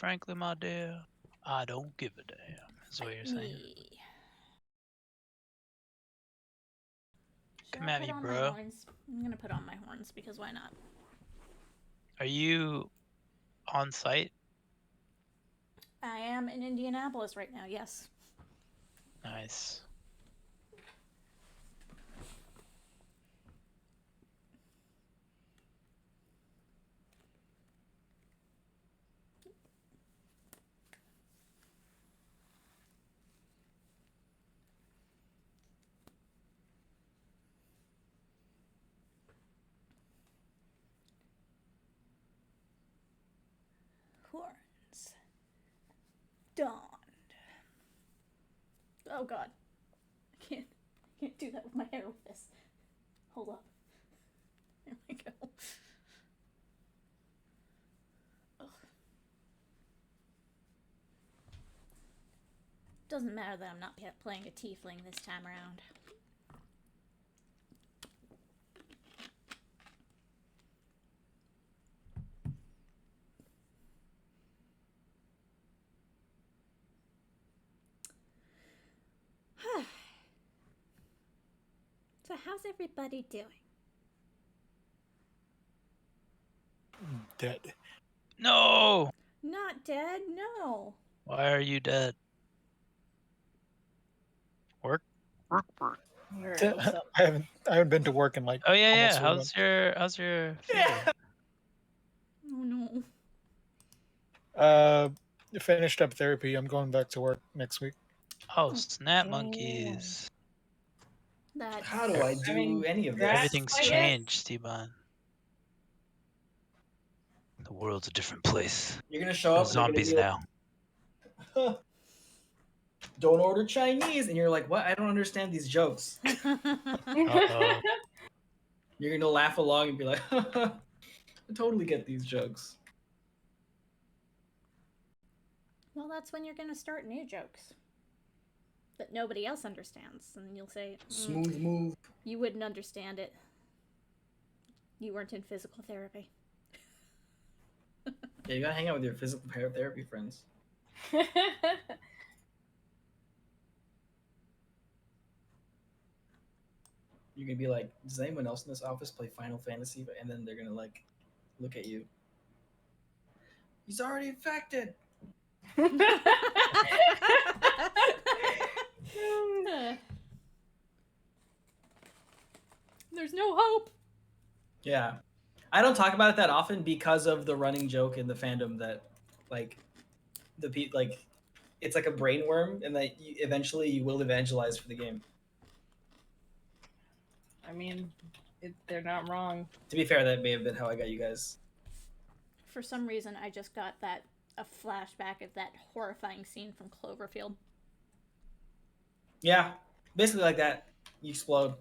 frankly, my dear, I don't give a damn. Is what you're saying. Sure, Come I'll at put me, on my bro. horns. I'm gonna put on my horns because why not? Are you on site? I am in Indianapolis right now, yes. Nice. Horns. Donned. Oh god. I can't do that with my hair with this. Hold up. There we go. Ugh. Doesn't matter that I'm not playing a tiefling this time around. So how's everybody doing? Dead. No! Not dead, no. Why are you dead? Work? I haven't been to work in like Oh yeah, almost yeah. a How's your finger? Oh no. Finished up therapy. I'm going back to work next week. Oh, snap monkeys. That's... How do I do any of this? Everything's changed, T-Bon. The world's a different place. You're gonna show There's up and zombies they're now. gonna be like, don't order Chinese, and you're like, what? I don't understand these jokes. Uh-oh. You're gonna laugh along and be like, I totally get these jokes. Well, that's when you're gonna start new jokes that nobody else understands, and you'll say, Smooth move. You wouldn't understand it. You weren't in physical therapy. Yeah, you gotta hang out with your physical therapy friends. You're gonna be like, does anyone else in this office play Final Fantasy? And then they're gonna like look at you. He's already infected. There's no hope. Yeah. I don't talk about it that often because of the running joke in the fandom that like it's like a brain worm and that eventually you will evangelize for the game. I mean, they're not wrong. To be fair, that may have been how I got you guys. For some reason, I just got a flashback of that horrifying scene from Cloverfield. Yeah, basically like that. You explode.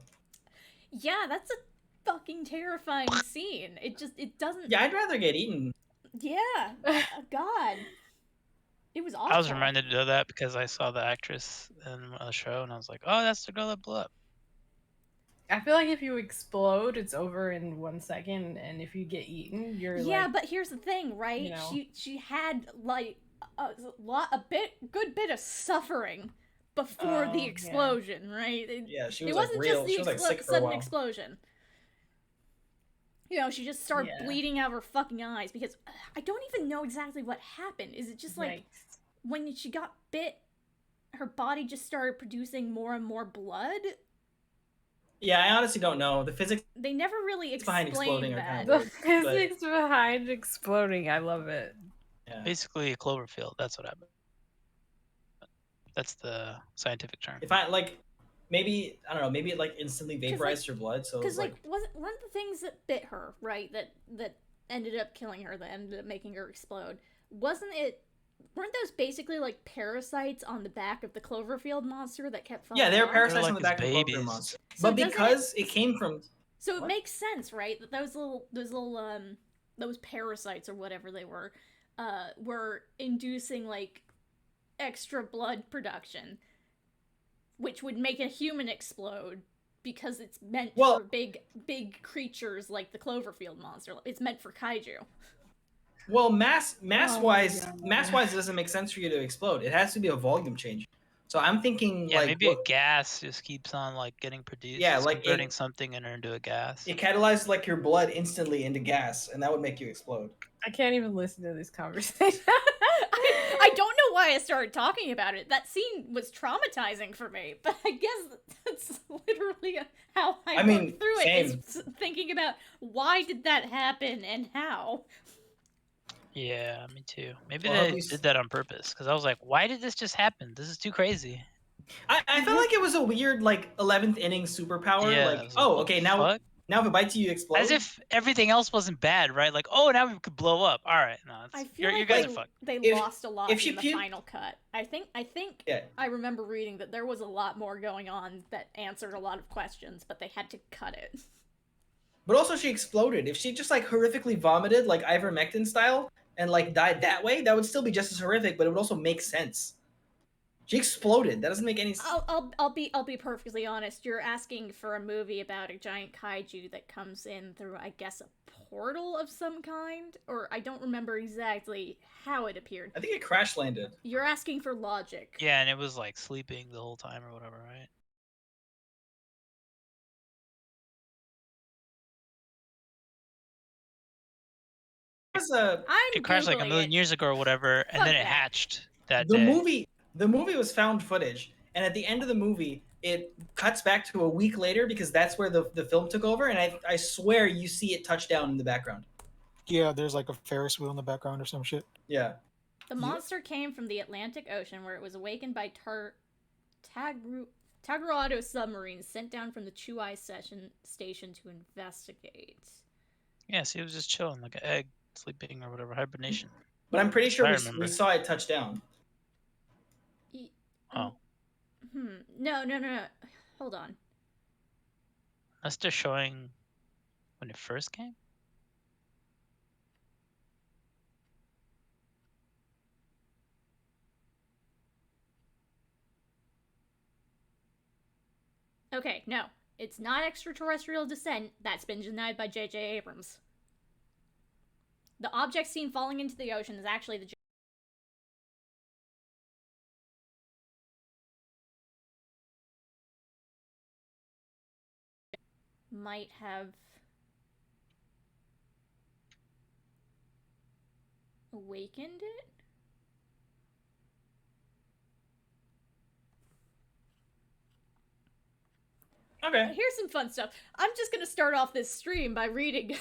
Yeah, that's a fucking terrifying scene. It doesn't... Yeah, I'd rather get eaten. Yeah. God. It was awful. I was reminded of that because I saw the actress in a show and I was like, oh, that's the girl that blew up. I feel like if you explode, it's over in 1 second, and if you get eaten, you're yeah, but here's the thing, right? You know. She had like a good bit of suffering before the explosion, right? She was it wasn't real. just the sick for a sudden while. explosion. You know, she just started bleeding out of her fucking eyes because I don't even know exactly what happened. Is it just like when she got bit, her body just started producing more and more blood? Yeah, I honestly don't know. The physics They never really behind exploding explained are kind that. of The weird, physics behind exploding, I love it. Yeah. Basically a Cloverfield, that's what happened. That's the scientific term. If I like, maybe I don't know. Maybe it like instantly vaporized her blood. So because like wasn't one of the things that bit her, right? That ended up killing her, that ended up making her explode. Weren't those basically like parasites on the back of the Cloverfield monster that kept falling? Yeah, they were off? parasites like on the back his of the babies. Cloverfield monster. So But because it came from So it makes sense, right? That those parasites or whatever they were inducing like extra blood production, which would make a human explode because it's meant for big creatures like the Cloverfield monster. It's meant for kaiju. Well, mass Oh wise, my God. it doesn't make sense for you to explode. It has to be a volume change. So I'm thinking Yeah, like maybe a gas just keeps on like getting produced. Yeah, it's like converting something into a gas. it catalyzes like your blood instantly into gas, and that would make you explode. I can't even listen to this conversation. I don't know why I started talking about it. That scene was traumatizing for me, but I guess that's literally how I worked through it. Is thinking about why did that happen and how. Yeah, me too. Maybe they did that on purpose because I was like, why did this just happen? This is too crazy. I felt like it was a weird like 11th inning superpower. Yeah, like, I was oh, what okay, the now fuck? now if it bites you, you explode. As if everything else wasn't bad, right? Like, oh, now we could blow up. All right, no, I feel you like guys are fucked. they lost a lot in the final cut. I think Yeah. I remember reading that there was a lot more going on that answered a lot of questions, but they had to cut it. But also, she exploded. If she just like horrifically vomited, like ivermectin style, and like died that way, that would still be just as horrific, but it would also make sense. She exploded. That doesn't make any sense. I'll be perfectly honest. You're asking for a movie about a giant kaiju that comes in through, I guess, a portal of some kind, or I don't remember exactly how it appeared. I think it crash landed. You're asking for logic. Yeah, and it was like sleeping the whole time or whatever, right? It crashed like a million years ago or whatever, and then it hatched that day. The movie was found footage, and at the end of the movie, it cuts back to a week later because that's where the film took over, and I swear you see it touch down in the background. Yeah, there's like a Ferris wheel in the background or some shit. Yeah. The monster came from the Atlantic Ocean, where it was awakened by Tagarado submarines sent down from the Chuai station to investigate. Yeah, see, it was just chilling like an egg, sleeping or whatever, hibernation. But I'm pretty sure we saw it touch down. Oh. No. Hold on. That's just showing when it first came? Okay, no. It's not extraterrestrial descent. That's been denied by J.J. Abrams. The object seen falling into the ocean is actually the might have awakened it? Okay. Here's some fun stuff. I'm just gonna start off this stream by reading.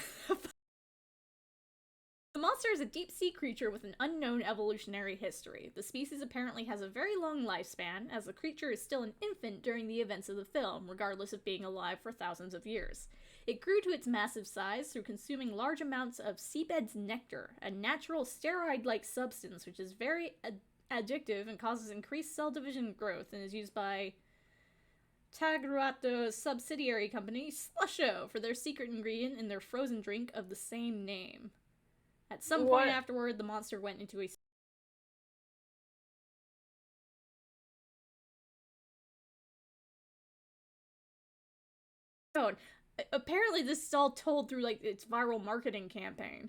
The monster is a deep-sea creature with an unknown evolutionary history. The species apparently has a very long lifespan, as the creature is still an infant during the events of the film, regardless of being alive for thousands of years. It grew to its massive size through consuming large amounts of seabed's nectar, a natural steroid-like substance which is very addictive and causes increased cell division growth and is used by Tagarato's subsidiary company, Slusho, for their secret ingredient in their frozen drink of the same name. At some point afterward, the monster went into a... Apparently this is all told through, like, its viral marketing campaign.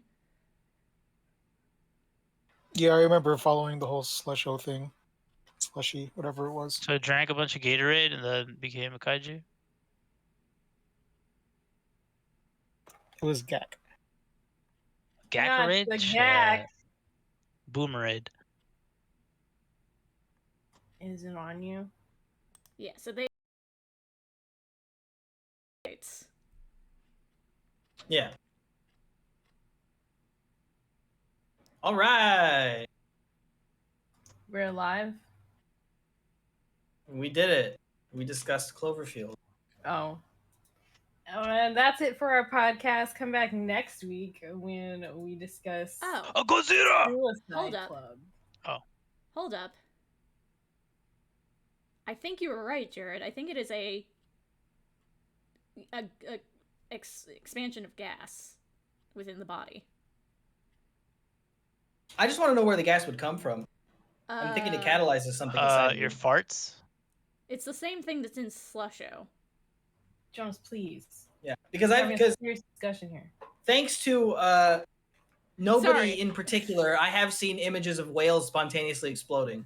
Yeah, I remember following the whole Slusho thing. Slushy, whatever it was. So it drank a bunch of Gatorade and then became a kaiju? It was Gak. Gatorade? The Gak. Boomerade. Is it on you? Yeah, so they... Yeah. All right. We're alive? We did it. We discussed Cloverfield. Oh. And that's it for our podcast. Come back next week when we discuss Godzilla! Hold up. Club. Oh. Hold up. I think you were right, Jared. I think it is a expansion of gas within the body. I just want to know where the gas would come from. I'm thinking it catalyzes something inside your farts? It's the same thing that's in Slusho. Jones, please. Yeah, because serious discussion here. Thanks to Nobody Sorry. in particular. I have seen images of whales spontaneously exploding.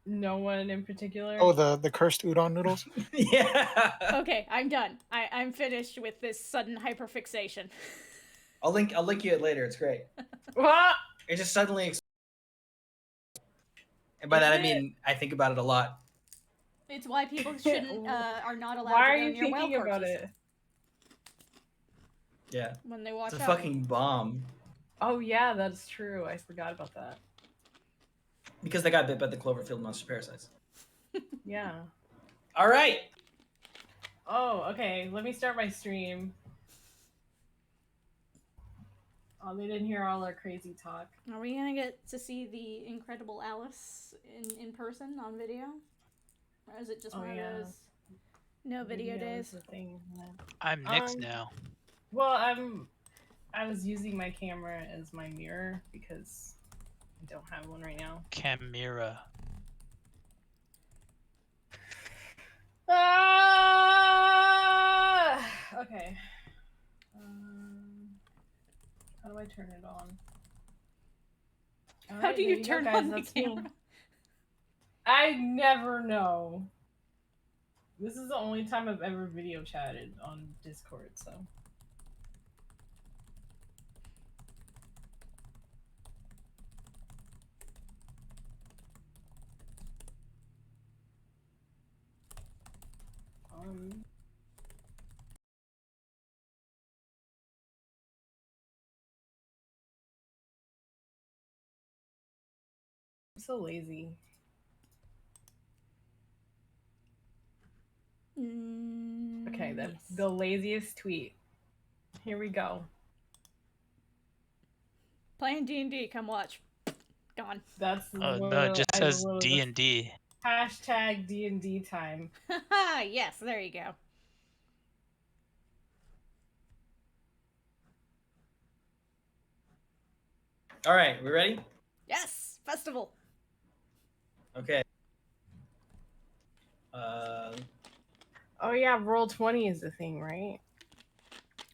No one in particular. Oh, the cursed udon noodles. Yeah. Okay, I'm done. I'm finished with this sudden hyperfixation. I'll link you it later. It's great. What? It just suddenly. And by that I mean I think about it a lot. It's why people shouldn't are not allowed Why to are go you near whale thinking about corpses it? Yeah. when they walk It's a out. fucking bomb. Oh yeah, that's true. I forgot about that. Because they got bit by the Cloverfield monster parasites. Yeah. All right. Oh, okay. Let me start my stream. Oh, they didn't hear all our crazy talk. Are we gonna get to see the Incredible Alice in person on video? Or is it just one of those no video days? Thing. I'm next now. Well, I was using my camera as my mirror because I don't have one right now. Camera. Okay. How do I turn it on? How do you turn on the camera? I never know. This is the only time I've ever video chatted on Discord, so. I'm so lazy. Okay, that's the laziest tweet. Here we go. Playing D&D, come watch. Gone. That's Oh no, it just says D&D. Hashtag D&D time. Yes, there you go. All right, we ready? Yes, festival. Okay. Oh yeah, Roll20 is the thing, right?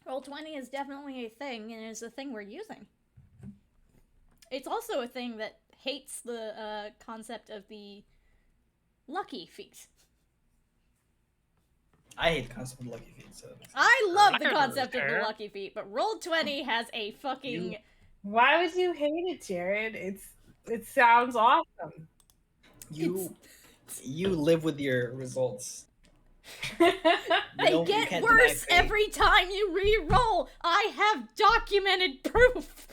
Roll20 is definitely a thing, and is a thing we're using. It's also a thing that hates the concept of the lucky feat. I hate the concept of the lucky feet. So I love the concept of the lucky feat, but Roll20 has a fucking. Why would you hate it, Jared? It sounds awesome. You live with your results. They get worse every time you re-roll. I have documented proof.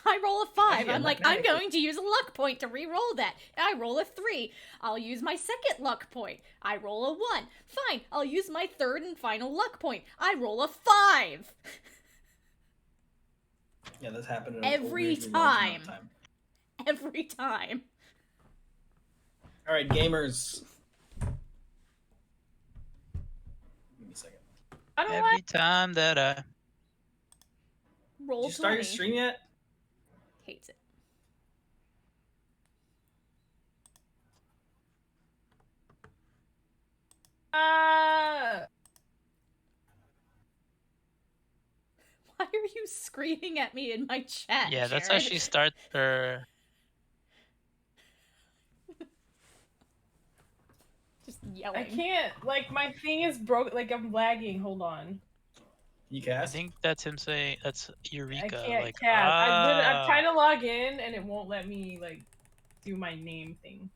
I roll a 5. I'm like, I'm going to use a luck point to re-roll that. I roll a 3. I'll use my second luck point. I roll a 1. Fine, I'll use my third and final luck point. I roll a 5. Yeah, that's happened every time. Every time. All right, gamers. Give me a second. Every time that I roll. Did you start your stream yet? Hates it. Why are you screaming at me in my chat? Yeah, that's Jared? how she starts her. Just yelling. I can't. Like my thing is broke. Like I'm lagging. Hold on. You cast? I think that's him saying that's Eureka. I can't like, cast. I'm trying to log in and it won't let me like do my name thing.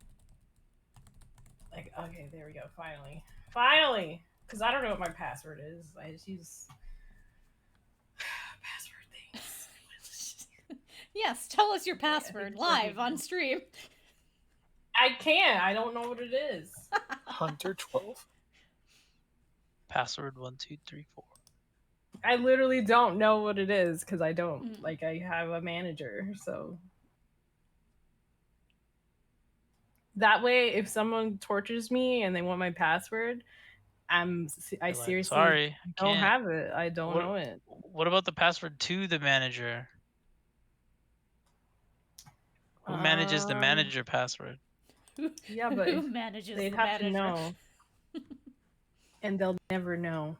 Like okay, there we go. Finally, because I don't know what my password is. I just use password things. Yes, tell us your password live on stream. I can't. I don't know what it is. Hunter12. Password 1234. I literally don't know what it is because I don't like. I have a manager, so that way, if someone tortures me and they want my password, I seriously sorry, don't have it. I don't know it. What about the password to the manager? Who manages the manager password? Yeah, but who manages they'd the have manager? to know, and they'll never know.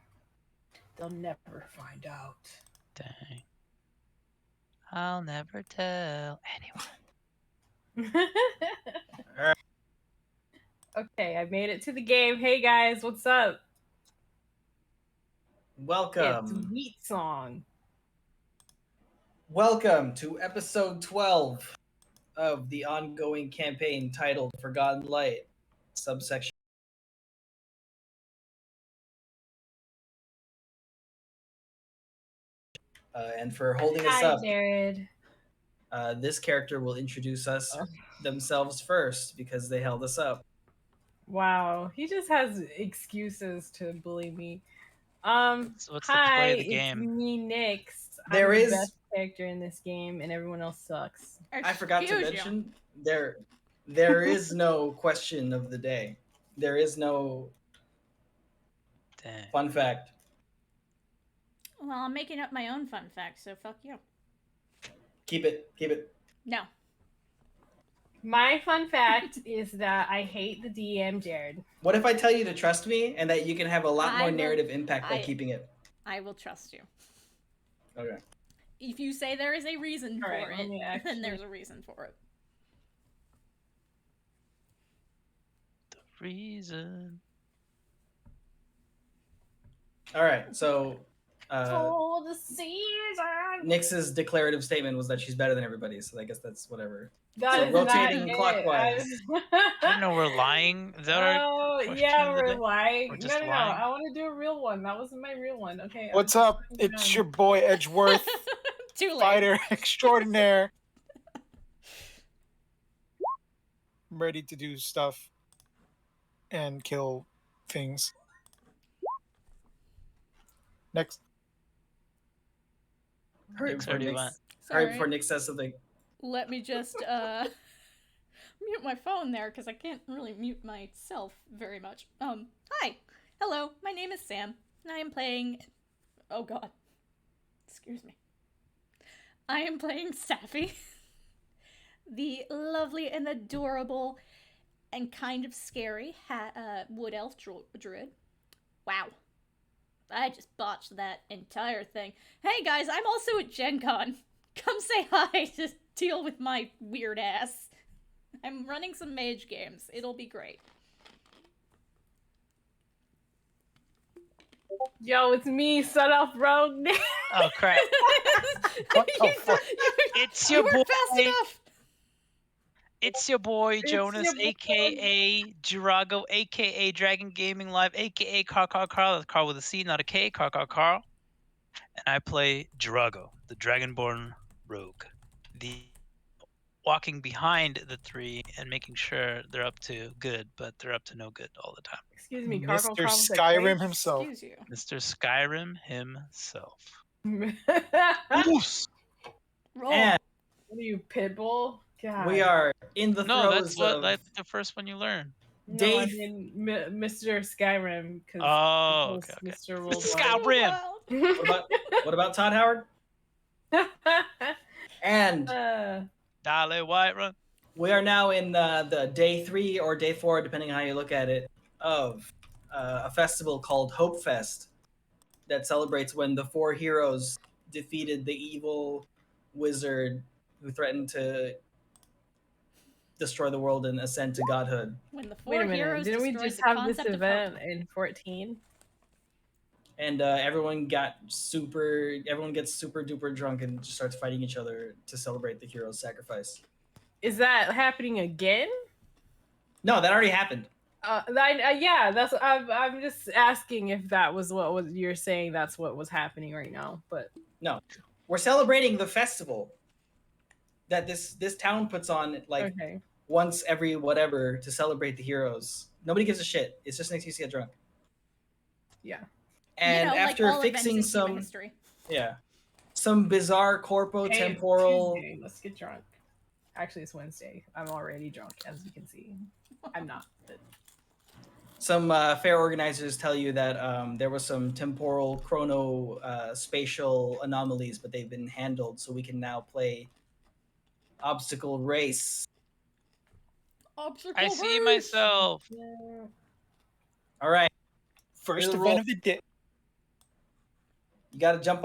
They'll never find out. Dang. I'll never tell anyone. Okay, I made it to the game. Hey guys, what's up? It's Welcome. Wheat Song. Welcome to episode 12 of the ongoing campaign titled Forgotten Light, subsection. And for holding us Hi, up, Jared. this character will introduce us themselves first because they held us up. Wow, he just has excuses to bully me. So what's the Hi, play of the it's game? me, Nyx. There I'm is- the best character in this game, and everyone else sucks. I forgot to Excuse you. mention there is no question of the day. There is no Dang. fun fact. Well, I'm making up my own fun fact, so fuck you. Keep it. No. My fun fact is that I hate the DM, Jared. What if I tell you to trust me and that you can have a lot I more will- narrative impact by I- keeping it? I will trust you. Okay. If you say there is a reason All right, for let it, me then actually- there's a reason for it. The reason. All right. So Oh, the season. Nyx's declarative statement was that she's better than everybody, so I guess that's whatever. That So is rotating not clockwise. It. I don't know, we're lying. Is that our Oh, question yeah, of the we're day? lying. We're No, just no, lying? I want to do a real one. That wasn't my real one. Okay. What's up? It's your boy Edgeworth, Too late. fighter extraordinaire. I'm ready to do stuff and kill things. Next. Hurry Nyx before already Nyx, went. hurry Sorry. before Nyx says something. Let me just mute my phone there because I can't really mute myself very much. Hi. Hello. My name is Sam, and I am playing. Oh God. Excuse me. I am playing Sappy, the lovely and adorable and kind of scary wood elf druid. Wow. I just botched that entire thing. Hey guys, I'm also at Gen Con. Come say hi to deal with my weird ass. I'm running some mage games. It'll be great. Yo, it's me, Son of Rogue. Oh crap! What the fuck? It's You your were boy. fast enough. It's your boy It's Jonas, your boy. aka Jirago, aka Dragon Gaming Live, aka Carl. That's Carl with a C, not a K. Carl. And I play Jirago, the Dragonborn Rogue, the walking behind the three and making sure they're up to good, but they're up to no good all the time. Excuse me, Mr. Cargo Skyrim himself. Excuse you. Mr. Skyrim himself. What Oos! Roll. And are you, Pitbull? God. we are in the No, throes that's the first one you learn. No, Dave- I mean Mr. Skyrim. Cause Oh, okay. Mr. Sky- Worldwide. Skyrim. What about Todd Howard? And Dale Whiterun. we are now in the day 3 or day 4, depending on how you look at it, of a festival called Hope Fest that celebrates when the 4 heroes defeated the evil wizard who threatened to destroy the world and ascend to godhood. When the 4 Wait a minute, heroes didn't we destroyed just the have this concept of event hope. in 14? And everyone gets super duper drunk and just starts fighting each other to celebrate the hero's sacrifice. Is that happening again? No, that already happened. Yeah, that's. I'm just asking if that was what was you're saying. That's what was happening right now. But No, we're celebrating the festival that this town puts on like okay, once every whatever to celebrate the heroes. Nobody gives a shit. It's just an excuse to get drunk. yeah. And like after all events fixing in human some history. some bizarre Hey, corpo-temporal Tuesday, let's get drunk. Actually, it's Wednesday. I'm already drunk, as you can see. I'm not. But... some fair organizers tell you that there was some temporal chrono spatial anomalies, but they've been handled, so we can now play obstacle race. Obstacle I see race! myself. Yeah. All right. First Here's the event roll. of the day. You gotta jump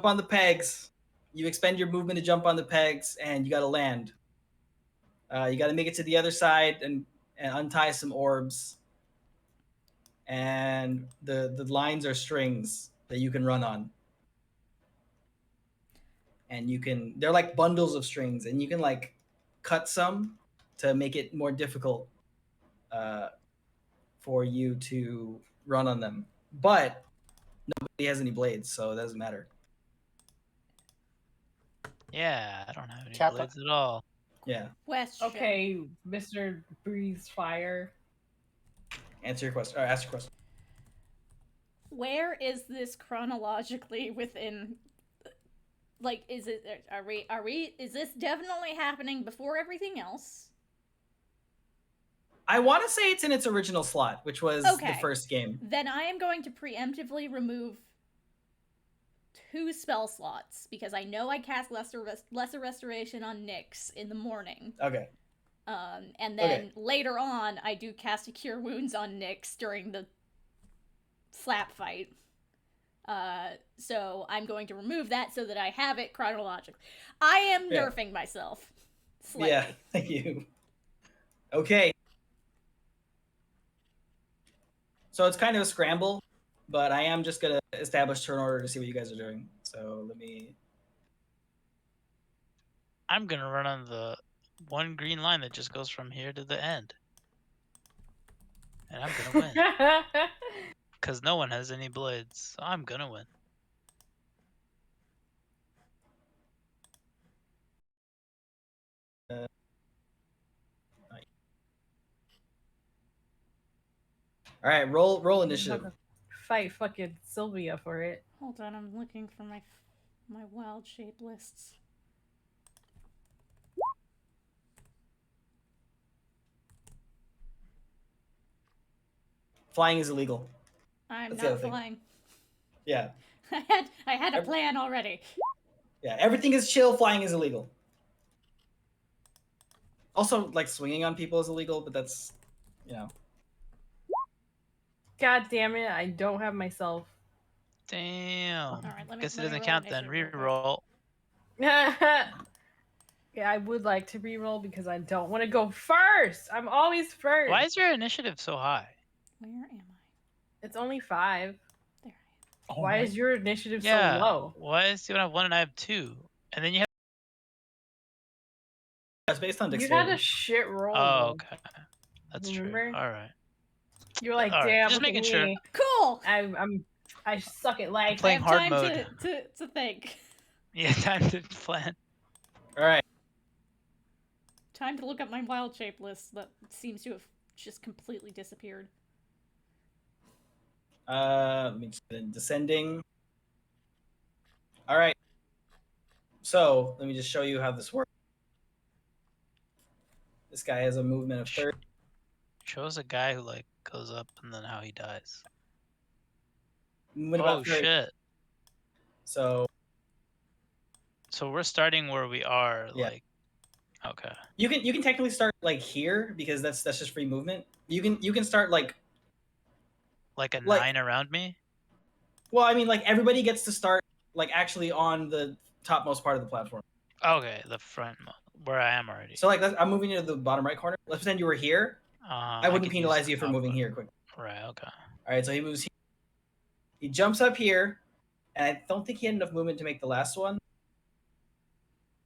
on the pegs. You expend your movement to jump on the pegs, and you gotta land. You gotta make it to the other side and untie some orbs. And the lines are strings that you can run on. And they're like bundles of strings, and you can like cut some to make it more difficult for you to run on them. But nobody has any blades, so it doesn't matter. Yeah, I don't have any Kappa. blades at all. Yeah. Question. Okay, Mr. Breathes Fire. Answer your question. Or ask your question. Where is this chronologically within? Like, is this definitely happening before everything else? I want to say it's in its original slot, which was the Okay. first game. Then I am going to preemptively remove 2 spell slots because I know I cast Lesser Restoration on Nyx in the morning. Okay. And then later on, I do cast a Cure Wounds on Nyx during the slap fight. So I'm going to remove that so that I have it chronologically. I am nerfing myself slightly. Yeah, thank you. Okay. So it's kind of a scramble, but I am just gonna establish turn order to see what you guys are doing. So let me. I'm gonna run on the one green line that just goes from here to the end, and I'm gonna win because no one has any blades. So I'm gonna win. All right, roll initiative. Fight fucking Sylvia for it. Hold on, I'm looking for my wild shape lists. Flying is illegal. I'm That's the not other thing. flying. Yeah. I had a plan already. Yeah, everything is chill. Flying is illegal. Also, like swinging on people is illegal, but that's, you know. God damn it! I don't have myself. Damn. All right, Guess it let me doesn't roll count then. initiative real quick. Reroll. Yeah, I would like to reroll because I don't want to go first. I'm always first. Why is your initiative so high? Where am I? It's only 5. There I am. Oh Why my- is your initiative Yeah. so low? Why is you have 1 and I have 2? And then you have. That's based on You dexterity. had a shit roll. Oh, though. okay. That's Remember? true. All right. You're like, All right, damn, just look at making sure. me. Cool. I suck at life. playing I have hard time mode. to think. Yeah, time to plan. All right. Time to look up my wild shape list that seems to have just completely disappeared. Let me just get in descending. All right. So let me just show you how this works. This guy has a movement of 30. Shows a guy who like goes up and then how he dies. Movement Oh about 30. shit. So So we're starting where we are, Yeah. like. Okay. you can technically start like here because that's just free movement. You can start like Like a Like- 9 around me? well, I mean like everybody gets to start like actually on the topmost part of the platform. Okay, the front where I am already. So like I'm moving you to the bottom right corner. Let's pretend you were here. I wouldn't could penalize use you the for top moving one. here quick. Right, okay. All right, so he moves. He jumps up here, and I don't think he had enough movement to make the last one.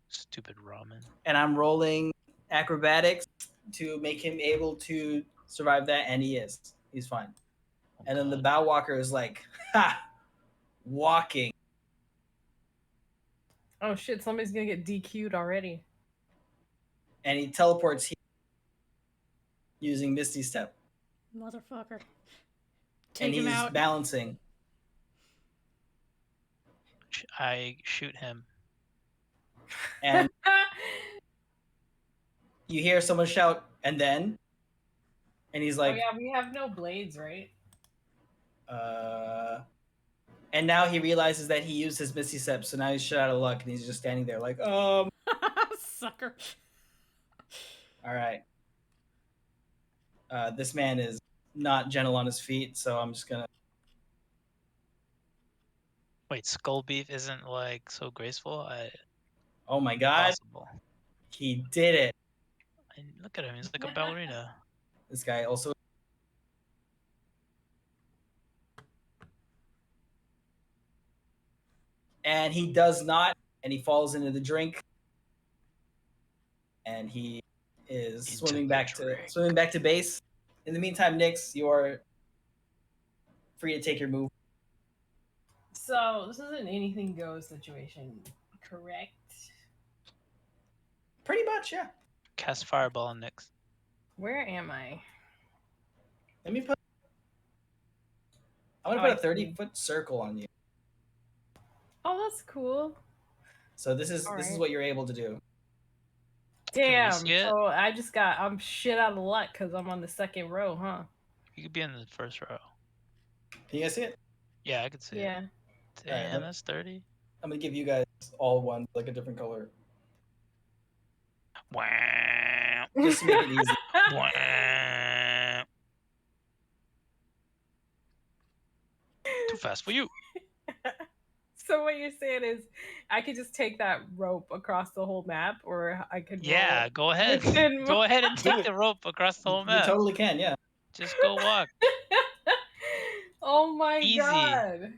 Stupid ramen. And I'm rolling acrobatics to make him able to survive that, and he is. He's fine. Oh, And then the God. bow walker is like, ha, walking, Oh shit, somebody's gonna get DQ'd already. and he teleports here using Misty Step, Motherfucker. Take and him he's out. balancing. I shoot him. And you hear someone shout, and then, and he's like, oh yeah, we have no blades, right? And now he realizes that he used his Misty Step, so now he's shit out of luck, and he's just standing there like, Sucker. all right. This man is not gentle on his feet, so I'm just gonna. Wait, skull beef isn't like so graceful. Oh my god, Possible. he did it. And look at him. He's like a ballerina. This guy also. And he does not, and he falls into the drink. And he is swimming back to base. In the meantime, Nyx, you are free to take your move. So this is an anything goes situation, correct? Pretty much, yeah. Cast fireball on Nyx. Where am I? Let me put. I'm gonna put a 30-foot circle on you. Oh, that's cool. So this is what you're able to do. Damn. So I'm shit out of luck because I'm on the second row, huh? You could be in the first row. Can you guys see it? Yeah, I could see it. Damn, that's 30. I'm gonna give you guys all one, like a different color. Wow. Just to make it easy. Wow. Too fast for you. So what you're saying is, I could just take that rope across the whole map, or I could. Yeah, go ahead. Go ahead and take the rope across the whole map. You totally can, yeah. Just go walk. Oh my Easy. god.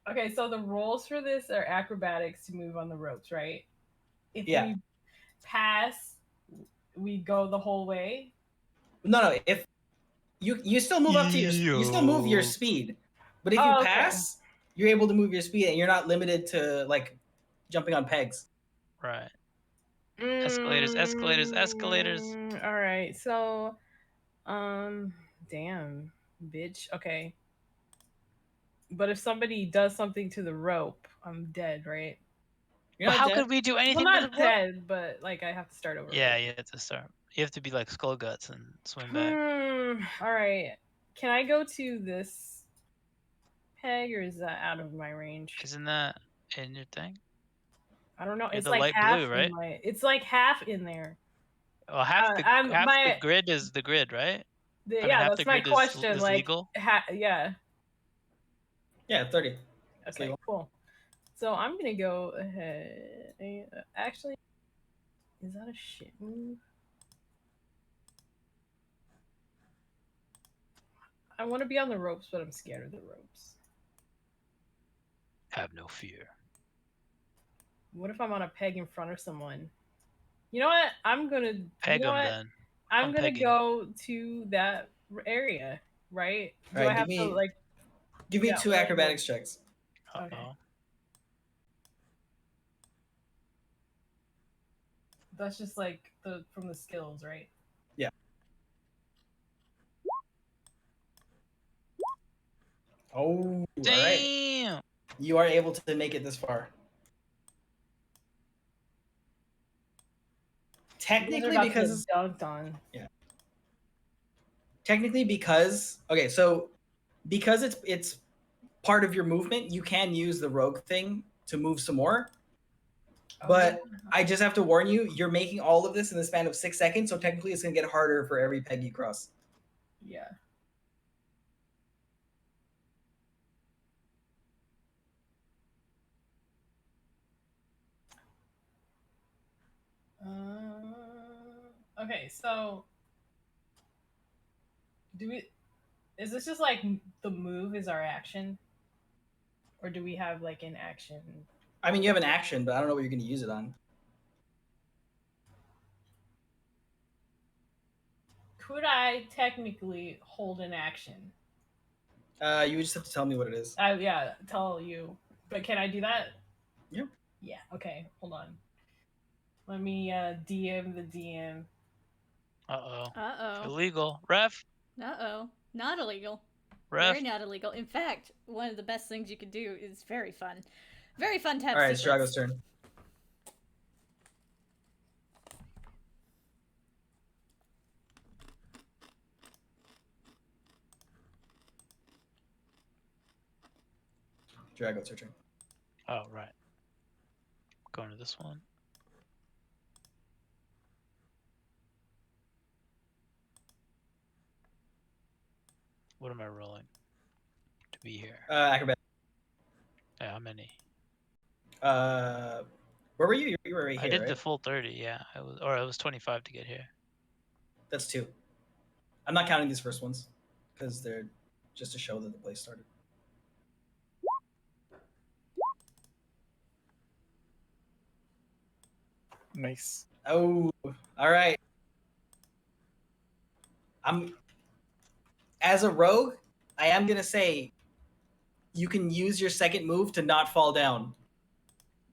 Okay, so the rules for this are acrobatics to move on the ropes, right? If we pass, we go the whole way. No. If you still move up to you still move your speed, but if you pass, you're able to move your speed, and you're not limited to like jumping on pegs. Right. Escalators. All right, so, damn, bitch. Okay. But if somebody does something to the rope, I'm dead, right? Well, how could we do anything? Well, not dead, but like I have to start over. Yeah, you have to start. You have to be like Skull Guts and swim back. All right. Can I go to this peg, or is that out of my range? Isn't that in your thing? I don't know. You're It's the like light half blue, right? in my. It's like half in there. Well, half the grid is the grid, right? Yeah, that's my question. Is like, legal? Yeah. Yeah, 30. Okay, cool. So I'm gonna go ahead. Actually, is that a shit move? I want to be on the ropes, but I'm scared of the ropes. Have no fear. What if I'm on a peg in front of someone? You know what? I'm gonna peg them then. I'm gonna go to that area, right? Do I have to like? Give me 2 acrobatics checks. Okay. That's just like from the skills, right? Yeah. Oh, damn! Right. You are able to make it this far. Technically, because dunked on. Yeah. Technically, because because it's part of your movement, you can use the rogue thing to move some more. But I just have to warn you, you're making all of this in the span of 6 seconds, so technically it's gonna get harder for every peg you cross. Yeah. Okay, so is this just like the move is our action? Or do we have like an action? I mean, you have an action, but I don't know what you're going to use it on. Could I technically hold an action? You just have to tell me what it is. Yeah, tell you. But can I do that? Yep. Yeah, okay, hold on. Let me DM the DM. Uh-oh. Illegal. Ref. Uh-oh. Not illegal. Ref. Very not illegal. In fact, one of the best things you could do is very fun. Very fun to have. All right, it's Drago's turn. Drago, it's your turn. Oh, right. Going to this one. What am I rolling to be here? Acrobat. Yeah, how many? Where were you? You were right I here, did right? the full 30, yeah. It was 25 to get here. That's 2. I'm not counting these first ones because they're just to show that the place started. Nice. Oh, all right. As a rogue, I am gonna say you can use your second move to not fall down.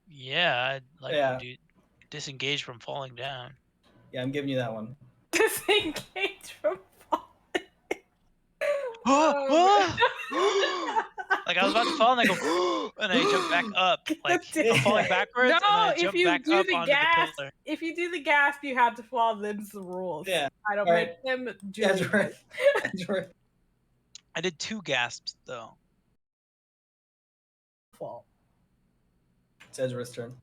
Yeah, I'd like Yeah. to disengage from falling down. Yeah, I'm giving you that one. Disengage from falling. Like I was about to fall and I go and I jump back up. Like I'm falling backwards No, and then I if jump you back do up the onto gasp, the pillar. if you do the gasp, you have to fall. Them's the rules. Yeah. I don't All make right. them do That's it. right. That's right. I did 2 gasps though. Fall. It's Ezra's turn.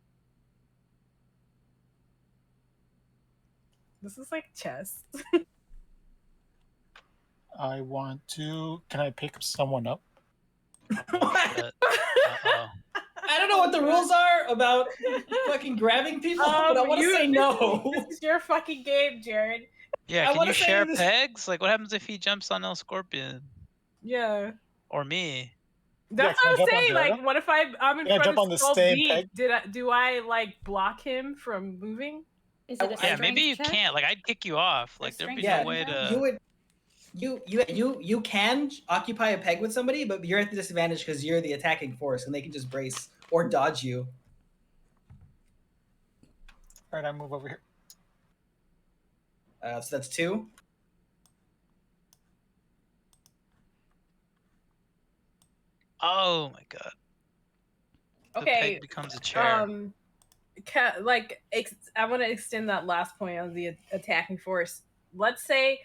This is like chess. I want to. Can I pick someone up? Oh, shit. Uh-oh. I don't know what the rules are about fucking grabbing people, but I want to say no. This is your fucking game, Jared. Yeah, I can wanna you say share this- pegs? Like what happens if he jumps on El Scorpion? Yeah. Or me? That's can I what I'm jump on saying. Like, Jared? what if I'm in Can I front jump of on the Skull same Beak? peg? Do I like block him from moving? Is it a Yeah, Yeah, strength maybe you check? can't. Like I'd kick you off. Or Like there'd be strength no saving way throw? to You would. You can occupy a peg with somebody, but you're at the disadvantage because you're the attacking force, and they can just brace or dodge you. All right, I move over here. So that's 2. Oh my god. The Okay. peg becomes a chair. I want to extend that last point on the attacking force. Let's say,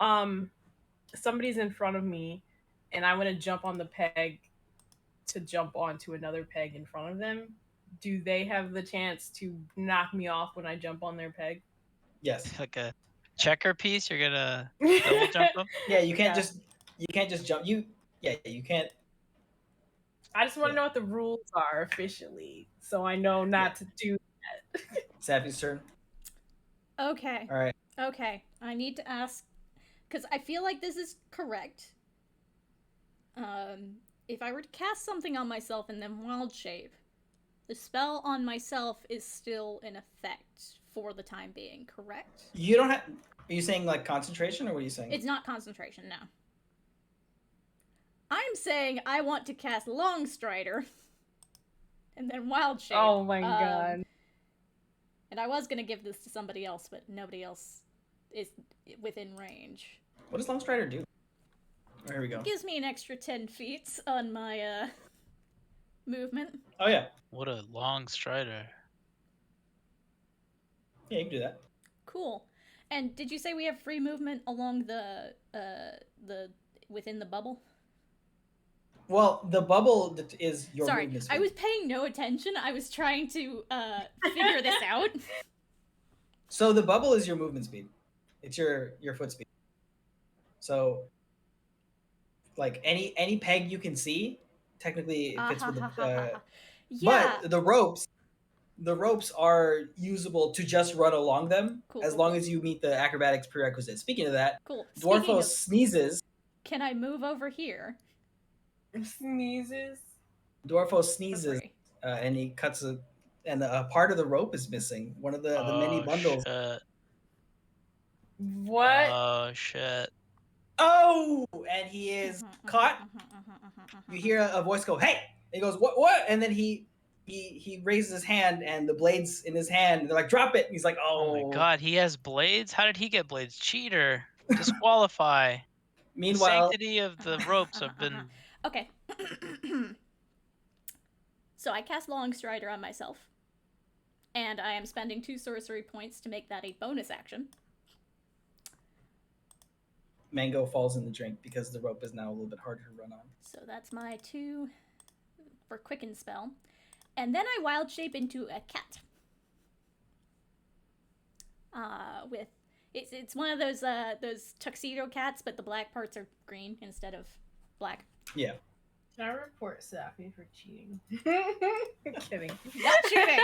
somebody's in front of me, and I want to jump on the peg to jump onto another peg in front of them. Do they have the chance to knock me off when I jump on their peg? Yes. Like a checker piece, you're gonna double jump them? Yeah, you can't Yeah. just jump. You can't. I just want to know what the rules are officially, so I know not to do that. Sappy's turn. Okay. All right. Okay. I need to ask, because I feel like this is correct. If I were to cast something on myself and then wild shape, the spell on myself is still in effect for the time being, correct? You don't have. Are you saying like concentration, or what are you saying? It's not concentration, no. I'm saying I want to cast Longstrider and then wild shape. Oh my god. And I was gonna give this to somebody else, but nobody else is within range. What does Longstrider do? Oh, here we go. It gives me an extra 10 feet on my movement. Oh yeah. What a long strider. Yeah, you can do that. Cool. And did you say we have free movement along the within the bubble? Well, the bubble is your Sorry, movement I speed. was paying no attention. I was trying to figure this out. So the bubble is your movement speed. It's your foot speed. So like any peg you can see, technically it fits with the yeah. but the ropes are usable to just run along them Cool, as cool, long cool. as you meet the acrobatics prerequisite. Speaking of that, Cool. Speaking Dwarfo of, sneezes. can I move over here? Sneezes. Dwarfo for sneezes, free? and he cuts a part of the rope is missing. One of the many bundles. Shit. What? Oh shit. Oh, and he is caught. You hear a voice go, "Hey!" And he goes, "What? And then he raises his hand, and the blades in his hand. And they're like, "Drop it!" And he's like, "Oh, Oh my god, he has blades? How did he get blades? Cheater. Disqualify. The Meanwhile, sanctity of the ropes have been. Okay. So I cast Longstrider on myself. And I am spending 2 sorcery points to make that a bonus action. Mango falls in the drink because the rope is now a little bit harder to run on. So that's my 2 for quicken spell. And then I wild shape into a cat. With it's one of those tuxedo cats, but the black parts are green instead of black. Yeah. I report Safi for cheating. Kidding. Not cheating.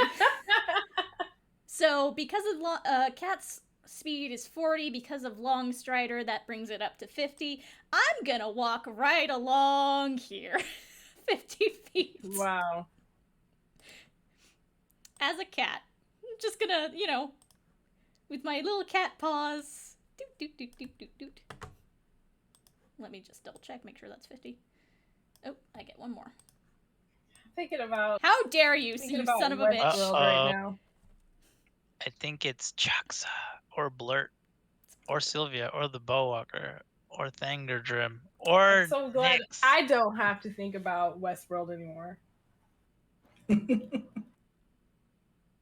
So because of Cat's speed is 40, because of Long Strider that brings it up to 50. I'm gonna walk right along here. 50 feet. Wow. As a cat. I'm just gonna, you know, with my little cat paws. Doot, doot, doot, doot, doot, doot. Let me just double check, make sure that's 50. Oh, I get one more. Thinking about. How dare you, you son of a bitch. Right now. I think it's Jaxa or Blurt or Sylvia or the Bowwalker or Thangerdrim or I'm so glad Nyx. I don't have to think about Westworld anymore.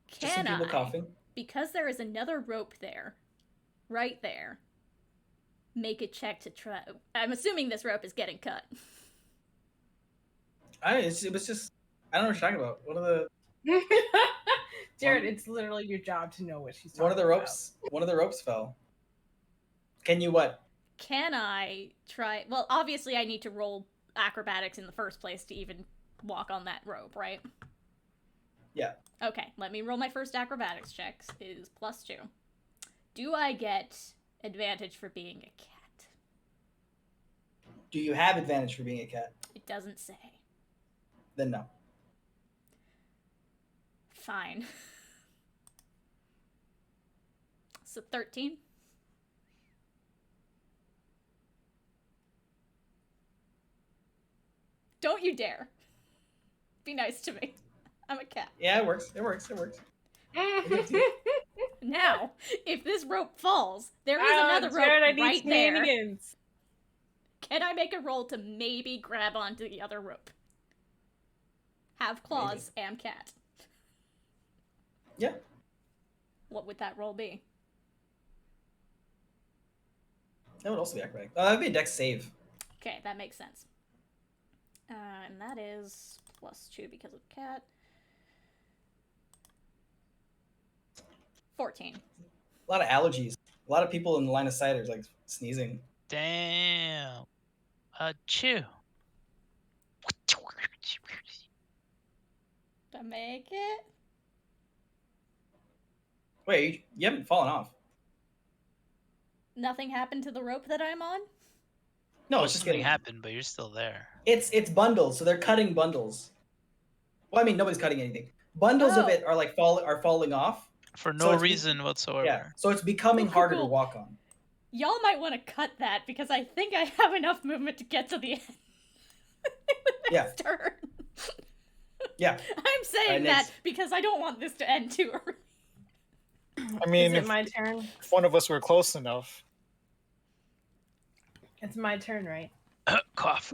Just some people coughing. Because there is another rope there, right there, make a check to try. I'm assuming this rope is getting cut. It was just, I don't know what you're talking about. One of the Jared, it's literally your job to know what she's talking one of the ropes fell. Can you what? Can I try? Well, obviously I need to roll acrobatics in the first place to even walk on that rope, right? Yeah. Okay, let me roll my first acrobatics check. Is +2. Do I get advantage for being a cat? Do you have advantage for being a cat? It doesn't say. Then no. Fine. So 13. Don't you dare. Be nice to me. I'm a cat. Yeah, it works. It works. Now, if this rope falls, there is another rope Jared, right there. Can I make a roll to maybe grab onto the other rope? Have claws, am cat. Yeah. What would that roll be? That would also be acrobatic. That would be a dex save. Okay, that makes sense. And that is +2 because of cat. 14. A lot of allergies. A lot of people in the line of sight are like sneezing. Damn. Chew. To make it? Wait, you haven't fallen off. Nothing happened to the rope that I'm on? No, it's just Something getting happened, but you're still there. It's bundles, so they're cutting bundles. Well, I mean, nobody's cutting anything. Bundles of it are like falling off for no reason whatsoever. Yeah, so it's becoming harder to walk on. Y'all might want to cut that because I think I have enough movement to get to the end. Turn. Yeah. I'm saying that because I don't want this to end too early. I mean, is it my turn? If one of us were close enough. It's my turn, right? Cough.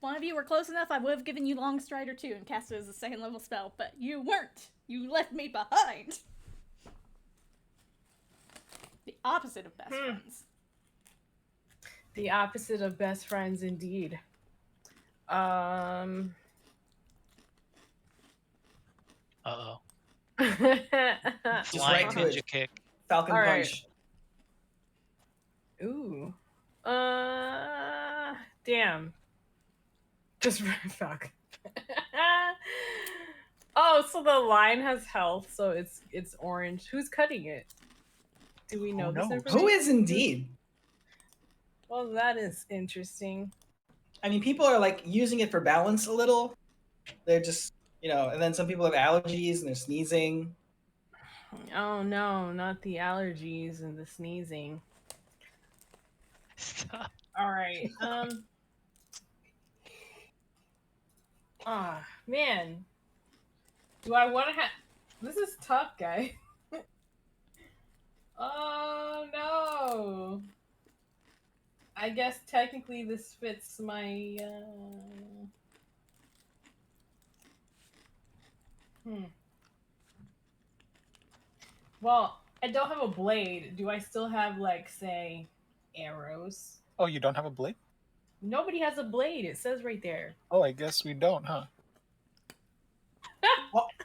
One of you were close enough, I would have given you Long Strider too and cast it as a 2nd level spell, but you weren't. You left me behind. The opposite of best friends. The opposite of best friends, indeed. Uh-oh. Just right to ninja it. Kick. Falcon punch. Ooh. Damn. Just Falcon. Oh, so the line has health, so it's orange. Who's cutting it? Do we know this information? Who is indeed? Well, that is interesting. I mean, people are like using it for balance a little. They're just, and then some people have allergies and they're sneezing. Oh no, not the allergies and the sneezing. Stop. All right. Man. Do I want to have... This is tough, guy. Oh, no. I guess technically this fits my... Well, I don't have a blade. Do I still have, like, say, arrows? Oh, you don't have a blade? Nobody has a blade. It says right there. Oh, I guess we don't, huh?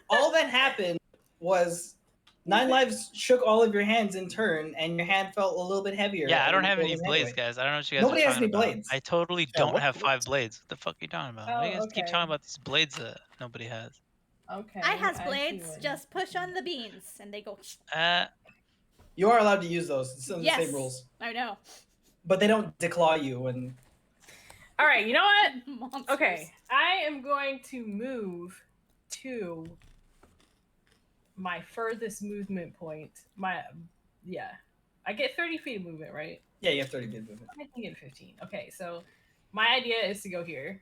All that happened was 9 lives shook all of your hands in turn, and your hand felt a little bit heavier. Yeah, I when don't you have pulled any his hand blades, away. guys. I don't know what you guys Nobody are has talking any about. blades. I totally Yeah, don't what have 5 blades? blades. What the fuck are you talking about? Oh, Why you guys keep okay. talking about these blades that nobody has? Okay. I has see blades. what Just push on the beans, and they go. You are allowed to use those. It's still the Yes, same rules. I know. But they don't declaw you when. All right, you know what? Monsters. Okay, I am going to move to my furthest movement point. I get 30 feet of movement, right? Yeah, you have 30 feet of movement. I can get 15. Okay, so my idea is to go here.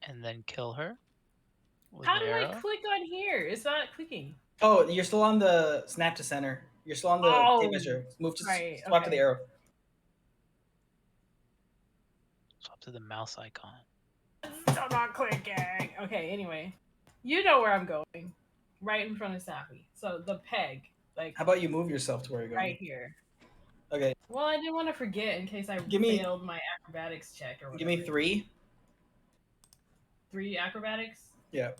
And then kill her. With How an do I arrow? click on here? It's not clicking. Oh, you're still on the snap to center. You're still on the tape measure. Move to right, swap to the arrow. Swap to the mouse icon. Still not clicking. Okay, anyway. You know where I'm going. Right in front of Sappy. So the peg. Like How about you move yourself to where you're going? right here. Okay. Well, I didn't want to forget in case I failed my acrobatics check or whatever. Give me 3. 3 acrobatics? Yeah.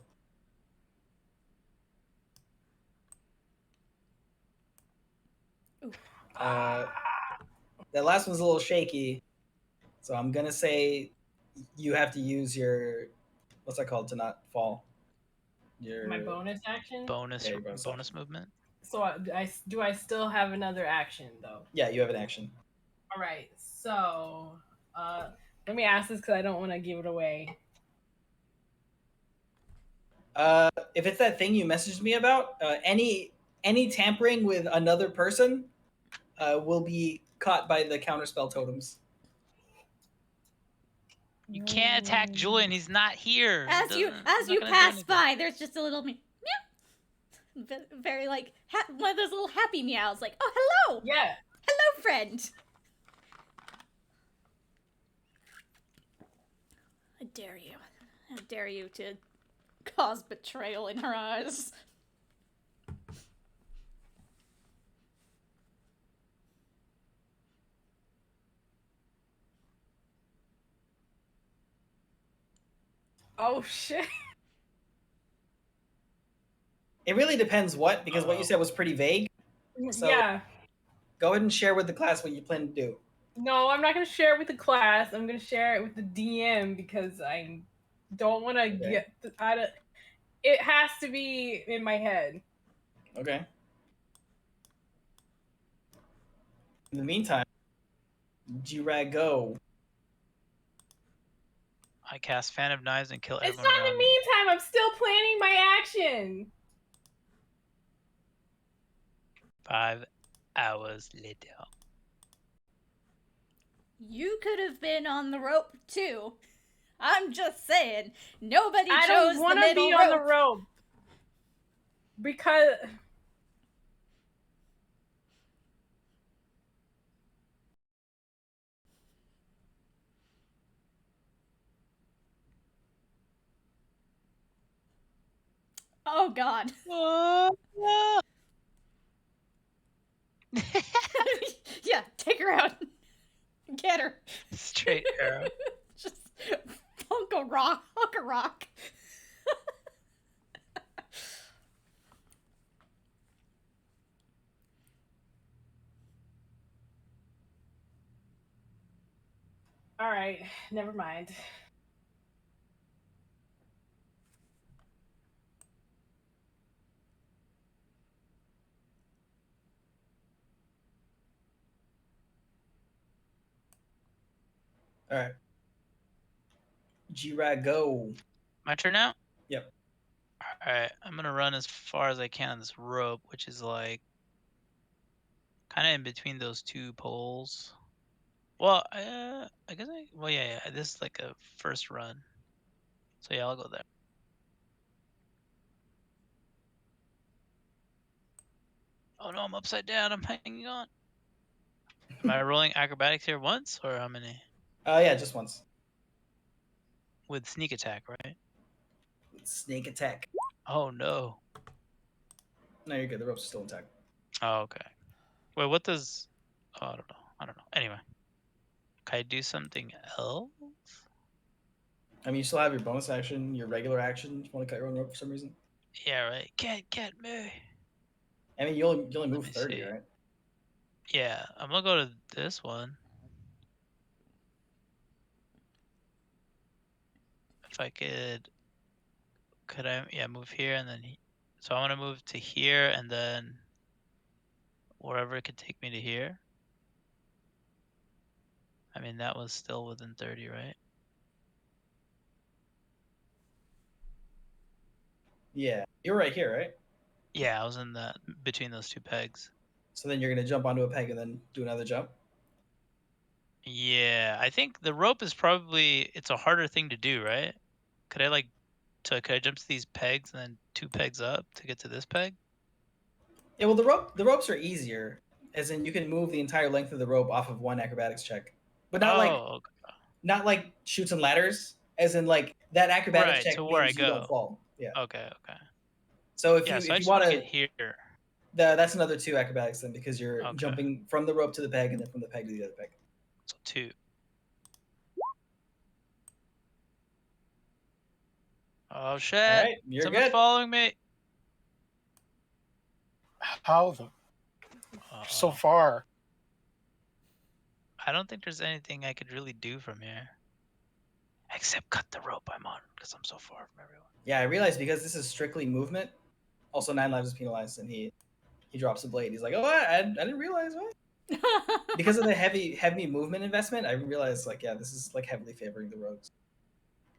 That last one's a little shaky, so I'm gonna say you have to use your what's that called to not fall. My bonus action. Bonus Yeah, your bonus movement. So I still have another action though. Yeah, you have an action. All right. So let me ask this because I don't want to give it away. If it's that thing you messaged me about, any tampering with another person will be caught by the counterspell totems. You can't attack Julian. He's not here. As you pass by, there's just a little meow. Very like one of those little happy meows, like, oh, hello. Yeah. Hello, friend. I dare you. How dare you to cause betrayal in her eyes. Oh shit. It really depends because what you said was pretty vague. So yeah. Go ahead and share with the class what you plan to do. No, I'm not going to share it with the class. I'm going to share it with the DM because I don't want to get out of it. Has to be in my head. Okay. In the meantime, G-Rag, go. I cast Fan of Knives and kill It's everyone not in the meantime. I'm still planning my action. 5 hours later. You could have been on the rope too. I'm just saying, nobody chose the middle rope. I don't want to be on the rope because. Oh God. Yeah, take her out. Get her. Straight arrow. Just hunk a rock. All right, never mind. All right. G-Rag, go. My turn now? Yep. Alright, I'm going to run as far as I can on this rope, which is like kind of in between those 2 poles. Well, I guess yeah, this is like a first run. So yeah, I'll go there. Oh no, I'm upside down. I'm hanging on. Am I rolling acrobatics here once or how many? Yeah, just once. With sneak attack, right? With sneak attack. Oh no. No, you're good. The rope's still intact. Oh, okay. Wait, what does... Oh, I don't know. Anyway. Can I do something else? I mean, you still have your bonus action, your regular action. You want to cut your own rope for some reason? Yeah, right. Can't get me. I mean, you only move me 30, see. right? Yeah, I'm gonna go to this one. If I could I? Yeah, move here and then. So I want to move to here and then wherever it could take me to here. I mean, that was still within 30, right? Yeah, you're right here, right? Yeah, I was in the between those two pegs. So then you're gonna jump onto a peg and then do another jump. Yeah, I think the rope is probably it's a harder thing to do, right? Could I could I jump to these pegs and then 2 pegs up to get to this peg? Yeah, well, the ropes are easier, as in you can move the entire length of the rope off of one acrobatics check, but Oh, not like shoots and ladders. As in, like that acrobatics right, check to where I means you don't go. fall. Yeah. Okay. So if Yeah, you so I if you just want want to to, get here. that's another 2 acrobatics then, because you're Okay. jumping from the rope to the peg and then from the peg to the other peg. So 2. Oh shit! All right, you're Someone's good. following me. How the so far? I don't think there's anything I could really do from here. Except cut the rope I'm on, because I'm so far from everyone. Yeah, I realized because this is strictly movement. Also, 9 lives is penalized, and he drops the blade. He's like, "Oh, I didn't realize what." Because of the heavy movement investment, I realized like, yeah, this is like heavily favoring the rogues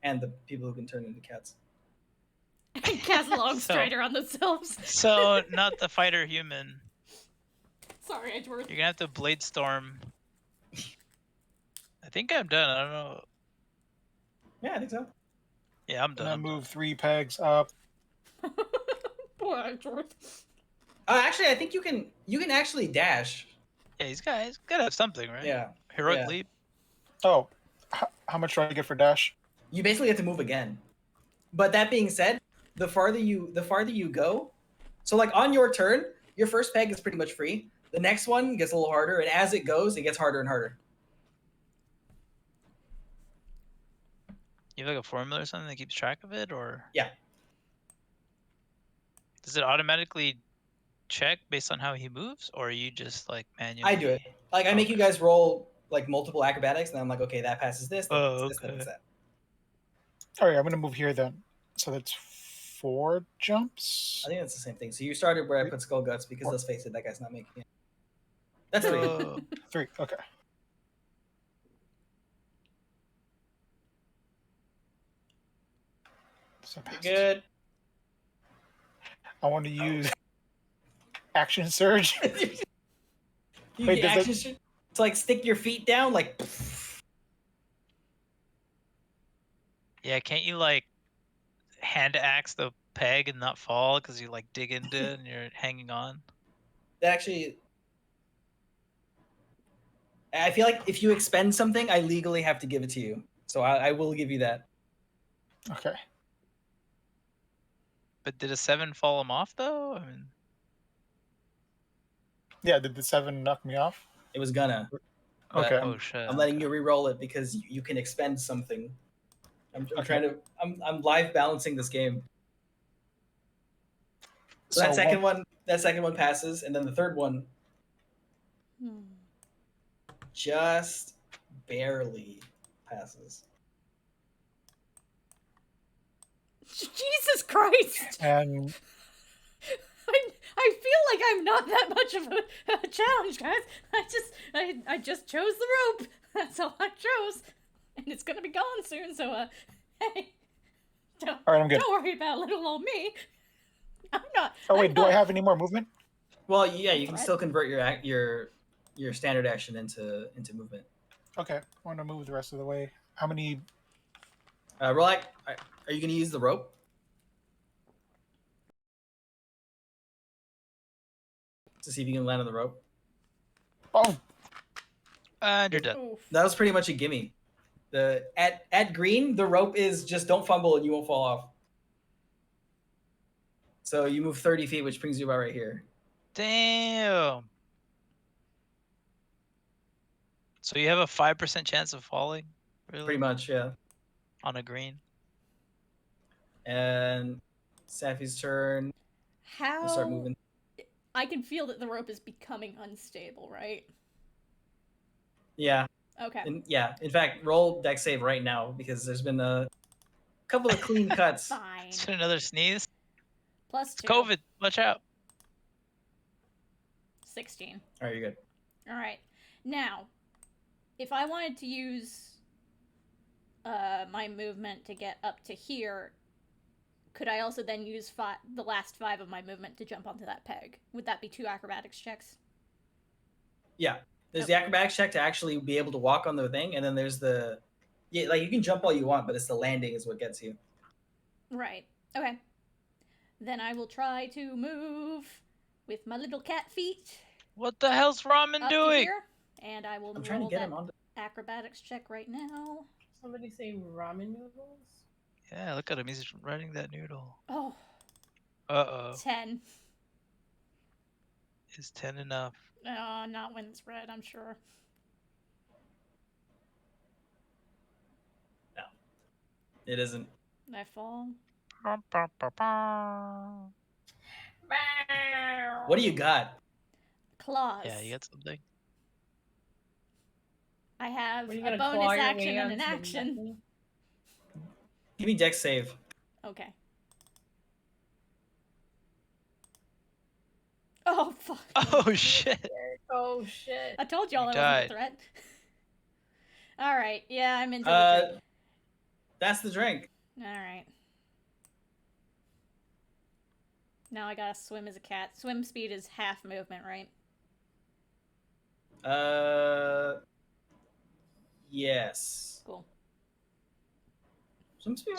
and the people who can turn into cats. Cast long strider on themselves. So not the fighter human. Sorry, Edgeworth. You're gonna have to blade storm. I think I'm done. I don't know. Yeah, I think so. Yeah, I'm done. And I move 3 pegs up. Poor Edgeworth. Actually, I think you can actually dash. Yeah, he's gotta have something, right? Yeah. Heroic leap. Oh, how much do I get for dash? You basically have to move again. But that being said, the farther you go, so like on your turn, your first peg is pretty much free. The next one gets a little harder, and as it goes, it gets harder and harder. You have like a formula or something that keeps track of it, or yeah. Does it automatically check based on how he moves, or are you just like manually? I do it. Like I make you guys roll like multiple acrobatics, and I'm like, okay, that passes this. That passes this, that passes that. All right, I'm gonna move here then. So that's 4 jumps. I think that's the same thing. So you started where I put Skull Guts because let's face it, that guy's not making it. That's 3. 3. Okay. So good. I want to use action surge. Wait, action surge to like stick your feet down, like. Yeah, can't you like hand axe the peg and not fall because you like dig into it and you're hanging on? That actually, I feel like if you expend something, I legally have to give it to you. So I will give you that. Okay. But did a 7 fall him off though? I mean, yeah, did the 7 knock me off? It was gonna. Okay. Oh shit. I'm letting you re-roll it because you can expend something. I'm trying to. I'm live balancing this game. So that second one passes, and then the third one just barely passes. Jesus Christ! And I feel like I'm not that much of a challenge, guys. I just chose the rope. That's all I chose, and it's gonna be gone soon. So hey, don't worry about little old me. I'm not. Oh wait, do I have any more movement? Well, yeah, you can still convert your standard action into movement. Okay, I want to move the rest of the way. How many? Rolak, are you going to use the rope? To see if you can land on the rope. Oh. And you're done. That was pretty much a gimme. At green, the rope is just don't fumble and you won't fall off. So you move 30 feet, which brings you about right here. Damn. So you have a 5% chance of falling? Really? Pretty much, yeah. On a green? And Safi's turn. How? We'll start moving. I can feel that the rope is becoming unstable, right? Yeah. Okay. In fact, roll dex save right now because there's been a couple of clean cuts. Fine. Is it another sneeze? Plus 2. COVID. Watch out. 16. All right, you're good. All right. Now, if I wanted to use my movement to get up to here, could I also then use the last 5 of my movement to jump onto that peg? Would that be 2 acrobatics checks? Yeah. There's the acrobatics check to actually be able to walk on the thing, and then there's the like you can jump all you want, but it's the landing is what gets you. Right. Okay. Then I will try to move with my little cat feet. What the hell's Ramen up doing? To here, and I will I'm trying to get him on. Acrobatics check right now. Somebody say ramen noodles? Yeah, look at him. He's running that noodle. Oh. 10. Is 10 enough? Not when it's red, I'm sure. No. It isn't. I fall. What do you got? Claws. Yeah, you got something. I have a bonus action and an action. Give me dex save. Okay. Oh, fuck. Oh, shit. Oh, shit. I told y'all You I wasn't a threat. Alright, yeah, I'm into the drink. That's the drink. Alright. Now I gotta swim as a cat. Swim speed is half movement, right? Yes. Cool.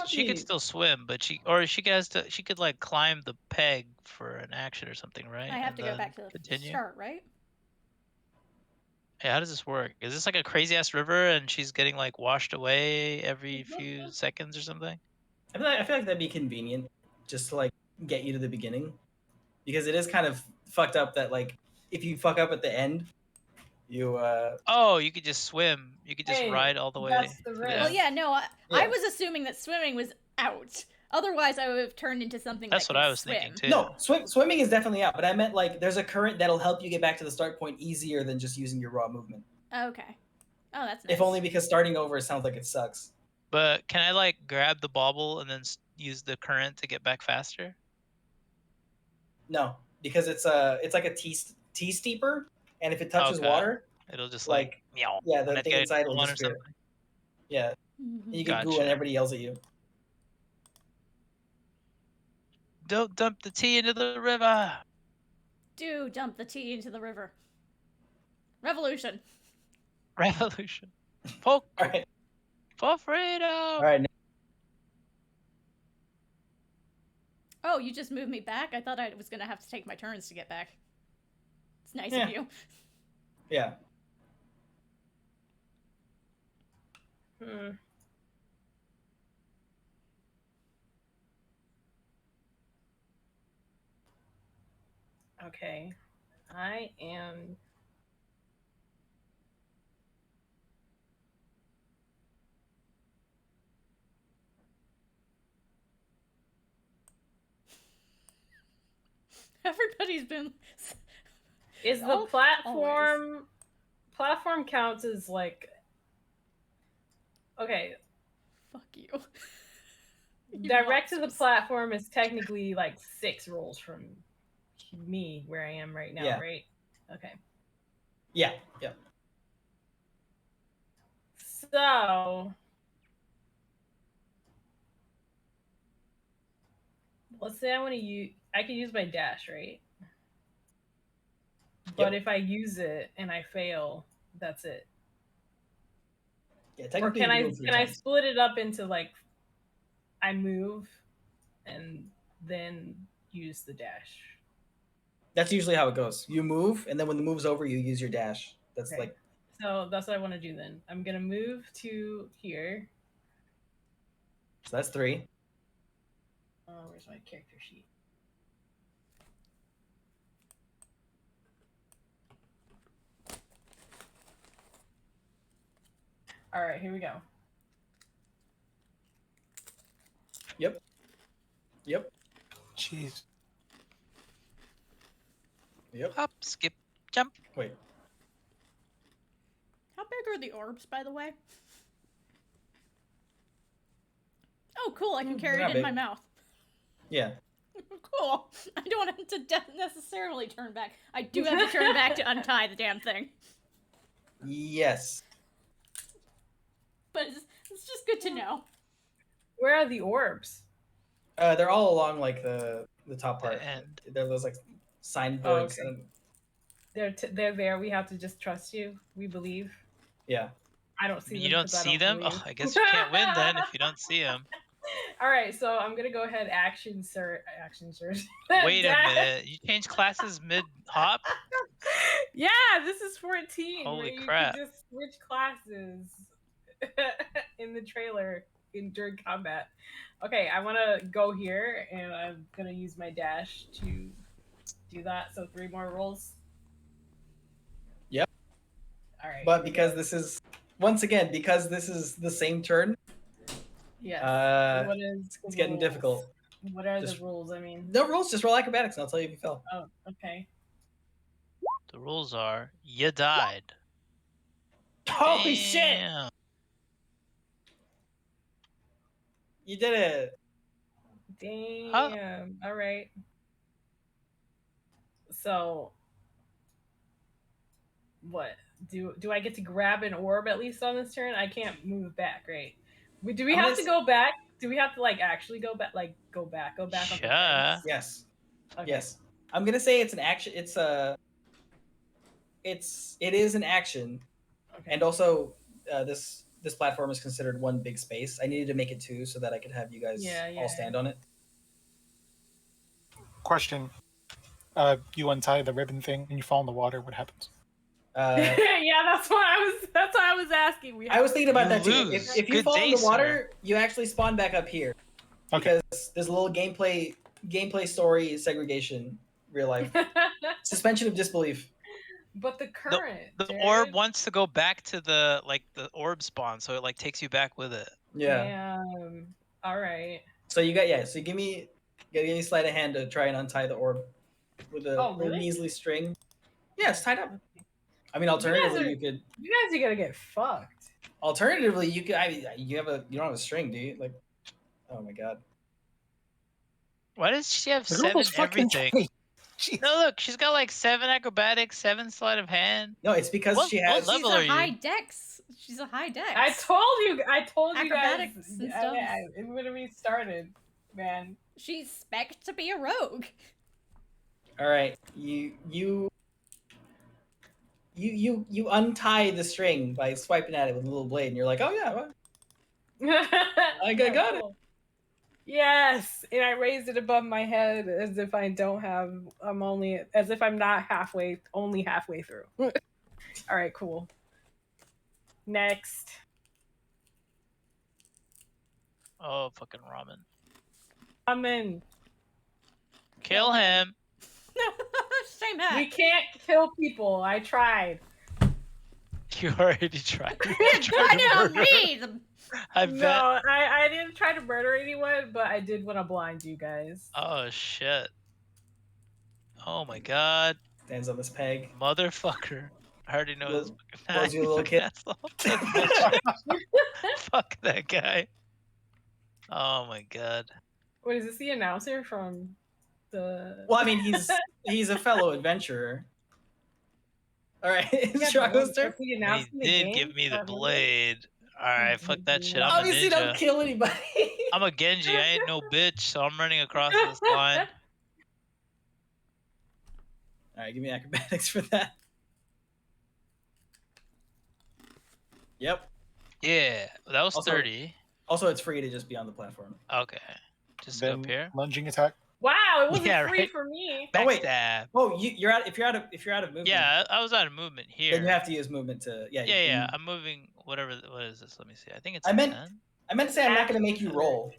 She could still swim, but she could like climb the peg for an action or something, right? I have to go back to the continue. start, right? Hey, how does this work? Is this like a crazy ass river and she's getting like washed away every few seconds or something? I feel like that'd be convenient, just to like get you to the beginning, because it is kind of fucked up that like if you fuck up at the end, you Oh, you could just swim. You could just ride all the way. That's the risk. Well, yeah, no, I was assuming that swimming was out. Otherwise, I would have turned into something. That's that what could I was swim. thinking too. No, swimming is definitely out, but I meant like there's a current that'll help you get back to the start point easier than just using your raw movement. Okay. Oh, that's nice. If only because starting over sounds like it sucks. But can I like grab the bauble and then use the current to get back faster? No, because it's like a tea steeper, and if it touches water, it'll just like meow. Yeah, the thing inside will disappear. Yeah, Mm-hmm. you get goo and everybody yells at you. Don't dump the tea into the river. Do dump the tea into the river. Revolution. Revolution. Folk. All right. For freedom. All right. Oh, you just moved me back? I thought I was going to have to take my turns to get back. It's nice of you. Yeah. Okay. I am... Everybody's been... Is the platform... Platform counts as like... Okay. Fuck you. Direct to the platform is technically like 6 rolls from me where I am right now, right? Okay. Yeah. So let's say I want to use, I can use my dash, right? But if I use it and I fail, that's it. Yeah, or can I split it up into like I move and then use the dash? That's usually how it goes. You move, and then when the move's over, you use your dash. That's like. So that's what I want to do then. I'm gonna move to here. So that's 3. Where's my character sheet? All right, here we go. Yep. Jeez. Yep. Hop, skip, jump. Wait. How big are the orbs, by the way? Oh, cool! I can carry They're it not in my big. mouth. Yeah. Cool. I don't have to necessarily turn back. I do have to turn back to untie the damn thing. Yes. But it's just good to know. Where are the orbs? They're all along like the top part. end. They're those like signboards. okay. And They're there. We have to just trust you. We believe. yeah. I don't see them. You don't 'cause I see them? believe. Oh, I guess you can't win then if you don't see them. All right, so I'm gonna go ahead. Action search. Wait a minute. You change classes mid hop? Yeah, this is 14. Holy where crap. You can just switch classes in the trailer during combat. Okay, I want to go here, and I'm gonna use my dash to do that. So 3 more rolls. Yep. All right. But because this is once again because this is the same turn, yes. What is it's the getting rules? difficult. What are Just- the rules? I mean. No rules, just roll acrobatics, and I'll tell you if you fell. Oh, okay. The rules are you died. Holy shit! Damn. You did it. Damn. All right. So, what do I get to grab an orb at least on this turn? I can't move back, right? Do we I'm have gonna to go back? Do we have to like actually go back? Like go back on the Sure. fence? Yes. Okay. Yes. I'm gonna say it's an action. It is an action, Okay. and also this platform is considered one big space. I needed to make it 2 so that I could have you guys all stand on it. Question. You untie the ribbon thing and you fall in the water. What happens? Yeah, that's what I was asking. I was thinking about You that too. lose. If you Good fall in day, the water, you actually spawn back up here. Okay. Because there's a little gameplay story segregation, real life. Suspension of disbelief. But the current. The Jared. orb wants to go back to the orb spawn, so it like takes you back with it. Yeah. Damn. All right. So you got so give me sleight of hand to try and untie the orb with a Oh, little really? measly string. Yeah, it's tied up. I mean, alternatively, you could. You guys are gonna get fucked. Alternatively, you could. You don't have a string, do you? Like, oh my god. Why does she have The girl 7 was fucking everything? 20. Jeez. No, look, she's got like 7 acrobatics, 7 sleight of hand. No, it's because What she has. She's level a are you? high dex. She's a high dex. I told you guys. Acrobatics and stuff. When we started, man. She's spec'd to be a rogue. All right, you untie the string by swiping at it with a little blade, and you're like, oh yeah, well, I got it. Yes, and I raised it above my head as if I don't have. As if I'm not only halfway through. All right, cool. Next. Oh, fucking ramen. I'm in. Kill him. Same hat. We can't kill people. I tried. You already tried. Trying to help me. I bet. No, I didn't try to murder anyone, but I did want to blind you guys. Oh shit. Oh my god. Stands on this peg. Motherfucker. I already know this Was you a little kid? Fuck that guy. Oh my god. What is this? The announcer from the? Well, I mean, he's a fellow adventurer. All right, it's Drago's turn. He did give me the blade. Alright, fuck that shit. I'm Obviously, a ninja. don't kill anybody. I'm a Genji. I ain't no bitch, so I'm running across this line. All right, give me acrobatics for that. Yep. Yeah, that was Also- 30. Also, it's free to just be on the platform. Okay. Just go Then up here. lunging attack. Wow, it wasn't Yeah, free right. for me. Oh, wait. Backstab. Oh, you're out. If you're out of movement. Yeah, I was out of movement here. Then you have to use movement to. Yeah. you Yeah, yeah. can- I'm moving. Whatever. What is this? Let me see. I think it's. I meant- 10. I meant to say I'm not going to make you roll.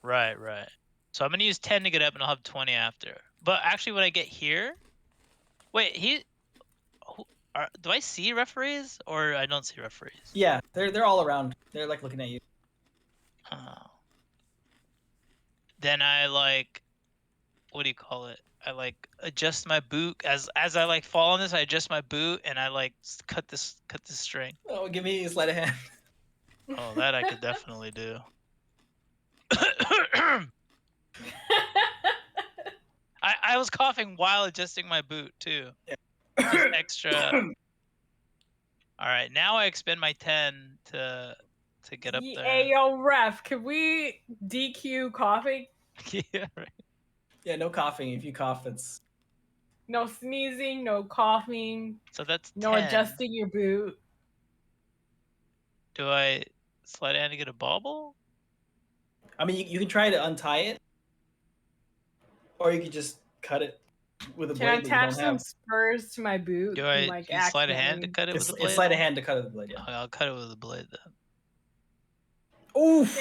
Right, right. So I'm gonna use 10 to get up, and I'll have 20 after. But actually, when I get here, wait, do I see referees or I don't see referees? Yeah, they're all around. They're like looking at you. Oh. Then I like what do you call it? I like adjust my boot as I like fall on this. I adjust my boot and I like cut this string. Oh, give me a sleight of hand. Oh, that I could definitely do. I was coughing while adjusting my boot too. Yeah. Just extra. All right, now I expend my 10 to get up there. Hey, yo, ref, can we DQ coughing? Yeah, right. Yeah, no coughing. If you cough, it's No sneezing, no coughing, So that's no 10. adjusting your boot. Do I slide hand to get a bobble? I mean, you can try to untie it, or you could just cut it with a Can I blade. attach some spurs to my boot? Do I and, like, use sleight of hand to accidentally- cut it with a blade? It's sleight of hand to cut it with a blade. Yeah. I'll cut it with a blade then. Oof.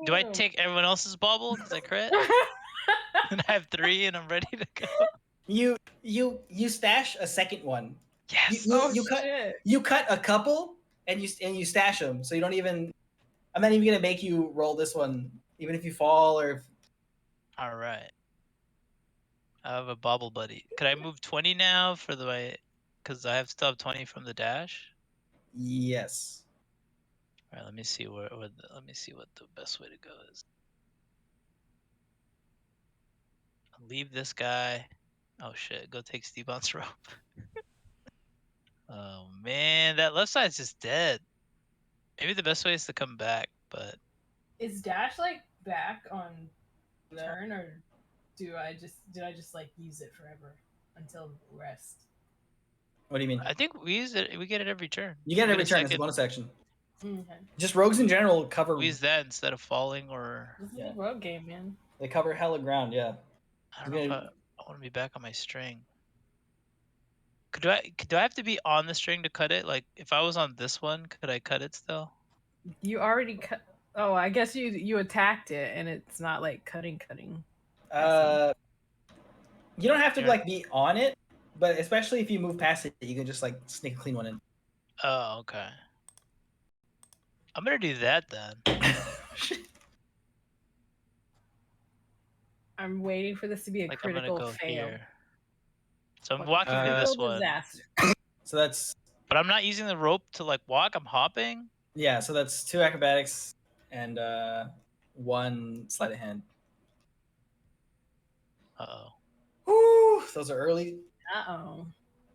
Do I Damn. take everyone else's bobble? Does I crit? And I have 3 and I'm ready to go. You stash a second one. Yes. You cut a couple and you stash them, so you don't even. I'm not even gonna make you roll this one, even if you fall or. If, All right. I have a bobble buddy. Could I move 20 now for the way? Because I have still have 20 from the dash. yes. All right. Let me see let me see what the best way to go is. I'll leave this guy. Oh shit! Go take Steve Bon's rope. Oh man, that left side's just dead. Maybe the best way is to come back, but Is dash like back on turn, or did I just like use it forever until rest? What do you mean? I think we use it. We get it every turn. You get it every a turn. It's a second. bonus action. Okay. Just rogues in general cover. We use that instead of falling or. This is Yeah. a road game, man. They cover hella ground. Yeah. I don't know if I want to be back on my string. Do I have to be on the string to cut it? Like if I was on this one, could I cut it still? You already cut. Oh, I guess you attacked it, and it's not like cutting. You don't have to Yeah. like be on it, but especially if you move past it, you can just like sneak a clean one in. Oh, okay. I'm gonna do that then. I'm waiting for this to be a Like I'm gonna critical go fail. here. So I'm Like, walking through this critical one, disaster. So that's but I'm not using the rope to like walk. I'm hopping. yeah. So that's 2 acrobatics and 1 sleight of hand. Uh-oh. Woo! Those are early. Uh-oh.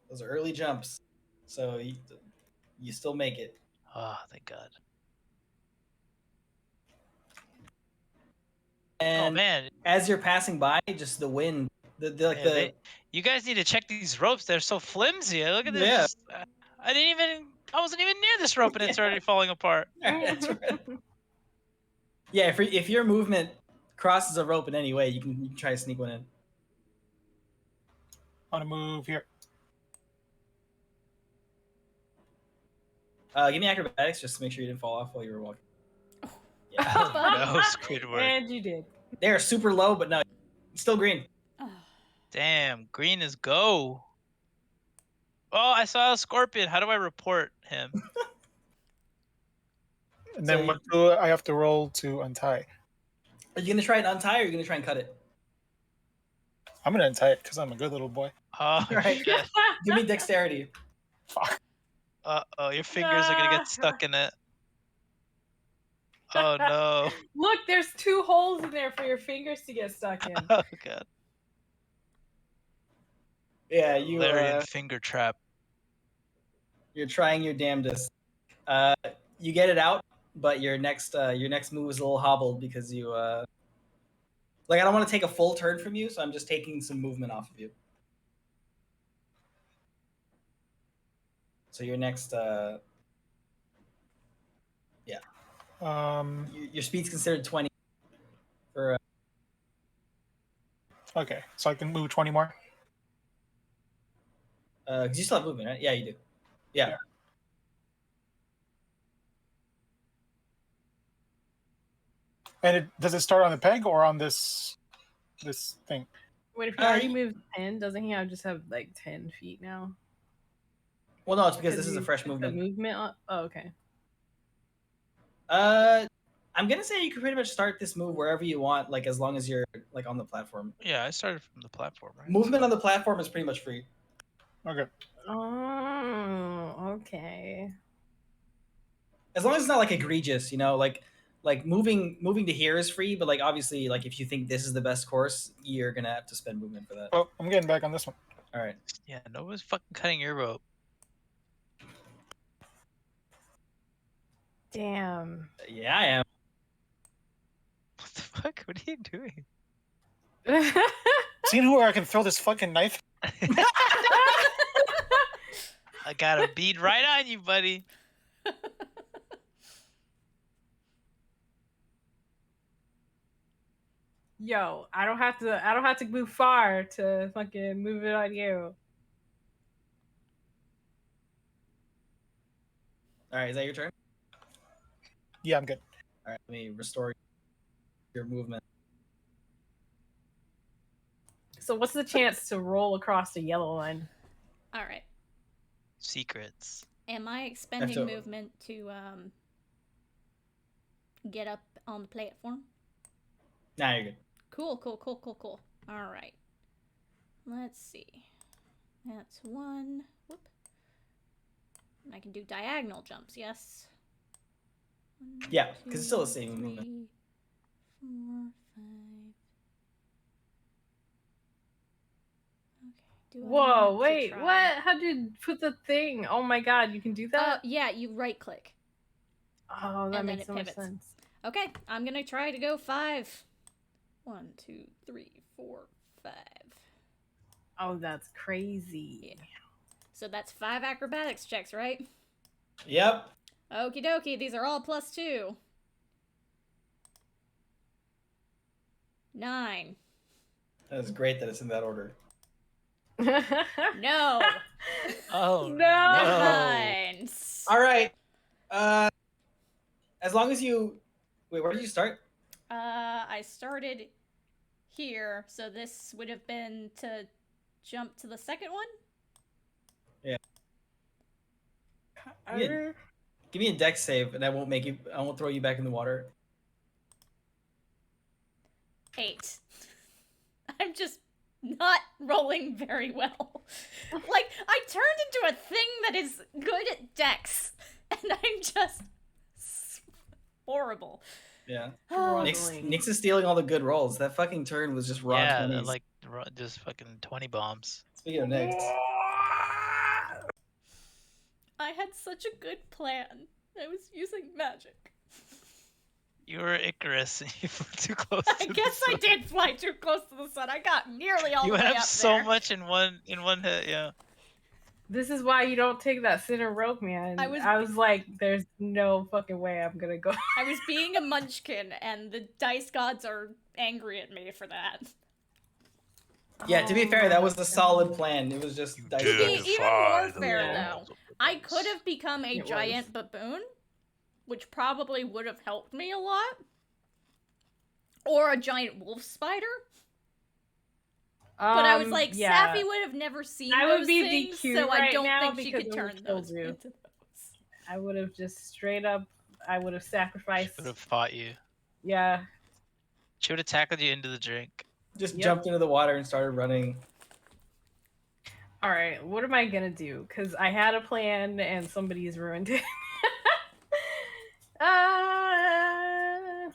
Those are early jumps. So you still make it. Oh, thank God. Oh And man, as you're passing by, just the wind, yeah, you guys need to check these ropes. They're so flimsy. Look at this. Yeah. I wasn't even near this rope and it's already falling apart. That's right. Yeah, if your movement crosses a rope in any way, you can try to sneak one in. On a move here. Give me acrobatics just to make sure you didn't fall off while you were walking. Yeah. No, Squidward. And you did. They are super low, but no, it's still green. Damn, green is go. Oh, I saw a scorpion. How do I report him? And then So what do I have to roll to untie? Are you gonna try and untie, or are you gonna try and cut it? I'm gonna untie it because I'm a good little boy. Oh, Right. shit. Give me dexterity. Fuck. Uh-oh, your fingers are gonna get stuck in it. Oh no. Look, there's 2 holes in there for your fingers to get stuck in. Oh god. Yeah, you Larian finger trap. you're trying your damnedest. You get it out, but your next move is a little hobbled because you like I don't want to take a full turn from you, so I'm just taking some movement off of you. So your next your speed's considered 20 for Okay, so I can move 20 more. because you still have movement, right? Yeah, you do. Yeah. And does it start on the peg or on this thing? Wait, if he already moved 10, doesn't he just have like 10 feet now? Well, no, it's because this is a you fresh took movement. The movement. Oh, okay. I'm gonna say you can pretty much start this move wherever you want, like as long as you're like on the platform. Yeah, I started from the platform, right? Movement on the platform is pretty much free. Okay. Oh, okay. As long as it's not like egregious, you know, like moving to here is free, but like obviously like if you think this is the best course, you're gonna have to spend movement for that. Oh, I'm getting back on this one. All right. Yeah, no one's fucking cutting your rope. Damn. Yeah, I am. What the fuck? What are you doing? Seeing where I can throw this fucking knife? I got a bead right on you, buddy. Yo, I don't have to move far to fucking move it on you. All right, is that your turn? Yeah, I'm good. All right, let me restore your movement. So what's the chance to roll across the yellow line? All right. Secrets. Am I expending movement to get up on the platform? Nah, you're good. Cool. All right. Let's see. That's one. Whoop. And I can do diagonal jumps, yes? 1, Yeah, because it's still the 2, same 3, movement. 4, 5. Okay. Whoa, wait, what? How'd you put the thing? Oh my god, you can do that? Yeah, you right click. Oh, that makes so much sense. Okay, I'm gonna try to go 5. 1, 2, 3, 4, 5. Oh, that's crazy. Yeah. So that's 5 acrobatics checks, right? Yep. Okie dokie, these are all +2. 9. That's great that it's in that order. No. Oh no. 9. All right. As long as you wait, where did you start? I started here, so this would have been to jump to the second one? Yeah. Give me a dex save and I won't throw you back in the water. 8. I'm just not rolling very well. Like, I turned into a thing that is good at dex, and I'm just horrible. Yeah. Oh. Nix is stealing all the good rolls. That fucking turn was just raw 20s. like just fucking 20 bombs. Speaking of Nix. I had such a good plan. I was using magic. You were Icarus and you flew too close I to guess the I sun. did fly too close to the sun. I got nearly all You the way went up up so there. much in one hit, yeah. This is why you don't take that center rope, man. I was like, there's no fucking way I'm gonna go. I was being a munchkin, and the dice gods are angry at me for that. Yeah, to be fair, that was a solid plan. It was just dice. Even more fair, though. I could have become a giant baboon, which probably would have helped me a lot. Or a giant wolf spider. But I was like, Safi would have never seen those things, so I don't think she could turn those into those. I would have just straight up, I would have sacrificed. She would have fought you. Yeah. She would have tackled you into the drink. Just jumped into the water and started running. All right, what am I gonna do? Because I had a plan and somebody's ruined it. I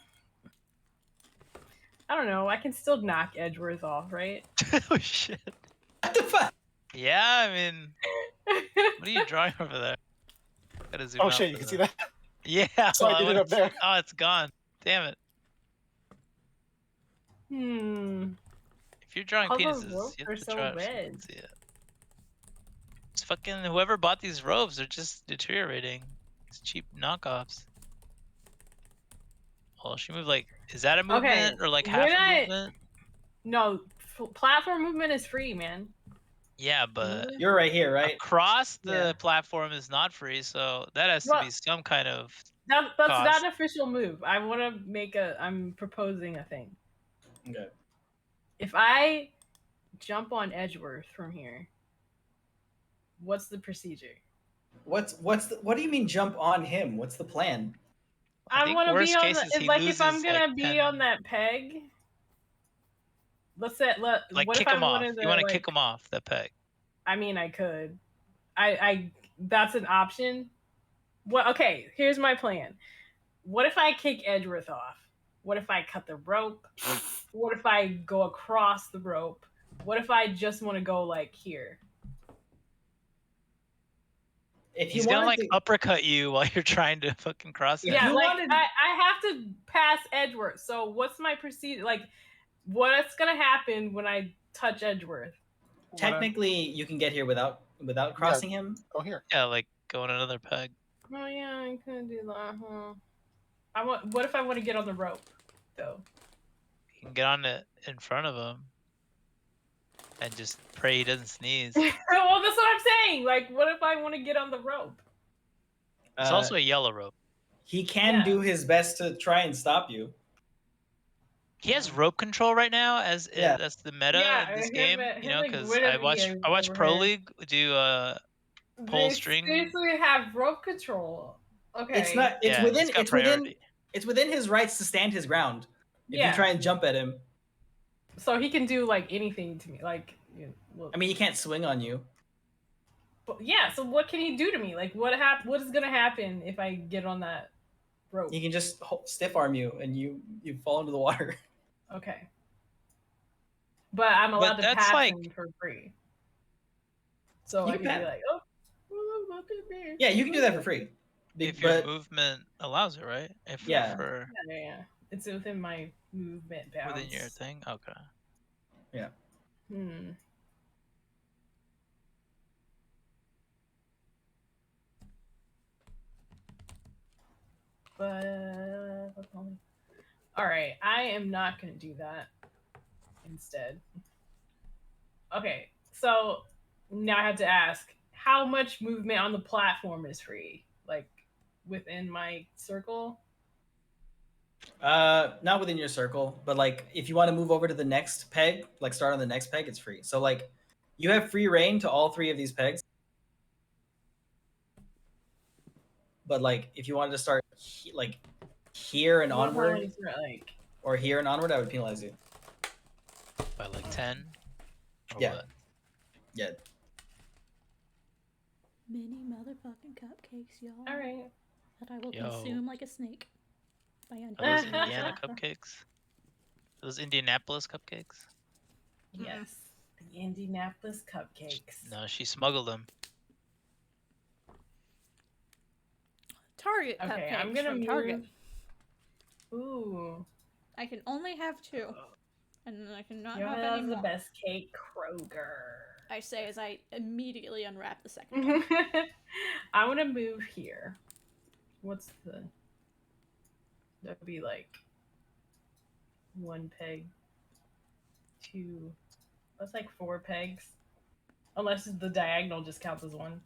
don't know. I can still knock Edgeworth off, right? Oh shit. What the fuck? Yeah, I mean, what are you drawing over there? Gotta zoom out shit, you can see that? Yeah. So I did it up there. Oh, it's gone. Damn it. If you're drawing penises, you have to try it. See it. It's fucking whoever bought these robes, they're just deteriorating. It's cheap knockoffs. Oh, she moved like, is that a movement or like half a movement? No, platform movement is free, man. Yeah, but you're right here, right? Across the platform is not free, so that has to be some kind of. That's not an official move. I want to make I'm proposing a thing. Okay. If I jump on Edgeworth from here, what's the procedure? What do you mean jump on him? What's the plan? I want to be on the, like if I'm gonna be on that peg. let's say Like what kick if him I'm off. one of the, You want to like, kick him off that peg. I mean, I could. I that's an option. Well, okay, here's my plan. What if I kick Edgeworth off? What if I cut the rope? What if I go across the rope? What if I just want to go like here? If He's you gonna wanted like to, uppercut you while you're trying to fucking cross it. If Yeah, you like wanted- I have to pass Edgeworth. So what's my procedure? Like, what's gonna happen when I touch Edgeworth? technically, you can get here without crossing him. Go here. Yeah, like go on another peg. Oh yeah, I couldn't do that. Huh? What if I want to get on the rope, though? You can get on it in front of him and just pray he doesn't sneeze. Well, that's what I'm saying. Like, what if I want to get on the rope? It's also a yellow rope. He can Yeah. do his best to try and stop you. He has rope control right now, as Yeah. that's the meta Yeah, in this him game. and- You him know, and because Gwyneth I watch over Pro here. League do Pull They string. seriously have rope control. Okay. It's not. It's Yeah, within. it's got It's within. priority. It's within his rights to stand his ground. If Yeah. you try and jump at him, So he can do like anything to me. Like, I mean, he can't swing on you. but yeah. So what can he do to me? Like, what is gonna happen if I get on that rope? He can just stiff arm you, and you fall into the water. Okay. But I'm allowed to that's pass like- him for free. So You I can can be pat- like, oh, look at me. Yeah, you can do that for free. If But your movement allows it, right? If Yeah. for Yeah. It's within my movement bounds. within your thing. Okay. Hmm. But all right, I am not gonna do that. Instead, okay. So now I have to ask, how much movement on the platform is free? Like within my circle? not within your circle, but like if you want to move over to the next peg, like start on the next peg, it's free. So like you have free reign to all three of these pegs. But like if you wanted to start like here and What onward, is it like? or here and onward, I would penalize you. By like 10. Or Yeah. what? Yeah. Mini motherfucking cupcakes, y'all. All right. That I will Yo. consume like a snake. By Are those Andy. Indiana cupcakes? Those Indianapolis cupcakes? Yes. The Indianapolis cupcakes. No, she smuggled them. Target Okay, cupcakes I'm gonna from Target. move. Ooh. I can only have 2. And then I cannot You have have any the more. best cake, Kroger. I say as I immediately unwrap the second one. I want to move here. What's the? That would be like 1 peg, 2. That's like 4 pegs, unless the diagonal just counts as 1.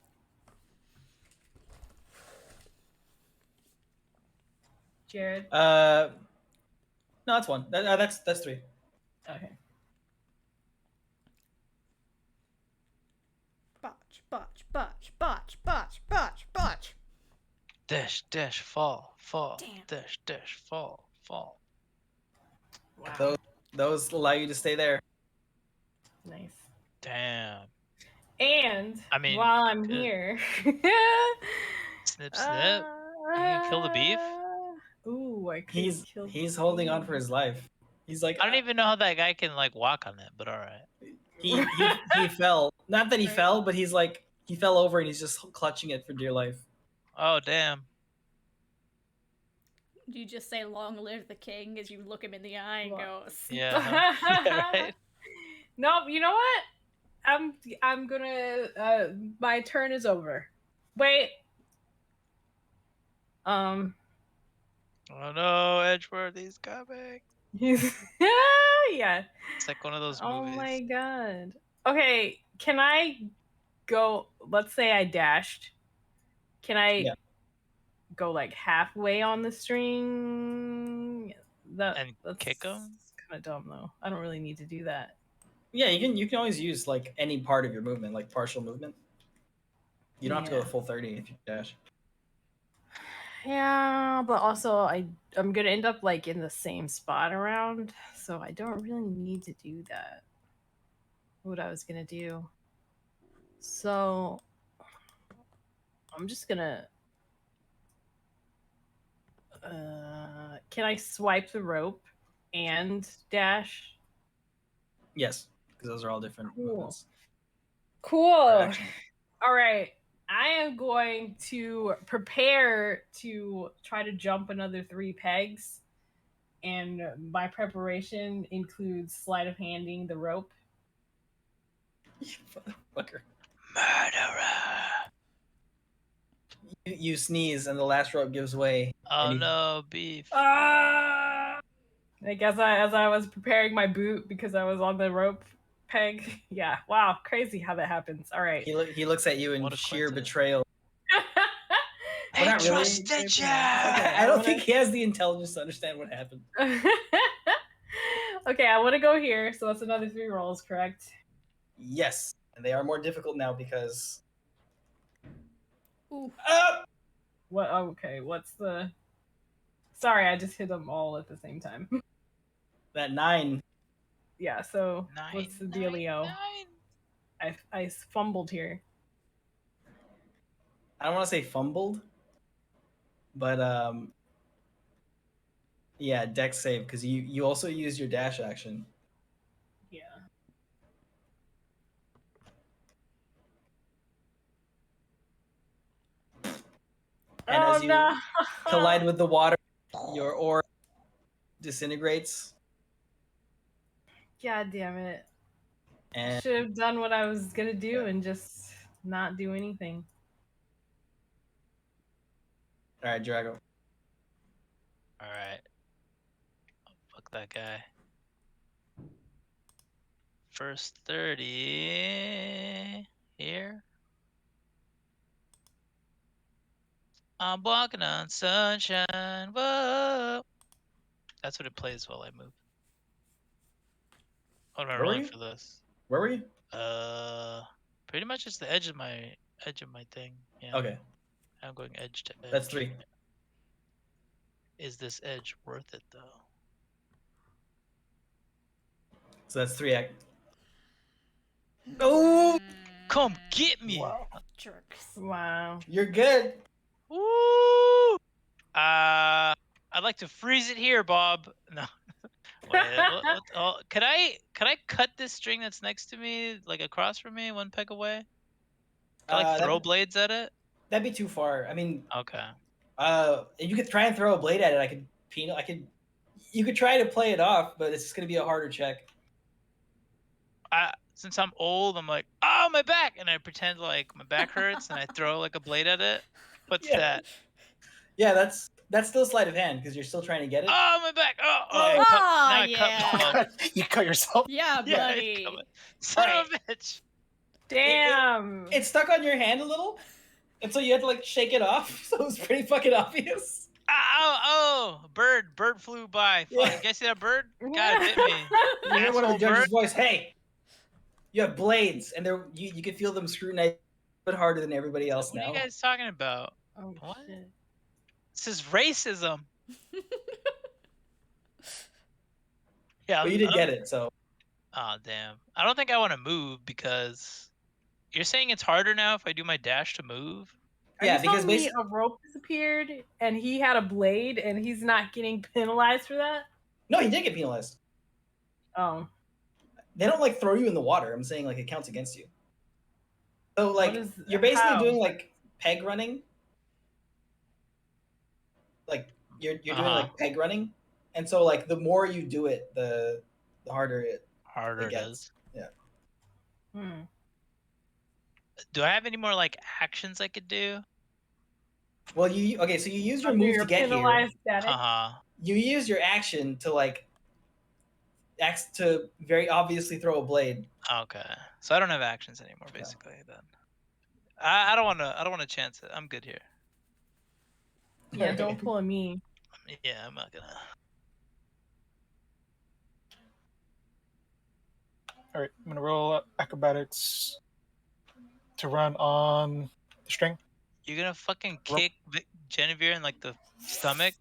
Jared. No, that's 1. That's 3. Okay. Botch, botch, botch, botch, botch, botch, botch. Dash, dash, fall, fall. Damn. Dash, dash, fall, fall. Wow. Those allow you to stay there. Nice. Damn. And I mean, while I'm good. here, Snip, snip. can kill the beef? Ooh, I could kill. He's the holding on beef. for his life. He's like, I don't even know how that guy can like walk on it, but all right. he fell. Not that he fell, but he's like he fell over and he's just clutching it for dear life. Oh damn. Do you just say "Long live the king" as you look him in the eye and go? Yeah. huh? Yeah, right? No, you know what? I'm gonna. My turn is over. Wait. Oh no, Edgeworth, he's coming. Yeah. It's like one of those Oh movies. my god. Okay, can I go? Let's say I dashed. Can I Yeah. go like halfway on the string? And kick 'em? Kind of dumb though. I don't really need to do that. Yeah, you can always use like any part of your movement, like partial movement. You don't have to go Yeah. to full 30 if you dash. Yeah, but also I'm gonna end up like in the same spot around, so I don't really need to do that. What I was gonna do. So I'm just gonna. Can I swipe the rope and dash? Yes, because those are all different Cool. movements. Cool. Action. All right. I am going to prepare to try to jump another 3 pegs. And my preparation includes sleight of handing the rope. Fucker. Murderer. You sneeze and the last rope gives way. Oh and you- no, beef. Ah! Like as I was preparing my boot because I was on the rope peg. Yeah. Wow. Crazy how that happens. All right. He looks at you in What a sheer coincidence. betrayal. They not really. trusted you. I don't think he has the intelligence to understand what happened. Okay, I want to go here, so that's another 3 rolls, correct? Yes, and they are more difficult now because. Ooh. What? Okay, what's the? Sorry, I just hit them all at the same time. That 9. Yeah. So 9, what's the 9, dealio? 9. I fumbled here. I don't want to say fumbled, but yeah, dex save because you also use your dash action. Yeah. And oh as you no! collide with the water, your orb disintegrates. God damn it! And Should have done what I was gonna do and just not do anything. all right, Drago. All right. Oh, fuck that guy. First 30 here. I'm walking on sunshine. Whoa. That's what it plays while I move. What am I Where were rolling you? for this? Where were you? Pretty much just the edge of my thing. Yeah. Okay, I'm going edge to edge. that's 3. Is this edge worth it though? So that's 3 act. Oh, Come get me! Wow. Jerks. Wow. you're good. Woo! I'd like to freeze it here, Bob. No. Wait, could I cut this string that's next to me, like across from me, 1 peg away? Can I like throw blades at it? That'd be too far. I mean, Okay. you could try and throw a blade at it. You could try to play it off, but it's just gonna be a harder check. Since I'm old, I'm like, oh, my back, and I pretend like my back hurts, and I throw like a blade at it. What's that? Yeah, that's still sleight of hand because you're still trying to get it. Oh, my back! Oh, Yeah. I cut myself. You cut yourself? Yeah, Yeah, buddy. Son of a bitch! Damn. It stuck on your hand a little, and so you had to like shake it off. So it was pretty fucking obvious. Oh, bird flew by. Fuck, Yeah. you guys see that bird? God, it bit me. You hear one of the Asshole judge's bird. voice, "Hey, you have blades," and you can feel them scrutinize a bit harder than everybody else What now. are you guys talking about? Oh, What? shit. This is racism. Yeah, But you did get it, so Oh damn! I don't think I want to move because you're saying it's harder now if I do my dash to move. Are yeah, you because telling me basically, a rope disappeared and he had a blade and he's not getting penalized for that? no, he did get penalized. Oh. They don't like throw you in the water. I'm saying like it counts against you. So like you're basically how? doing like peg running. Like you're doing like peg running, and so like the more you do it, the harder it Harder it gets. is. Yeah. Hmm. Do I have any more like actions I could do? Well, so you use your Under move your to get here. penalized status. You use your action to like to very obviously throw a blade. Okay, so I don't have actions anymore, basically. Then I don't want to. I don't want to chance it. I'm good here. Yeah, don't pull a me. Yeah, I'm not gonna. All right, I'm gonna roll to run on the string. You're gonna fucking kick Genevieve in like the stomach.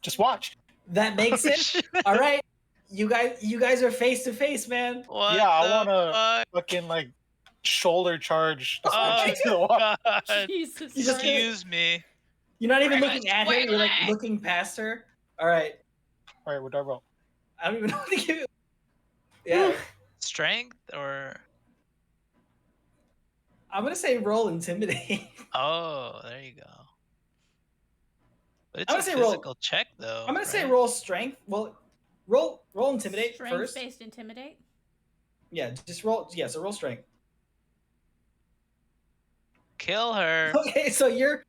Just watch. That makes Oh, it. shit. All right, you guys are face to face, man. What Yeah, I the wanna fuck? fucking like shoulder charge this Oh, bitch into the water. God. Jesus You just Christ. Excuse me. You're not even Wiggle looking it, at her. You're like wiggle it. looking past her. All right. All right, what do I roll? I don't even know what to give you. Yeah, Strength or I'm gonna say roll intimidate. oh, there you go. But it's I'm a gonna say roll. physical check though. I'm gonna say right? roll strength. Well, roll intimidate first. Strength-based intimidate. Yeah, just roll. Yeah, so roll strength. Kill her. Okay, so you're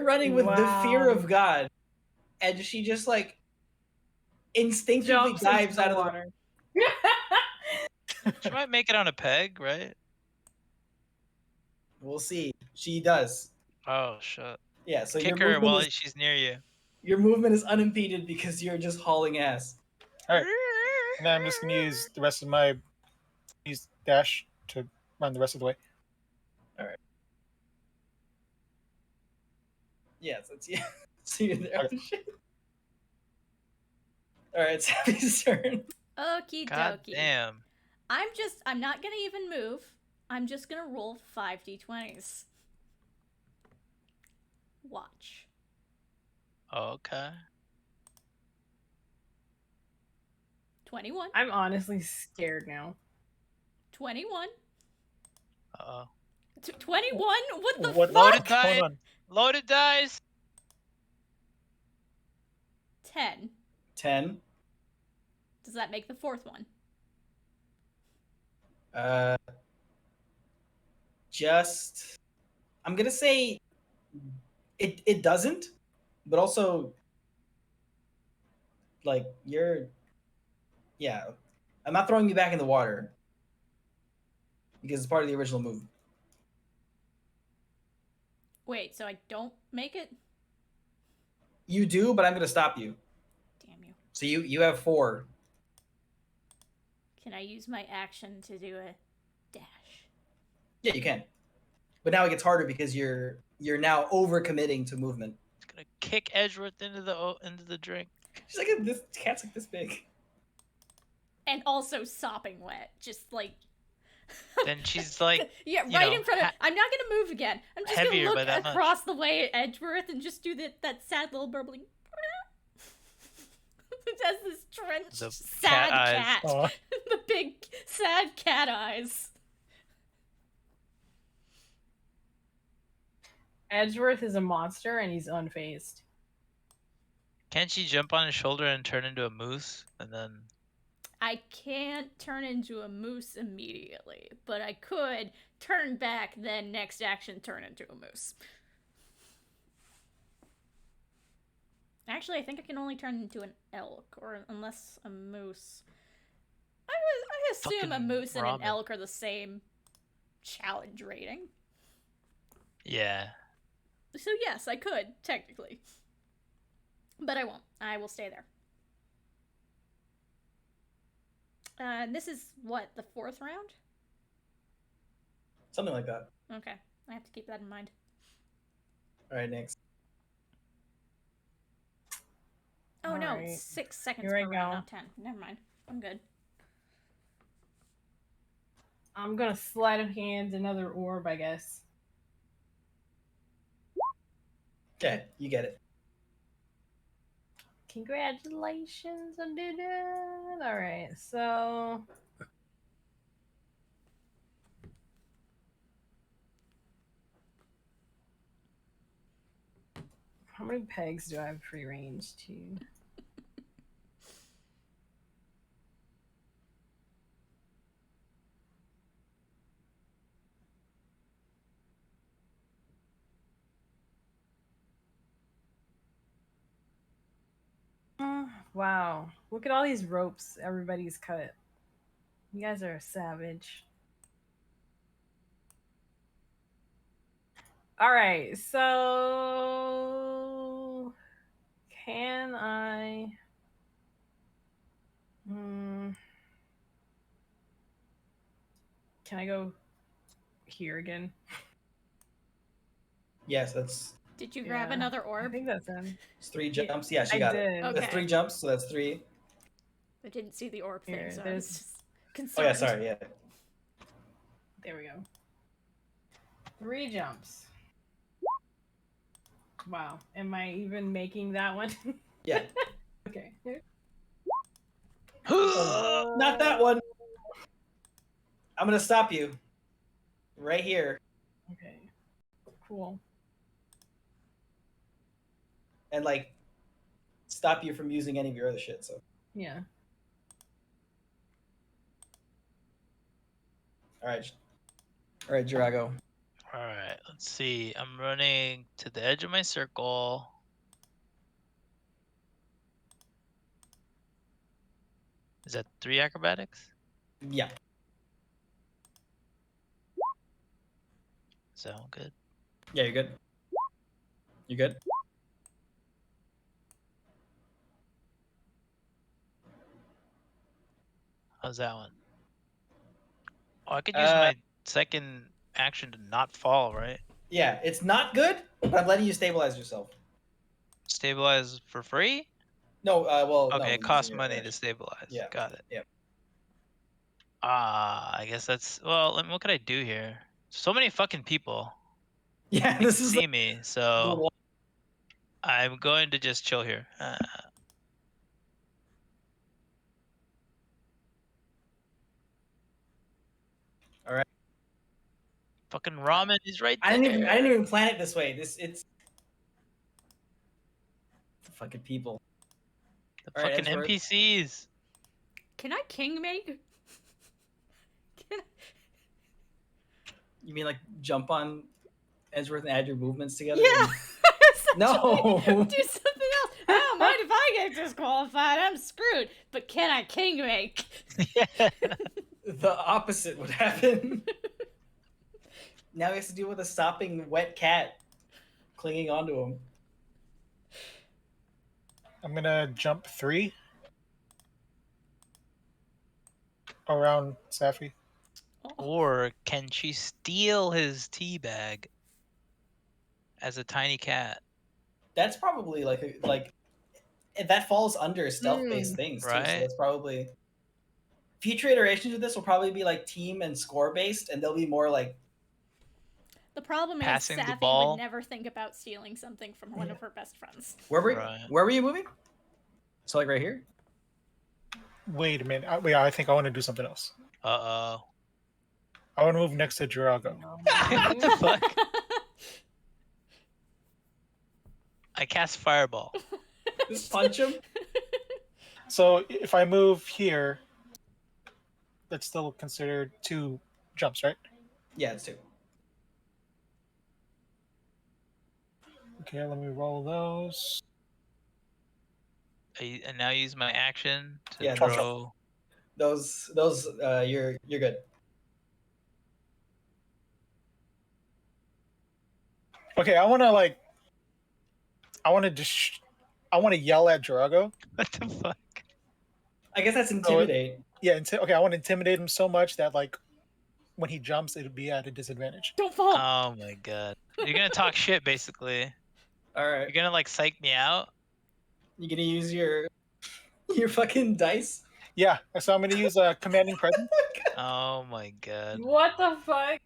running with the fear Wow. of God, and she just like instinctively Jumps dives into the out of the water. She might make it on a peg, right? We'll see. She does. Oh shit. Yeah, so Kick her while she's near you. your movement is unimpeded because you're just hauling ass. All right, and then I'm just gonna use the rest of my dash to run the rest of the way. Yeah, so it's yeah. So you're there. Okay. All right, it's Happy's turn. Okie God dokie. damn. I'm not gonna even move. I'm just gonna roll 5d20s. Watch. Okay. 21. I'm honestly scared now. 21. Uh-oh. 21? What the What? fuck? Loaded Hold die. on. Loaded dice. 10. 10. Does that make the fourth one? Just I'm gonna say it doesn't, but also like yeah. I'm not throwing you back in the water because it's part of the original move. Wait, so I don't make it? You do, but I'm gonna stop you. Damn you. So you have 4. Can I use my action to do a dash? Yeah, you can. But now it gets harder because you're now overcommitting to movement. It's gonna kick Edgeworth into the drink. She's like this cat's like this big. And also sopping wet. Just like Then she's like, yeah, you right know, in front of. I'm not gonna move again. I'm just gonna heavier by look that much. across the way at Edgeworth and just do that sad little burbling. It has this drenched The sad cat eyes. cat. Aw. The big sad cat eyes. Edgeworth is a monster and he's unfazed. can't she jump on his shoulder and turn into a moose? And then I can't turn into a moose immediately, but I could turn back, then next action turn into a moose. Actually, I think I can only turn into an elk, or unless a moose. I assume a Fucking moose and an ramen. elk are the same challenge rating. yeah. So yes, I could, technically. But I won't. I will stay there. This is, what, the 4th round? Something like that. Okay, I have to keep that in mind. All right, next. Oh no, Alright. 6 seconds Here I per round, go. not 10. Never mind. I'm good. I'm gonna sleight of hand another orb, I guess. Okay, you get it. Congratulations, I did it. Alright, so how many pegs do I have free range to? Wow. Look at all these ropes everybody's cut. You guys are a savage. Alright, so can I can I go here again? Yes, that's Did you grab another I orb? think that's him. It's 3 jumps. Yeah, she I got did. it. Okay. That's 3 jumps, so that's 3. I didn't see the orb thing, Here, so I there's- was just concerned. Oh yeah, sorry. Yeah. There we go. 3 jumps. Wow. Am I even making that one? Yeah. Okay. Not that one. I'm gonna stop you. Right here. Okay. Cool. And like stop you from using any of your other shit, so. Yeah. Alright, Jirago. Alright, let's see. I'm running to the edge of my circle. Is that 3 acrobatics? Yeah. Sound good? Yeah, you're good. You good? How's that one? Oh, I could use my second action to not fall, right? Yeah, it's not good, but I'm letting you stabilize yourself. Stabilize for free? No, well, no, Okay, it using costs your money to action. stabilize. Yeah. Got it. Yep. I guess that's well. What could I do here? So many fucking people. Yeah, They this can is see me, the so one. I'm going to just chill here. All right. Fucking ramen is right there. I didn't even plan it this way. It's the fucking people. The All right, fucking Edgeworth. NPCs. Can I king make? You mean like jump on Edgeworth and add your movements together? Yeah. No. Do something else. I don't mind if I get disqualified. I'm screwed. But can I king make? The opposite would happen. Now he has to deal with a sopping wet cat clinging onto him. I'm gonna jump 3 around Safi. Or can she steal his tea bag as a tiny cat? That's probably like that falls under stealth-based things too. So right. that's probably future iterations of this will probably be like team and score based, and they'll be more like The problem is Passing the Safi ball. would never think about stealing something from one of her best friends. where were Right. where were you moving? So like right here. Wait a minute. I think I want to do something else. Uh-oh. I want to move next to Jirago. What the fuck? I cast fireball. Just punch him. So if I move here, that's still considered 2 jumps, right? Yeah, it's 2. Okay, let me roll those. And now use my action to Yeah, throw. Those you're good. Okay, I want to yell at Jirago. What the fuck? I guess that's intimidate. Yeah, okay, I want to intimidate him so much that like when he jumps, it'll be at a disadvantage. Don't fall. Oh my god. You're gonna talk shit, basically. All right. You're gonna like psych me out. You gonna use your fucking dice? Yeah, so I'm gonna use a commanding presence. Oh my god. What the fuck?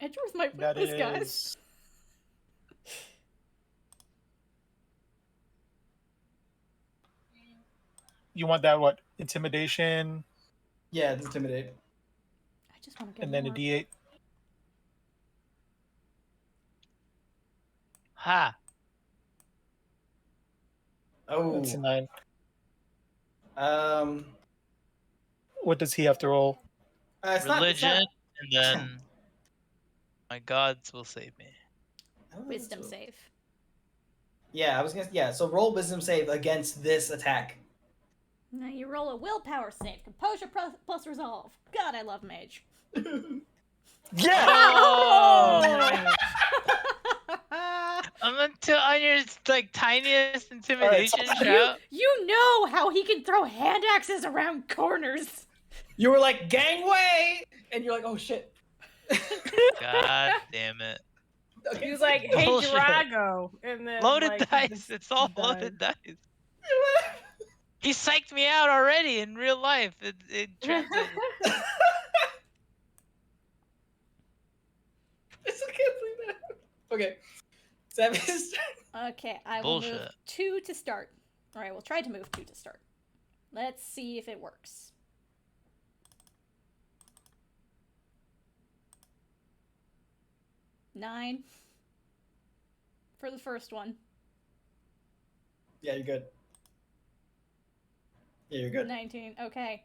Edgeworth might That win this, guys. is. You want that what? Intimidation Yeah, it's intimidate. I just want to get and then a more. D8. Ha! Oh. That's a 9. Um. What does he have to roll? It's Religion, not, and then my gods will save me. Wisdom save. Yeah, I was gonna. Yeah, so roll wisdom save against this attack. Now you roll a willpower save. Composure plus resolve. God, I love mage. Yeah! Oh! I'm on your like tiniest intimidation shout. You know how he can throw hand axes around corners. You were like, gangway! And you're like, oh shit. God damn it. He was like, hey, Bullshit. Drago. And then, Loaded like, dice. It's all loaded dice. He psyched me out already in real life. It translated. I still can't believe that. Okay. Sammy's Okay, I will move Bullshit. 2 to start. Alright, we'll try to move 2 to start. Let's see if it works. $9 for the first one. Yeah, you're good. Yeah, you're good. 19. Okay.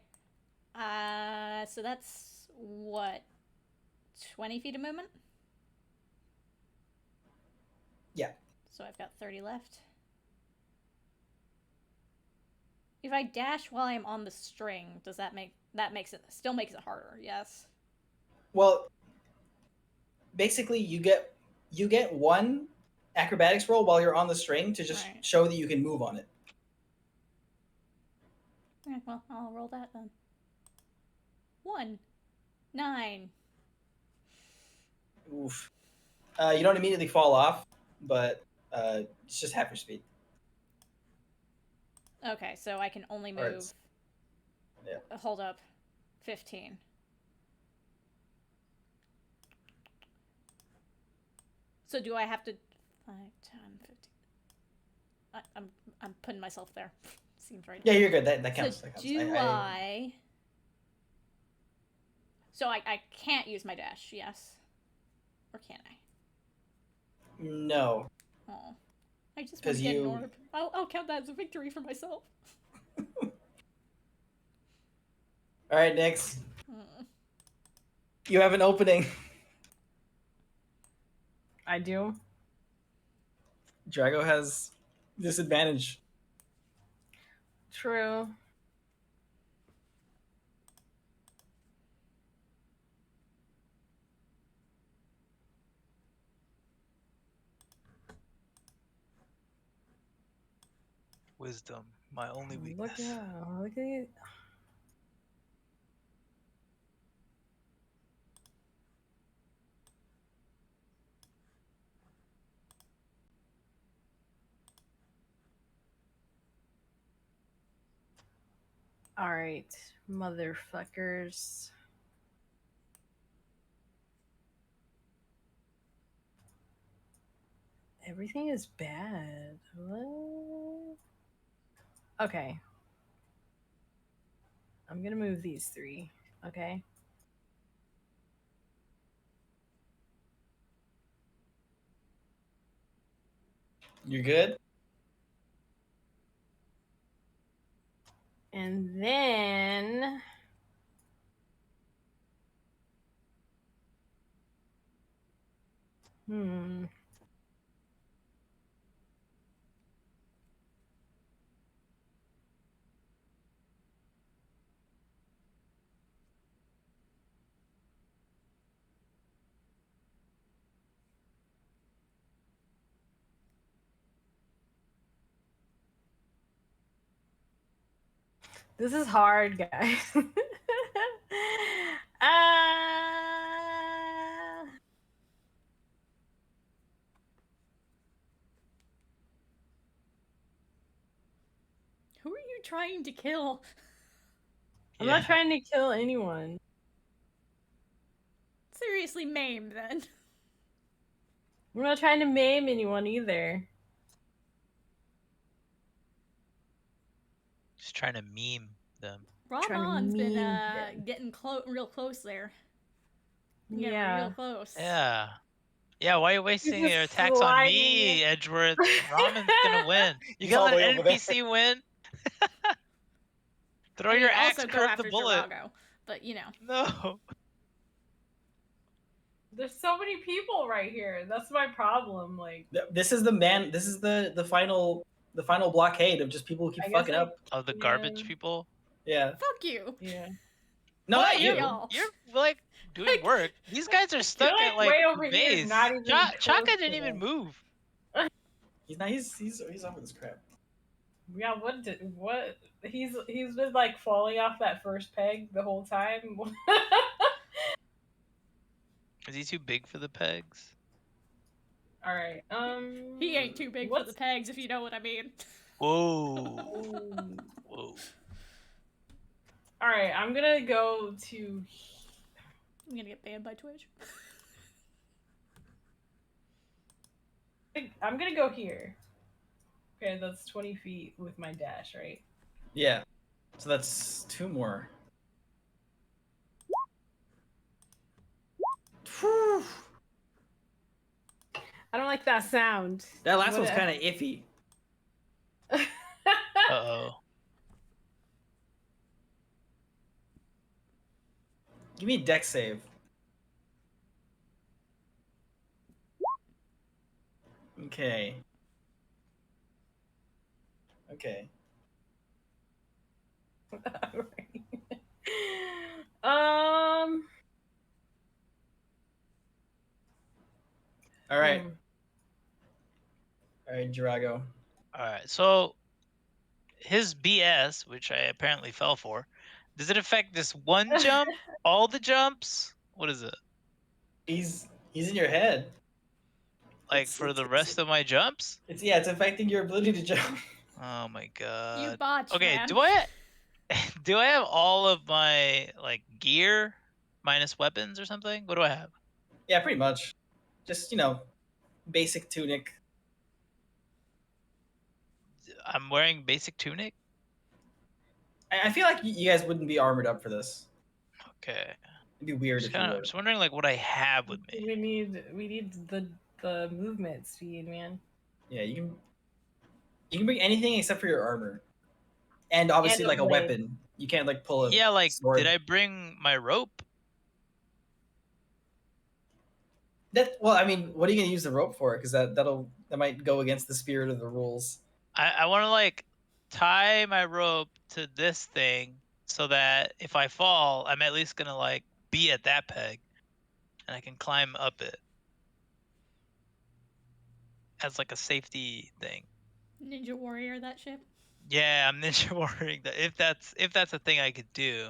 So that's what? 20 feet of movement? Yeah. So I've got 30 left. If I dash while I'm on the string, does that makes it harder? Yes. Well, basically you get one acrobatics roll while you're on the string to just show that you can move on it. Okay, well, I'll roll that then. 1. 9. Oof. You don't immediately fall off, but it's just half your speed. Okay, so I can only move. Yeah. Hold up. 15. So do I have to 5, 10, 15? I'm putting myself there. Seems right. Yeah, you're good. That counts. So that counts. do So I can't use my dash, yes? Or can I? No. Oh. I just want to get an orb. I'll count that as a victory for myself. Alright, Nyx. Mm. You have an opening. I do. Drago has disadvantage. True. Wisdom, my only weakness. Look at it. All right, motherfuckers. Everything is bad. What? Okay. I'm gonna move these 3. Okay. You good? And then this is hard, guys. Who are you trying to kill? I'm not trying to kill anyone. Seriously, maim then. I'm not trying to maim anyone either. Just trying to meme them. Rahman's been getting real close there. Yeah. Real close. Yeah. Yeah, why are you wasting your attacks on me, Edgeworth? Rahman's gonna win. You gonna let an NPC win? Throw your axe, curve the bullet. Drago, but you know. No. There's so many people right here. That's my problem. Like, this is the final blockade of just people who keep fucking up. Of the garbage people? Yeah. Fuck you. Yeah. No, not you. You're like doing work. These guys are stuck at like way over base. here, not even Chaka didn't even move. He's over this crap. Yeah, what? He's been like falling off that first peg the whole time. Is he too big for the pegs? All right. He ain't too big for the pegs, if you know what I mean. Whoa. Whoa. All right, I'm gonna go to. I'm gonna get banned by Twitch. I'm gonna go here. Okay, that's 20 feet with my dash, right? Yeah. So that's 2 more. Whew. I don't like that sound. That last one's kind of iffy. Uh-oh. Give me a deck save. Okay. Okay. All right. All right, Jirago. All right. So his BS, which I apparently fell for, does it affect this one jump? All the jumps? What is it? He's in your head. Like for the rest of my jumps? It's affecting your ability to jump. Oh my god. You botched, Okay, man. do I have all of my like gear minus weapons or something? What do I have? Yeah, pretty much. Just, basic tunic. I'm wearing basic tunic? I feel like you guys wouldn't be armored up for this. Okay. It'd be weird if you I'm were. just wondering like what I have with me. We need the movement speed, man. Yeah, you can bring anything except for your armor. And obviously And like a blade. weapon. You can't like pull a Yeah, like sword. did I bring my rope? Well, I mean, what are you gonna use the rope for? Because that might go against the spirit of the rules. I want to like tie my rope to this thing so that if I fall, I'm at least gonna like be at that peg, and I can climb up it as like a safety thing. Ninja Warrior, that shit. Yeah, I'm Ninja Warrior. If that's a thing I could do.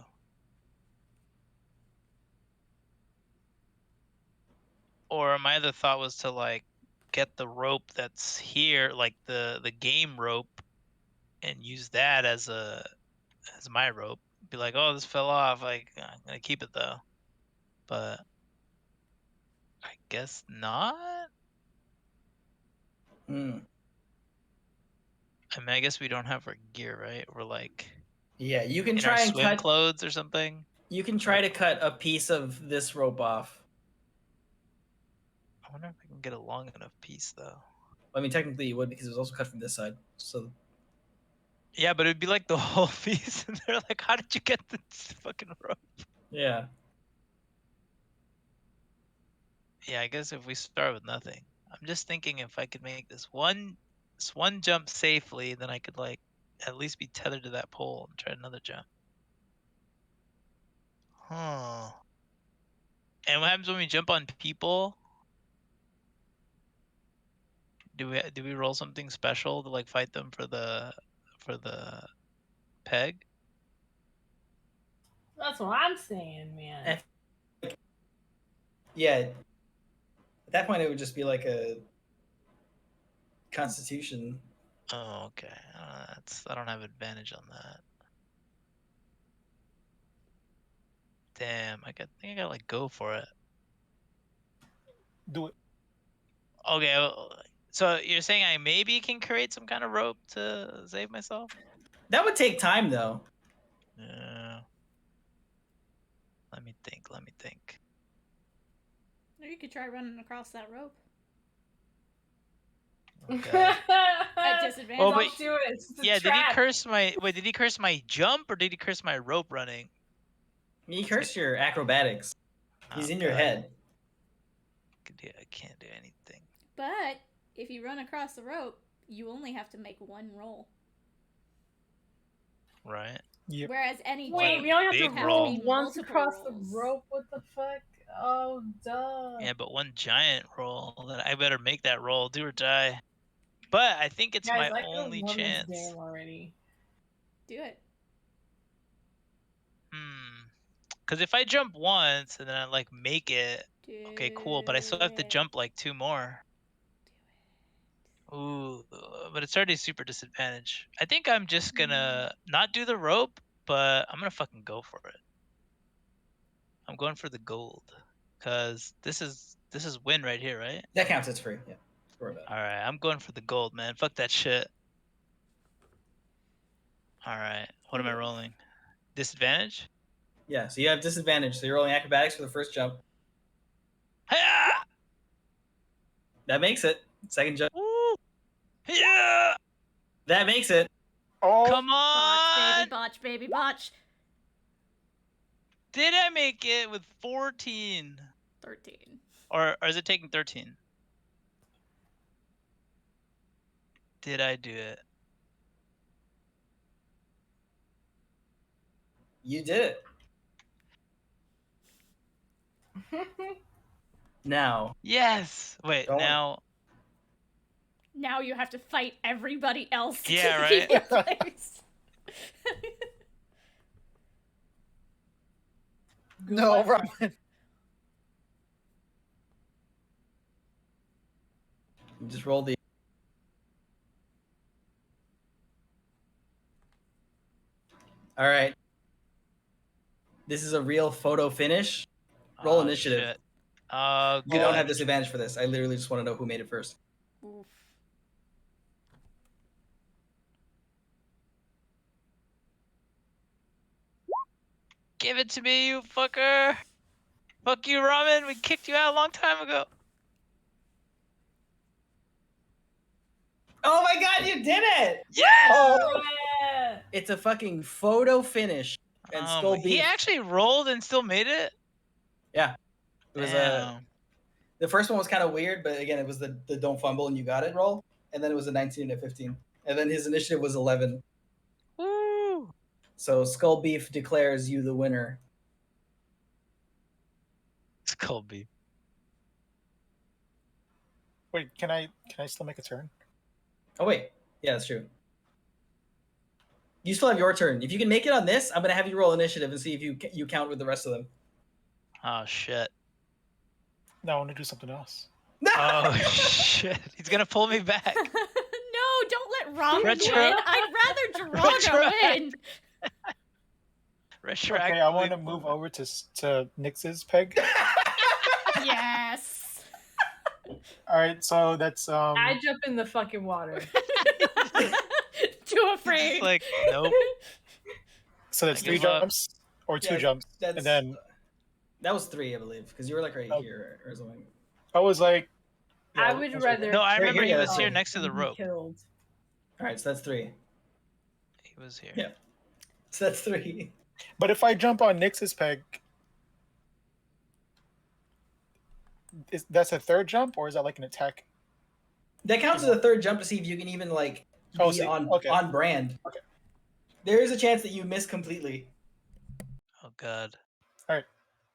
Or my other thought was to like get the rope that's here, like the game rope, and use that as my rope. Be like, oh, this fell off. Like I'm gonna keep it though. But I guess not. Hmm. I mean, I guess we don't have our gear, right? We're like Yeah, you can in try our and swim cut. clothes or something. You can try to cut a piece of this rope off. I wonder if I can get a long enough piece though. I mean, technically you would because it was also cut from this side. So Yeah, but it'd be like the whole piece, and they're like, "How did you get this fucking rope?" yeah. Yeah, I guess if we start with nothing, I'm just thinking if I could make this one jump safely, then I could like at least be tethered to that pole and try another jump. Huh. And what happens when we jump on people? Do we roll something special to like fight them for the peg? That's what I'm saying, man. Yeah. At that point, it would just be like a constitution. Oh, okay. I don't have advantage on that. Damn, I think I gotta like go for it. Do it. Okay, so you're saying I maybe can create some kind of rope to save myself? That would take time, though. Yeah. Let me think. Or you could try running across that rope. Okay. At disadvantage. Oh, Don't do it. It's just a Yeah, trap. did he curse my jump or did he curse my rope running? You curse your acrobatics. He's in your head. I can't do anything. But if you run across the rope, you only have to make one roll. Right? Yep. Whereas any Wait, jump we only have Big to roll. roll once multiple across rolls. the rope. What the fuck? Oh, duh. Yeah, but one giant roll. Then I better make that roll. Do or die. but I think it's Guys, my I could've only won this chance. game already. Do it. Because if I jump once and then I like make it, okay, cool. But I still have to jump like 2 more. Ooh, but it's already super disadvantage. I think I'm just gonna not do the rope, but I'm gonna fucking go for it. I'm going for the gold, cause this is win right here, right? That counts. It's free. Yeah. Don't worry about it. All right, I'm going for the gold, man. Fuck that shit. All right, what am I rolling? Disadvantage? Yeah. So you have disadvantage. So you're rolling acrobatics for the first jump. Hi-ya! That makes it. Second jump. Woo! Yeah! That makes it. Oh, Come Botch, on! baby, botch, baby, botch. Did I make it with 14? 13. Or is it taking 13? Did I do it? You did it. Now. Yes! Wait, Don't- now... Now you have to fight everybody else to Yeah, keep right? your place. no, Robin. You just roll the. All right. This is a real photo finish. Roll Oh, initiative. shit. Oh, You don't God. have disadvantage for this. I literally just want to know who made it first. Oof. Give it to me, you fucker! Fuck you, Ramen! We kicked you out a long time ago! Oh my god, you did it! Yes! Oh, Yeah. It's a fucking photo finish. And Skull He Beef. actually rolled and still made it? Yeah. It was Damn. the first one was kind of weird, but again, it was the don't fumble and you got it roll. And then it was a 19 and a 15. And then his initiative was 11. Woo! So Skull Beef declares you the winner. It's Colby. wait, can I still make a turn? Oh wait, yeah, that's true. You still have your turn. If you can make it on this, I'm gonna have you roll initiative and see if you count with the rest of them. Oh, shit. No, I want to do something else. Oh, shit. He's gonna pull me back. No, don't let Ramen Retro- win. I'd rather Drago win. Retroactively. Okay, I want to move over to Nix's peg. Yes. All right, so that's I jump in the fucking water. Too It's afraid. like, nope. so that's I 3 give up. jumps or 2 Yeah, jumps, That's, and then that was 3, I believe, because you were like right Oh. here or something. I was like, I yeah, would was rather. No, I Right remember here, he yeah, was here that's next to the be rope. Killed. All right, so that's 3. He was here. Yeah. So that's 3. But if I jump on Nix's peg, that's a 3rd jump, or is that like an attack? That counts as a 3rd jump to see if you can even like be Oh, see, on okay. on brand. Okay. There is a chance that you miss completely. Oh, God.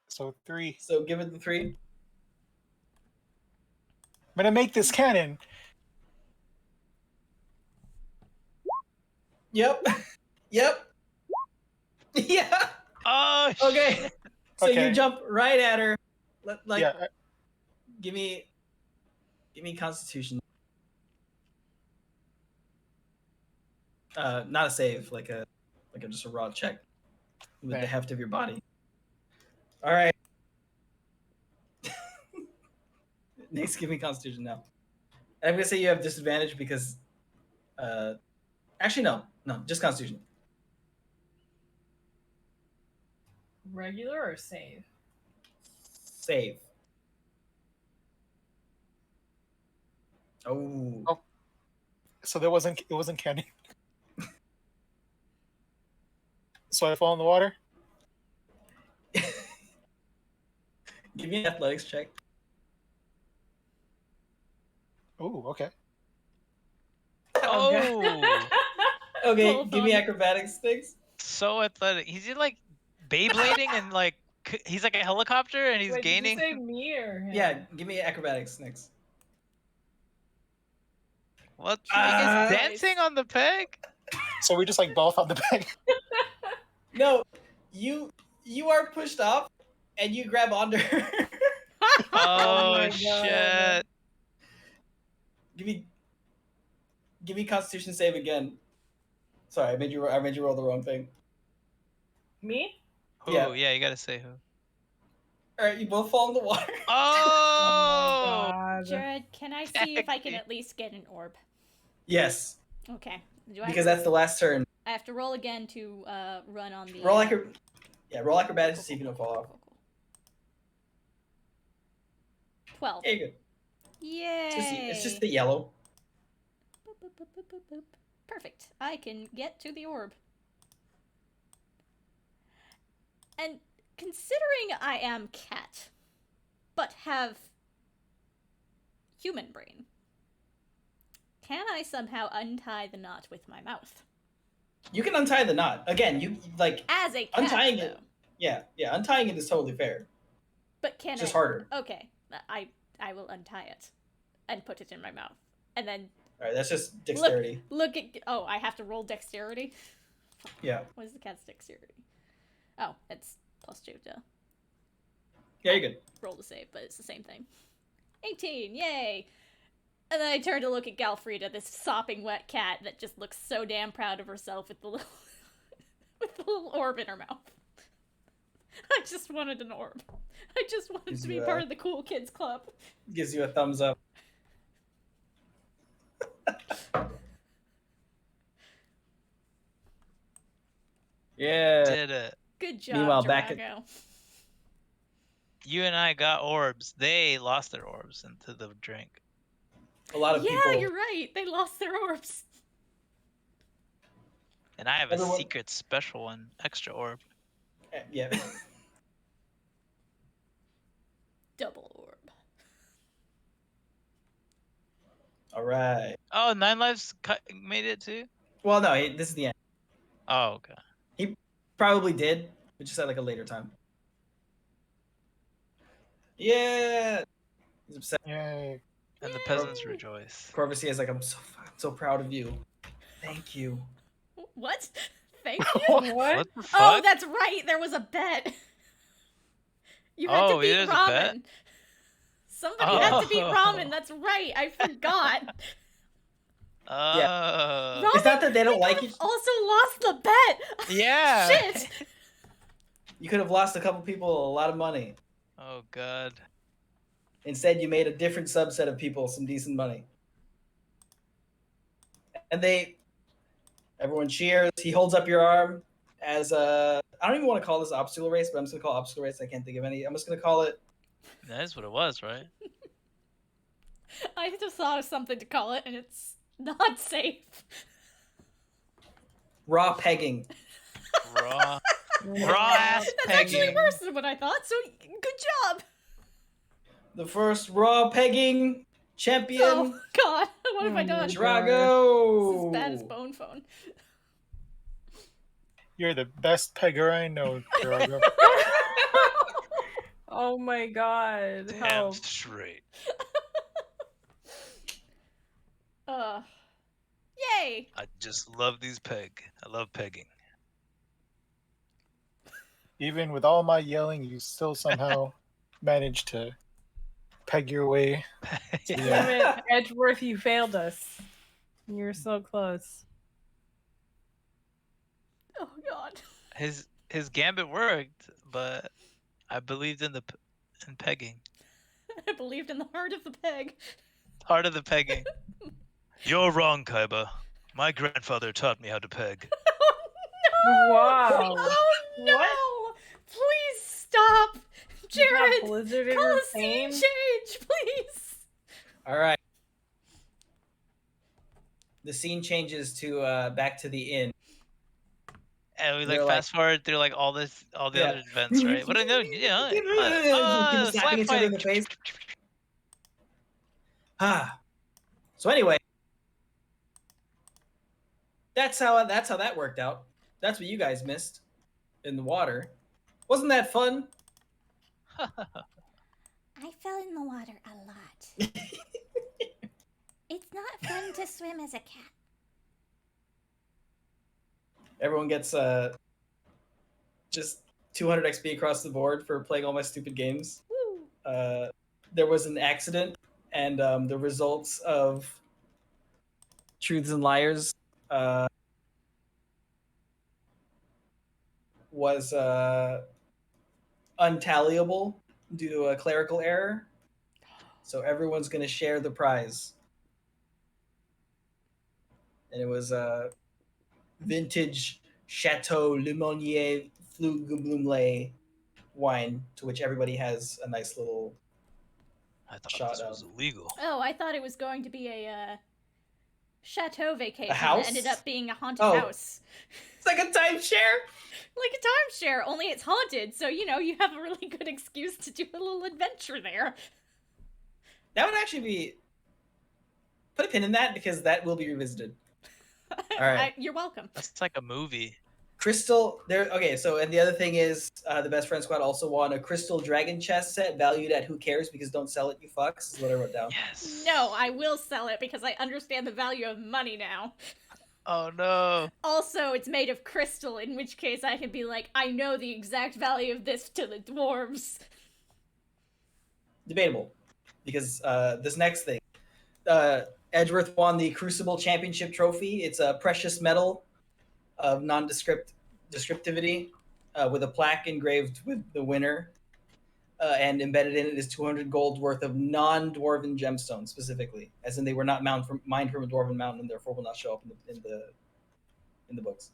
So 3. So give it the 3. I'm gonna make this cannon. Yep. Yep. Yeah. Oh, Okay. shit. So Okay. you jump right at her. Like Yeah, give me Constitution. Not a save, like a just a raw check with the Okay. heft of your body. All right. Next, give me Constitution now. And I'm gonna say you have disadvantage because, actually no, just Constitution. Regular or save? Save. Oh. so it wasn't cannon. So I fall in the water. Give me an athletics check. Ooh, okay. Oh, Okay, Full give me fun. acrobatics things. so athletic. He's like Beyblading and like he's like a helicopter and he's Wait, gaining. Did you say me or him? Yeah, give me acrobatics next. What? Are you guys Nice. dancing on the peg? So we just like both on the peg. No, you are pushed off, and you grab onto her. Oh, my God. shit. Give me Constitution save again. Sorry, I made you roll the wrong thing. Me? Who? Yeah. Yeah, you gotta say who. All right, you both fall in the water. Oh! God. Jared, can I see if I can at least get an orb? Yes, Okay. Do I because that's the last turn. I have to roll again to run on the. Roll roll acrobatics to see if you don't fall off. Cool. 12. Yeah, you're good. Yay! It's just the yellow. Boop, boop, boop, boop, boop, boop. Perfect. I can get to the orb. And considering I am cat, but have human brain, can I somehow untie the knot with my mouth? You can untie the knot. Again, you like As a cat, untying though. it. Yeah, untying it is totally fair. But can It's just I? harder. Okay, I will untie it and put it in my mouth, and then All right, that's just dexterity. look at. Oh, I have to roll dexterity. Yeah. What is the cat's dexterity? Oh, it's +2 to Yeah, you're good. roll to save, but it's the same thing. 18, yay! And then I turn to look at Galfrida, this sopping wet cat that just looks so damn proud of herself with the little with the little orb in her mouth. I just wanted an orb. I just wanted to be part of the cool kids club. Gives you a thumbs up. Yeah. Did it. Good job, Meanwhile, Drago. back at- You and I got orbs. They lost their orbs into the drink. A lot of Yeah, people. you're right. They lost their orbs. And I have Everyone- a secret special one, extra orb. Yeah. Double orb. All right. Oh, 9 Lives made it too? Well, no, this is the end. Oh, okay. Probably did, but just at like a later time. Yeah. He's upset. Yay. And the peasants rejoice. Corvus is like, I'm so proud of you. Thank you. What? Thank you? What? What the fuck? Oh, that's right. There was a bet. You had to Oh, beat there's a bet? ramen. Somebody had to beat Oh. ramen. That's right. I forgot. Oh. It's not that they don't like could've each- Also lost the bet. Yeah. Shit. You could have lost a couple people a lot of money. Oh, God. Instead, you made a different subset of people some decent money. And everyone cheers. He holds up your arm as I don't even want to call this obstacle race, but I'm just going to call it obstacle race. I can't think of any. I'm just going to call it. That is what it was, right? I just thought of something to call it, and it's not safe. Raw pegging. Raw. Raw ass That's actually pegging. worse than what I thought, so good job. The first raw pegging champion, Oh, God. What have I done? This Drago. is as bad as Bone Phone. You're the best pegger I know, Drago. Oh my God. Damn Help. straight. Yay! I just love these peg. I love pegging. Even with all my yelling, you still somehow managed to peg your way. Damn it, Edgeworth, you failed us. You're so close. Oh, God. His gambit worked, but I believed in in pegging. I believed in the heart of the peg. Heart of the pegging. You're wrong, Kaiba. My grandfather taught me how to peg. Oh, no! Wow. Oh, no! Please stop! You got Jared! Blizzard in Call her a scene fame? change, please! All right. The scene changes to back to the inn. And we They're like like- fast forward through like all the Yeah. other events, right? What I know, yeah. People slapping each other in the face. So anyway, that's how that worked out. That's what you guys missed in the water. Wasn't that fun? I fell in the water a lot. It's not fun to swim as a cat. Everyone gets just 200 XP across the board for playing all my stupid games. Woo. There was an accident, and the results of Truths and Liars was untallyable due to a clerical error. So everyone's going to share the prize. And it was vintage Chateau Le Monnier Flugblumley wine, to which everybody has a nice little I thought shot this was of. illegal. Oh, I thought it was going to be a chateau vacation. A house? That ended up being a haunted Oh. house. It's like a timeshare. Like a timeshare, only it's haunted, so you know you have a really good excuse to do a little adventure there. That would actually be. Put a pin in that because that will be revisited. All right. You're welcome. That's like a movie. Crystal, there. Okay, so and the other thing is, the Best Friend Squad also won a crystal dragon chest set valued at who cares because don't sell it, you fucks. Is what I wrote down. Yes. No, I will sell it because I understand the value of money now. Oh no. Also, it's made of crystal, in which case I can be like, I know the exact value of this to the dwarves. Debatable, because this next thing, Edgeworth won the Crucible Championship trophy. It's a precious metal of non-descriptivity with a plaque engraved with the winner, and embedded in it is 200 gold worth of non-dwarven gemstones, specifically, as in they were not mined from a dwarven mountain and therefore will not show up in the books.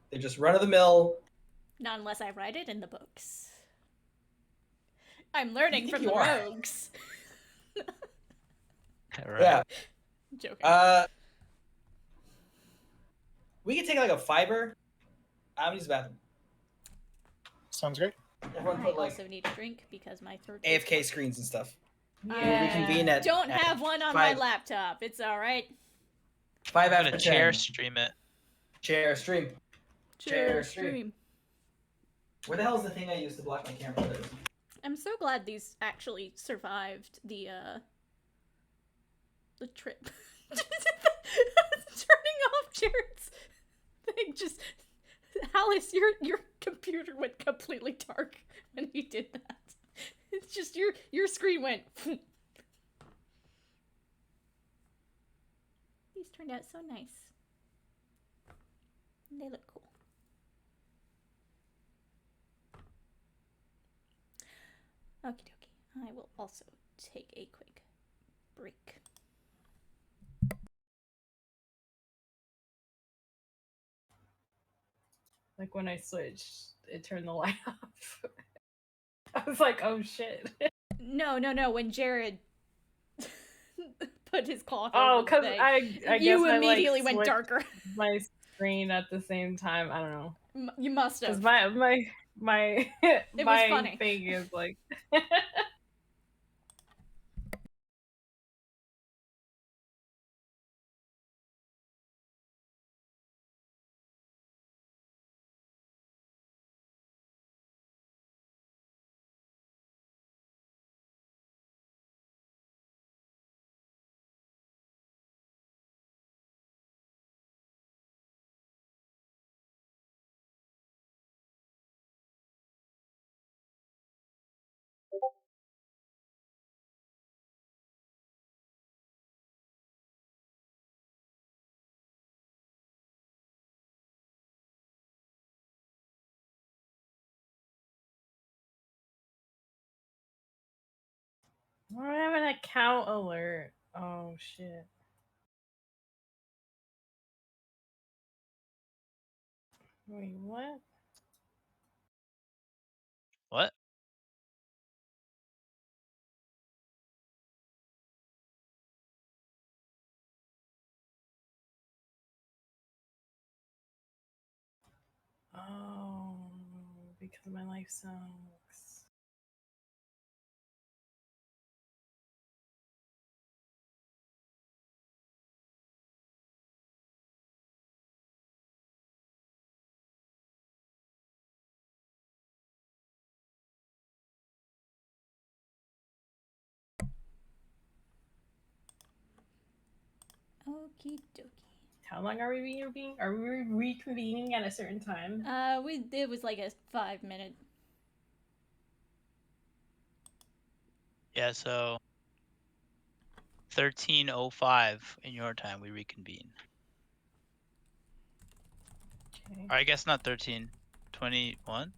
They're just run-of-the-mill. Not unless I write it in the books. I'm learning from the are. rogues. Right. Yeah. I'm joking. We could take like a fiver. I'm gonna use the bathroom. Sounds great. Everyone I put like also need a drink because my throat. AFK screens and stuff. Yeah. reconvene at. Don't at have one on 5, my laptop. It's all right. 5 I'm after gonna 10. chair stream it. Chair stream. Chair Stream. Where the hell is the thing I used to block my camera? There it is. I'm so glad these actually survived the trip. Turning off Jared's thing just Alice, your computer went completely dark when he did that. It's just your screen went. These turned out so nice. They look cool. Okie dokie. I will also take a quick break. Like when I switched, it turned the light off. I was like, oh shit. No. When Jared put his cloth Oh, over the because thing, I you guess immediately I, like, went switched darker. my screen at the same time. I don't know. You must Because have. my It was my funny. thing is like. I have an account alert. Oh shit. Wait, what? What? Oh, because my life sucks. Okie dokie. How long are we reconvening? Are we reconvening at a certain time? It was like a 5-minute. Yeah, so 13:05 in your time we reconvene. Okay. Or I guess not 13:21.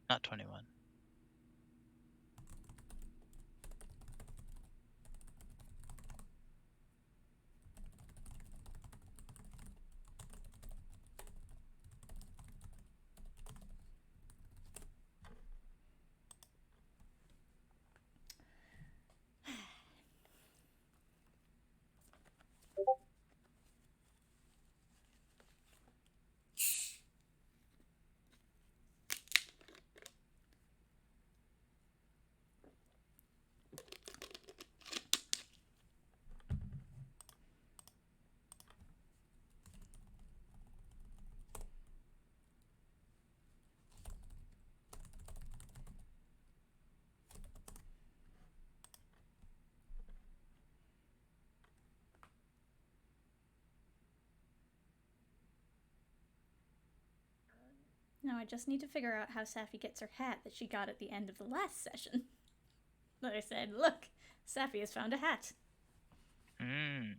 Not 21. Now I just need to figure out how Safi gets her hat that she got at the end of the last session. But I said, look, Safi has found a hat. Flashback.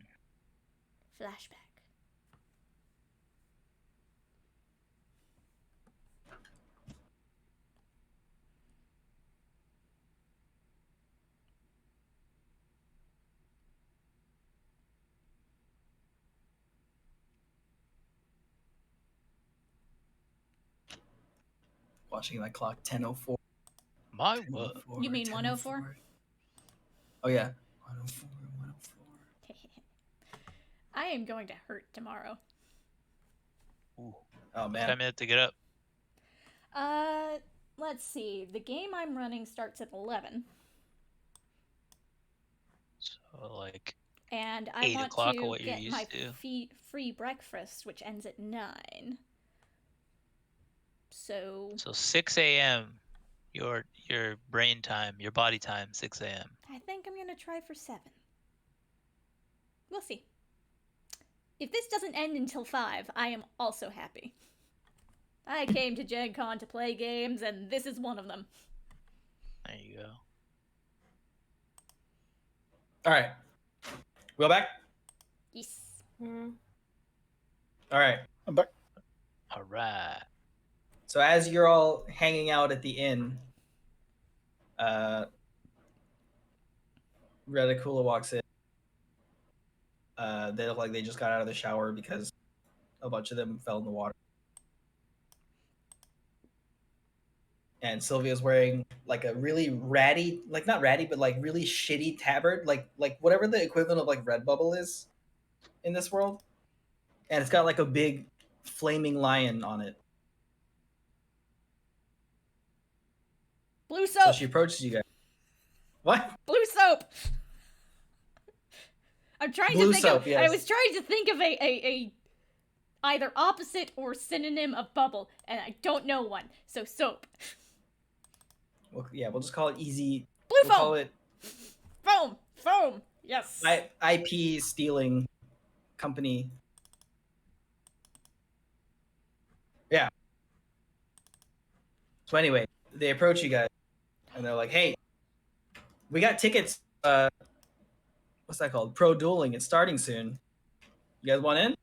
Watching my clock, 10:04. My word. You mean 104? Oh yeah, 104, 104. I am going to hurt tomorrow. Ooh. Oh What man. time do you have to get up? Let's see. The game I'm running starts at 11. So like And I 8 want o'clock to or what you're get my used to. free breakfast, which ends at 9. So 6 a.m. Your brain time, your body time, 6 a.m. I think I'm gonna try for 7. We'll see. If this doesn't end until 5, I am also happy. I came to Gen Con to play games, and this is one of them. There you go. All right, we're back. Yes. All right. I'm back. All right. So as you're all hanging out at the inn, Reticula walks in. They look like they just got out of the shower because a bunch of them fell in the water. And Sylvia's wearing like a really ratty, like not ratty, but like really shitty tabard, like whatever the equivalent of like Redbubble is in this world. And it's got like a big flaming lion on it. Blue soap! So she approaches you guys. What? Blue soap! I'm trying Blue to think soap, of. yes. I was trying to think of a either opposite or synonym of bubble, and I don't know one. So soap. Well, yeah, we'll just call it easy. Blue We'll foam. call it Foam. Yes. IP stealing company. Yeah. So anyway, they approach you guys, and they're like, "Hey, we got tickets. What's that called? Pro dueling. It's starting soon. You guys want in?"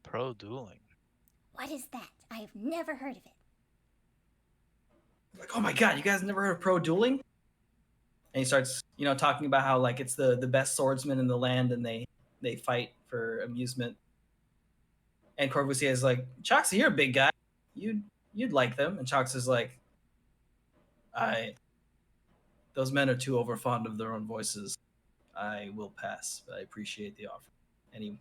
Pro dueling. What is that? I have never heard of it. Like, oh my god, you guys never heard of pro dueling? And he starts, talking about how like it's the best swordsman in the land, and they fight for amusement. And Corvusier is like, Choxy, you're a big guy. You'd like them. And Chox is like, those men are too overfond of their own voices. I will pass, but I appreciate the offer. And he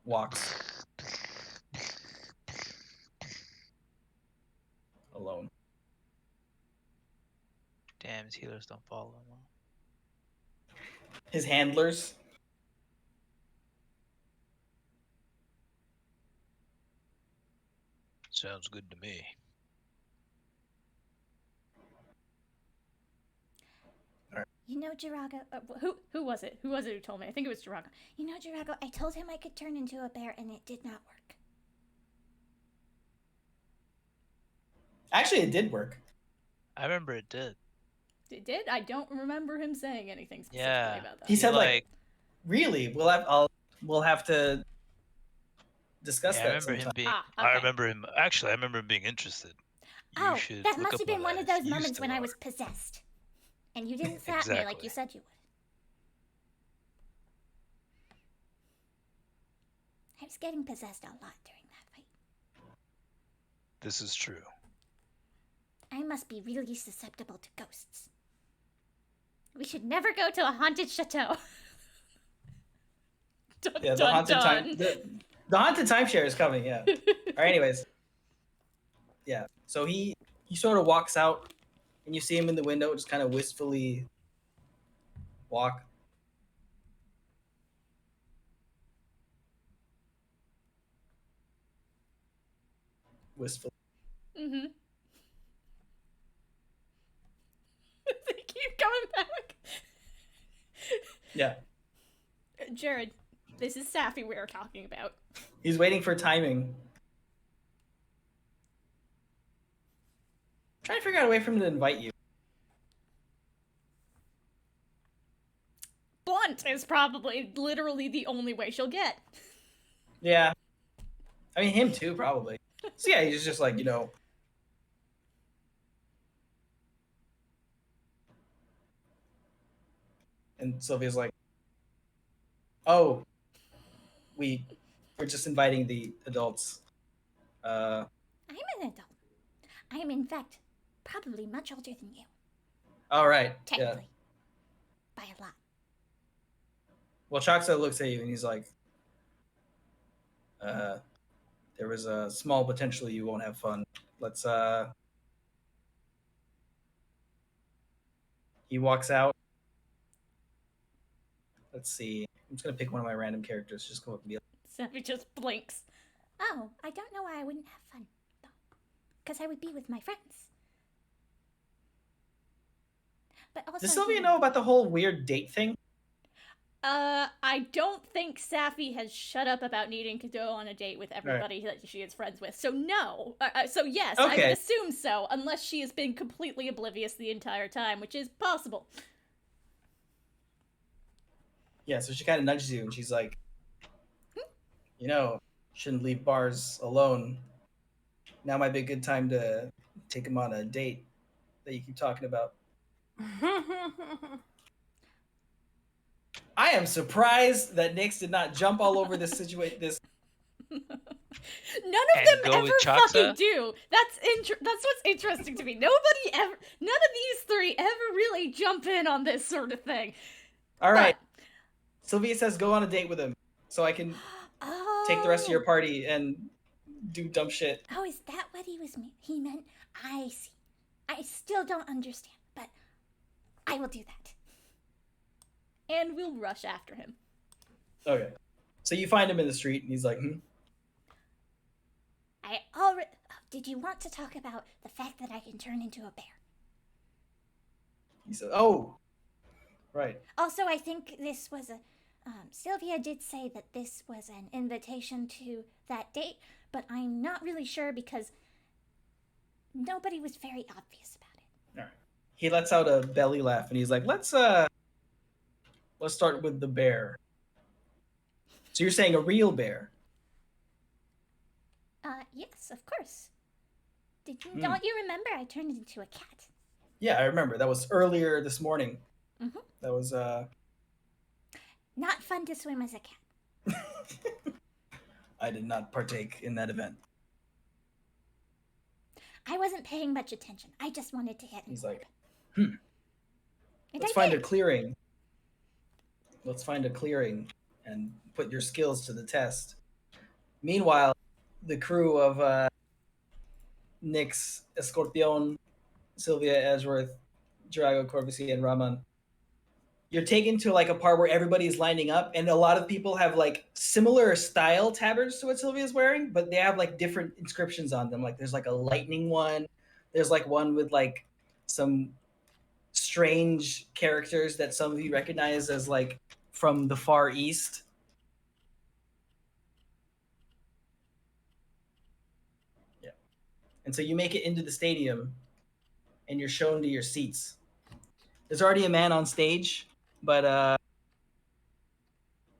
walks alone. Damn, his healers don't follow him. His handlers. Sounds good to me. You know, Jirago, who was it? Who was it who told me? I think it was Jirago. You know, Jirago, I told him I could turn into a bear and it did not work. Actually, it did work. I remember it did. It did? I don't remember him saying anything specifically about that. He said like, really? We'll have to discuss that I remember sometime. him being. Okay. I remember him. Actually, I remember him being interested. Oh, that must have been one of those moments when I was possessed. And you didn't slap me like you said you would. I was getting possessed a lot during that fight. This is true. I must be really susceptible to ghosts. We should never go to a haunted chateau. Dun, Yeah, the dun, haunted dun. the haunted timeshare is coming. Yeah. All right. Anyways. Yeah. So he sort of walks out, and you see him in the window, just kind of wistfully walk. Wistful. Mm-hmm. They keep coming back. Yeah. Jared, this is Safi we are talking about. He's waiting for timing. Trying to figure out a way for him to invite you. Blunt is probably literally the only way she'll get. Yeah. I mean, him too, probably. So yeah, he's just like, you know. And Sylvia's like, oh, we're just inviting the adults. I'm an adult. I am, in fact, probably much older than you. All right. Technically. Yeah. By a lot. Well, Chaksa looks at you and he's like, there was a small potential you won't have fun. Let's, He walks out. Let's see. I'm just going to pick one of my random characters. Just come up and be like, Safi just blinks. Oh, I don't know why I wouldn't have fun, though. Because I would be with my friends. But also, does Sylvia know about the whole weird date thing? I don't think Safi has shut up about needing to go on a date with everybody that she is friends with. So no. So yes, I would assume so, unless she has been completely oblivious the entire time, which is possible. Yeah, so she kind of nudges you and she's like, you know, shouldn't leave bars alone. Now might be a good time to take him on a date that you keep talking about. I am surprised that Nyx did not jump all over this situation. None of them ever fucking do. That's what's interesting to me. None of these three ever really jump in on this sort of thing. All right. Sylvia says go on a date with him so I can take the rest of your party and do dumb shit. Oh, is that what he meant? I see. I still don't understand, but I will do that. And we'll rush after him. Okay. So you find him in the street and he's like, Did you want to talk about the fact that I can turn into a bear? He said, oh, right. Also, I think this was Sylvia did say that this was an invitation to that date, but I'm not really sure because nobody was very obvious about it. All right. He lets out a belly laugh and he's like, let's start with the bear. So you're saying a real bear? Yes, of course. Don't you remember I turned into a cat? Yeah, I remember. That was earlier this morning. Mm-hmm. That was, not fun to swim as a cat. I did not partake in that event. I wasn't paying much attention. I just wanted to get in. He's like, And let's find a clearing. Let's find a clearing and put your skills to the test. Meanwhile, the crew of Nyx, Escorpion, Sylvia, Edgeworth, Drago, Corvusy, and Raman, you're taken to like a part where everybody's lining up, and a lot of people have like similar style tabards to what Sylvia's wearing, but they have like different inscriptions on them. Like there's like a lightning one, there's like one with like some strange characters that some of you recognize as like from the Far East. Yeah. And so you make it into the stadium and you're shown to your seats. There's already a man on stage, but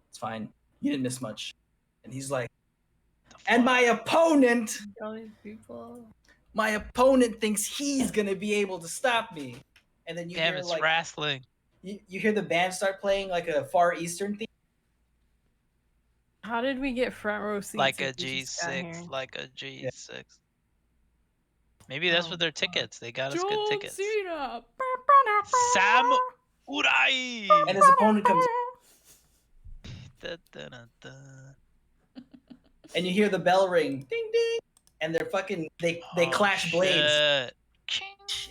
it's fine. You didn't miss much. And he's like, and my opponent thinks he's gonna be able to stop me. And then you Damn, hear it's like wrestling. you hear the band start playing like a Far Eastern theme. How did we get front row seats? Like a if we just got here? G6, like a G6. Maybe that's what their tickets. They got us good tickets. Cena. Samurai. And his opponent comes Da, da, da, da. and you hear the bell ring, ding ding, and they're fucking they Oh, clash blades. shit.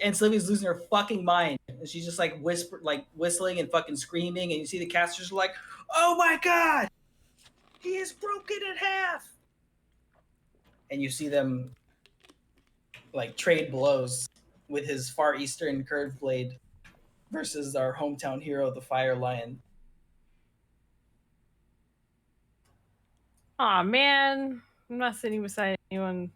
And Sylvia's losing her fucking mind. And she's just like whistling and fucking screaming, and you see the casters are like, oh my god! He is broken in half. And you see them like trade blows with his Far Eastern curved blade versus our hometown hero, the Fire Lion. Aw, man. I'm not sitting beside anyone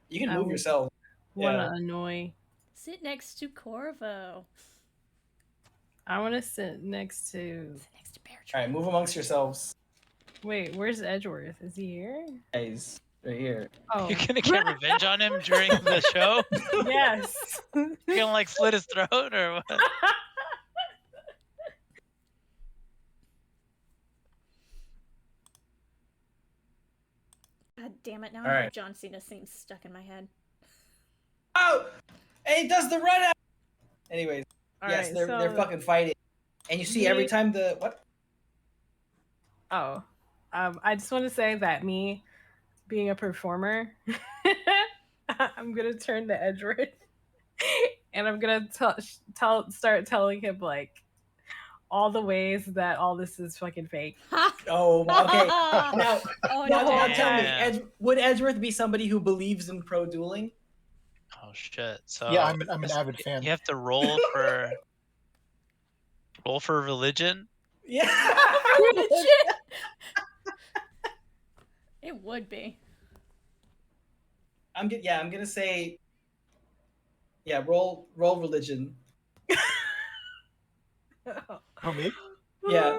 You can I move would- yourself. wanna annoy. Sit next to Corvo. I wanna sit next to Sit next to Bear All right, move amongst yourselves, wait, where's Edgeworth? Is he here? guys. Right here. Oh You're gonna get revenge on him during the show? yes. You're gonna like slit his throat or what? God damn it! Now All I have right. John Cena scene stuck in my head. Oh, and he does the run out. Anyways, All yes, right, they're so- fucking fighting, and you see every Me- time the what? Oh, I just want to say that me being a performer, I'm gonna turn to Edgeworth, and I'm gonna start telling him like all the ways that all this is fucking fake. Oh, okay. Now, Oh now no! hold on, tell me, Damn. would Edgeworth be somebody who believes in pro dueling? Oh shit. So Yeah, I'm an this- avid fan. You have to roll for religion. Yeah. It would be. I'm gonna say. Yeah, roll religion. Oh, me? Yeah.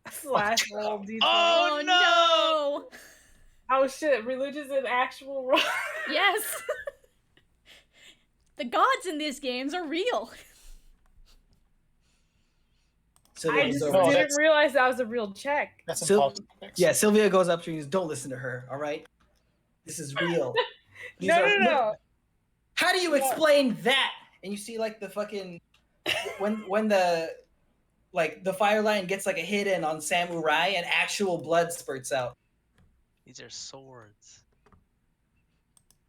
Slash roll d20. Oh, no! Oh shit! Religion's an actual roll. Yes. The gods in these games are real. Sylvia I goes just over- Oh, didn't that's- realize that was a real check. That's Sil- impossible. Yeah, Sylvia goes up to you and says, don't listen to her, all right? This is real. These No, are- no. How do you explain that? And you see like the fucking when the Fire Lion gets like a hit in on Samurai and actual blood spurts out. These are swords.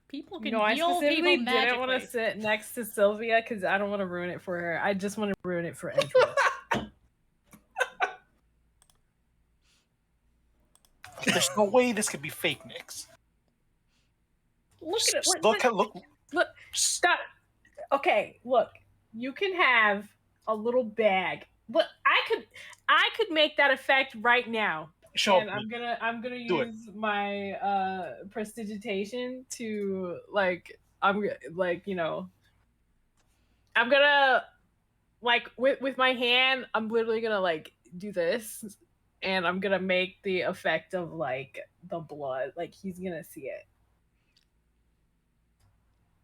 People can No, I heal specifically people didn't want to magically. sit next to Sylvia because I don't want to ruin it for her. I just want to ruin it for Edgeworth. There's no way this could be fake, Nix. Look at it. Just look. Look, stop. Okay, look. You can have a little bag. But I could make that effect right now. Show And up. I'm gonna Do it. use my prestidigitation to I'm gonna with my hand, I'm literally gonna do this, and I'm gonna make the effect of the blood. He's gonna see it.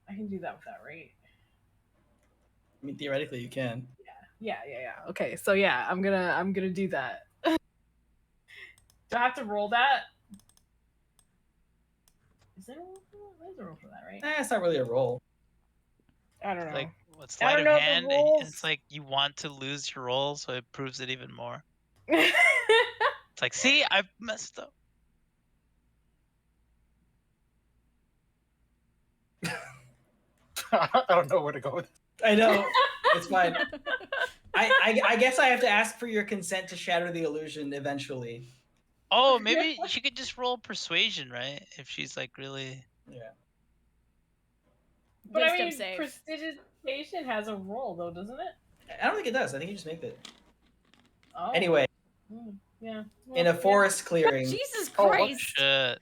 I can do that with that, right? I mean, theoretically, you can. Yeah. Okay, so yeah, I'm gonna do that. Do I have to roll that? Is there a roll for that? There's a roll for that, right? It's not really a roll. I don't know. Like what's I sleight don't of know the hand? rules. It's like you want to lose your roll, so it proves it even more. I It's like, see, I messed up. I don't know where to go with it. I know. It's fine. I guess I have to ask for your consent to shatter the illusion eventually. Oh, maybe she could just roll persuasion, right? If she's like really. Yeah. But I Wisdom mean, save. Teleportation has a role though, doesn't it? I don't think it does. I think you just make it. Oh. Anyway. Yeah. Well, In a forest clearing. Jesus Oh Christ! shit!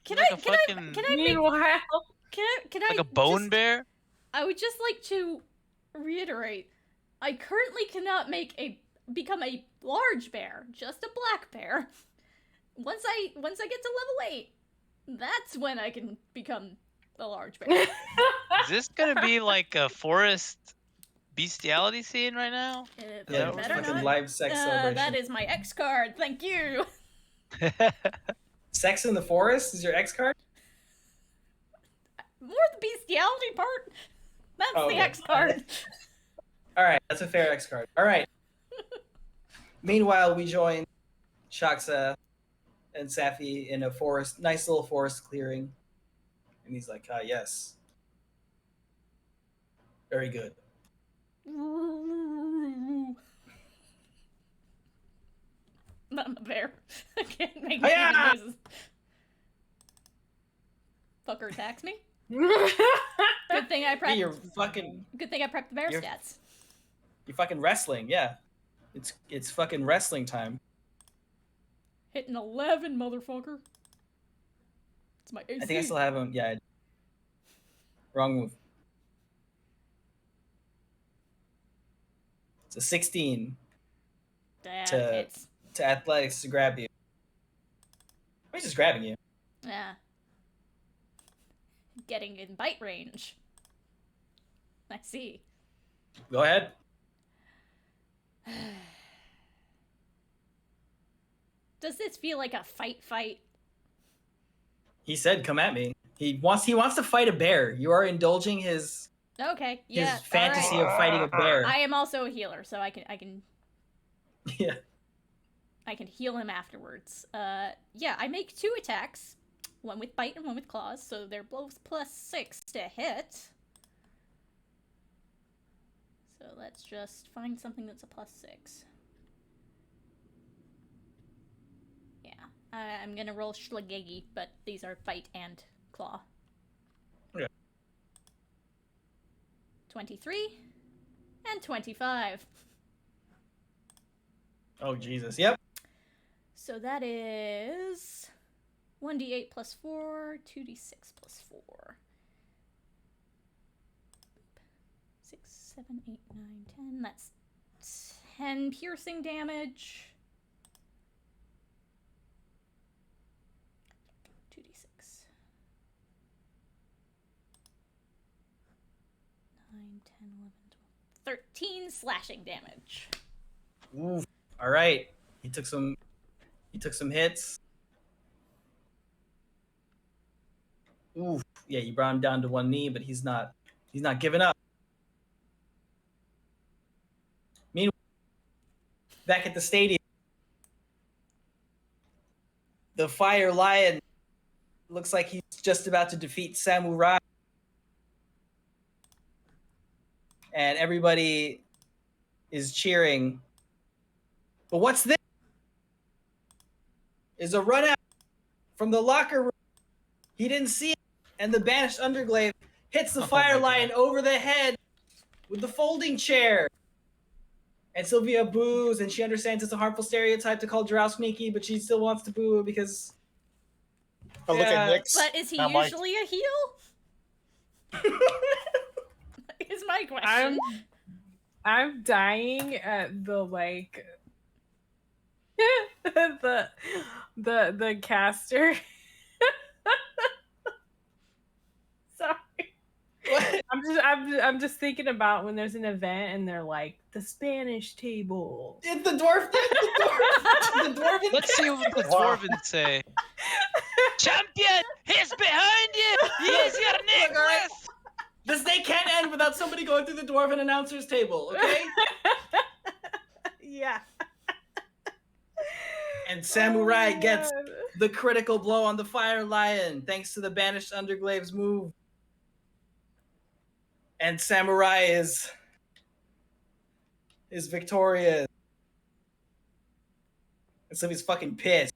Can Like I? a Can I? fucking- Can I make? Meanwhile, Can I? Like a bone just- bear? I would just like to reiterate, I currently cannot become a large bear, just a black bear. Once I get to level 8, that's when I can become a large bear. Is this gonna be like a forest bestiality scene right now? It Yeah, better fucking not. live sex celebration. That is my X card. Thank you. Sex in the forest is your X card? More the bestiality part. That's Oh, the okay. X card. All right, that's a fair X card. All right. Meanwhile, we join Shaksa and Safi in a forest, nice little forest clearing. And he's like, yes. Very good. I'm a bear. I can't make Hi-ya! any noises. Fucker attacks me. Good thing I prepped. Hey, you're fucking the bear you're- stats. you're fucking wrestling, yeah. It's fucking wrestling time. Hitting 11, motherfucker. It's my AC. I think I still have him. Yeah. Wrong move. It's a 16 That to- hits. to athletics to grab you. He's just grabbing you. Yeah. Getting in bite range. I see. Go ahead. Does this feel like a fight? He said, "Come at me." He wants to fight a bear. You are indulging his Okay, yeah. his fantasy alright. of fighting a bear. I am also a healer, so I can Yeah. I can heal him afterwards. Yeah, I make 2 attacks. One with bite and one with claws, so they're both +6 to hit. So let's just find something that's a +6. Yeah, I'm gonna roll Schlagegi, but these are bite and claw. Okay. 23 and 25. Oh Jesus. Yep. So that is 1d8 plus 4, 2d6 plus 4. 6, 7, 8, 9, 10. That's 10 piercing damage. 2d6. 9, 10, 11, 12. 13 slashing damage. Oof. All right. He took some hits. Oof. Yeah, you brought him down to one knee, but he's not giving up. Meanwhile, back at the stadium, the Fire Lion looks like he's just about to defeat Samurai. And everybody is cheering. But what's this? Is a run out from the locker room. He didn't see it, and the banished Underglaive hits the Fire Lion over the head with the folding chair. And Sylvia boos, and she understands it's a harmful stereotype to call Drow sneaky, but she still wants to boo because. But look Yeah. at Nyx. But is he Not Mike. usually a heel? Is my question. I'm dying at the like the caster. Sorry. What? I'm just thinking about when there's an event and they're like the Spanish table. It's the dwarf. The dwarven. Let's see what the Wow. dwarven say. Champion, he's behind you. Here's your Look, all right. necklace. This day can't end without somebody going through the dwarven announcer's table, okay? Yeah. And Samurai Oh my gets God. the critical blow on the Fire Lion thanks to the banished Underglaive's move. And Samurai is victorious. And so he's fucking pissed.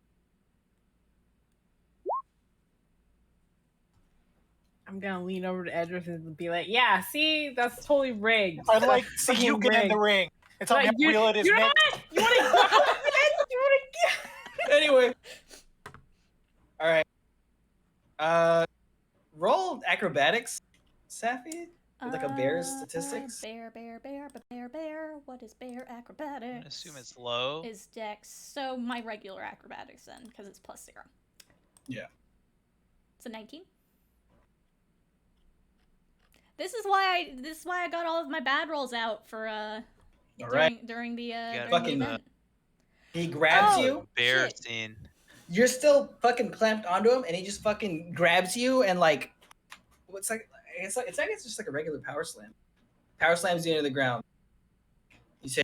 I'm gonna lean over to Edward and be like, "Yeah, see, that's totally rigged. I'd like to see you get in the ring and tell me how real it is, you know Nick. what? You want to Anyway. All right. Roll acrobatics, Safi. With like a bear's statistics. Bear. What is bear acrobatics? I'm gonna assume it's low. Is dex. So my regular acrobatics then, because it's +0. Yeah. It's a 19. This is why I got all of my bad rolls out for during the event. He grabs you. Bear scene. You're still fucking clamped onto him, and he just fucking grabs you and like, it's just like a regular power slam. Power slams you into the ground. You say,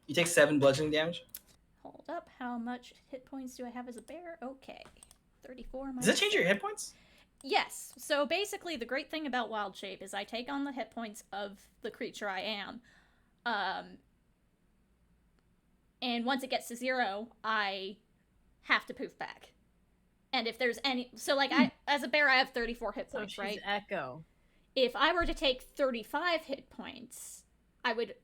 you take 7 bludgeoning damage. Hold up, how much hit points do I have as a bear? Okay, 34. Does that change your hit points? Yes. So basically, the great thing about Wild Shape is I take on the hit points of the creature I am. And once it gets to 0, I have to poof back. And if there's any... So, like, as a bear, I have 34 hit points, right? Echo. If I were to take 35 hit points, I would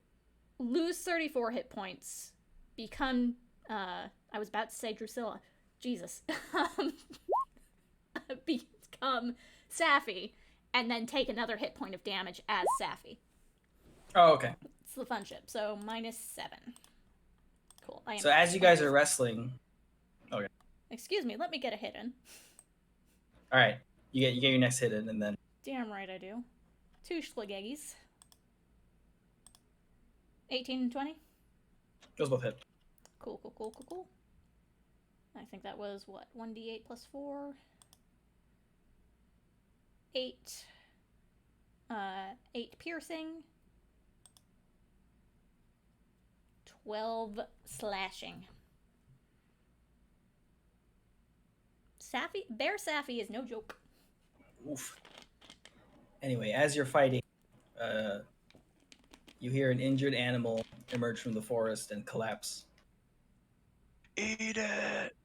lose 34 hit points, become... I was about to say Drusilla. Jesus. Become Safi, and then take another hit point of damage as Safi. Oh, okay. It's the fun ship, so -7. Cool. So as you guys are wrestling... Okay. Excuse me, let me get a hit in. Alright. You get your next hit in, and then... Damn right I do. 2 schlegeggies. 18 and 20? Those both hit. Cool. I think that was, what, 1d8 plus 4? 8. 8 piercing. 12 slashing. Bear Safi is no joke. Oof. Anyway, as you're fighting, you hear an injured animal emerge from the forest and collapse. Eat it.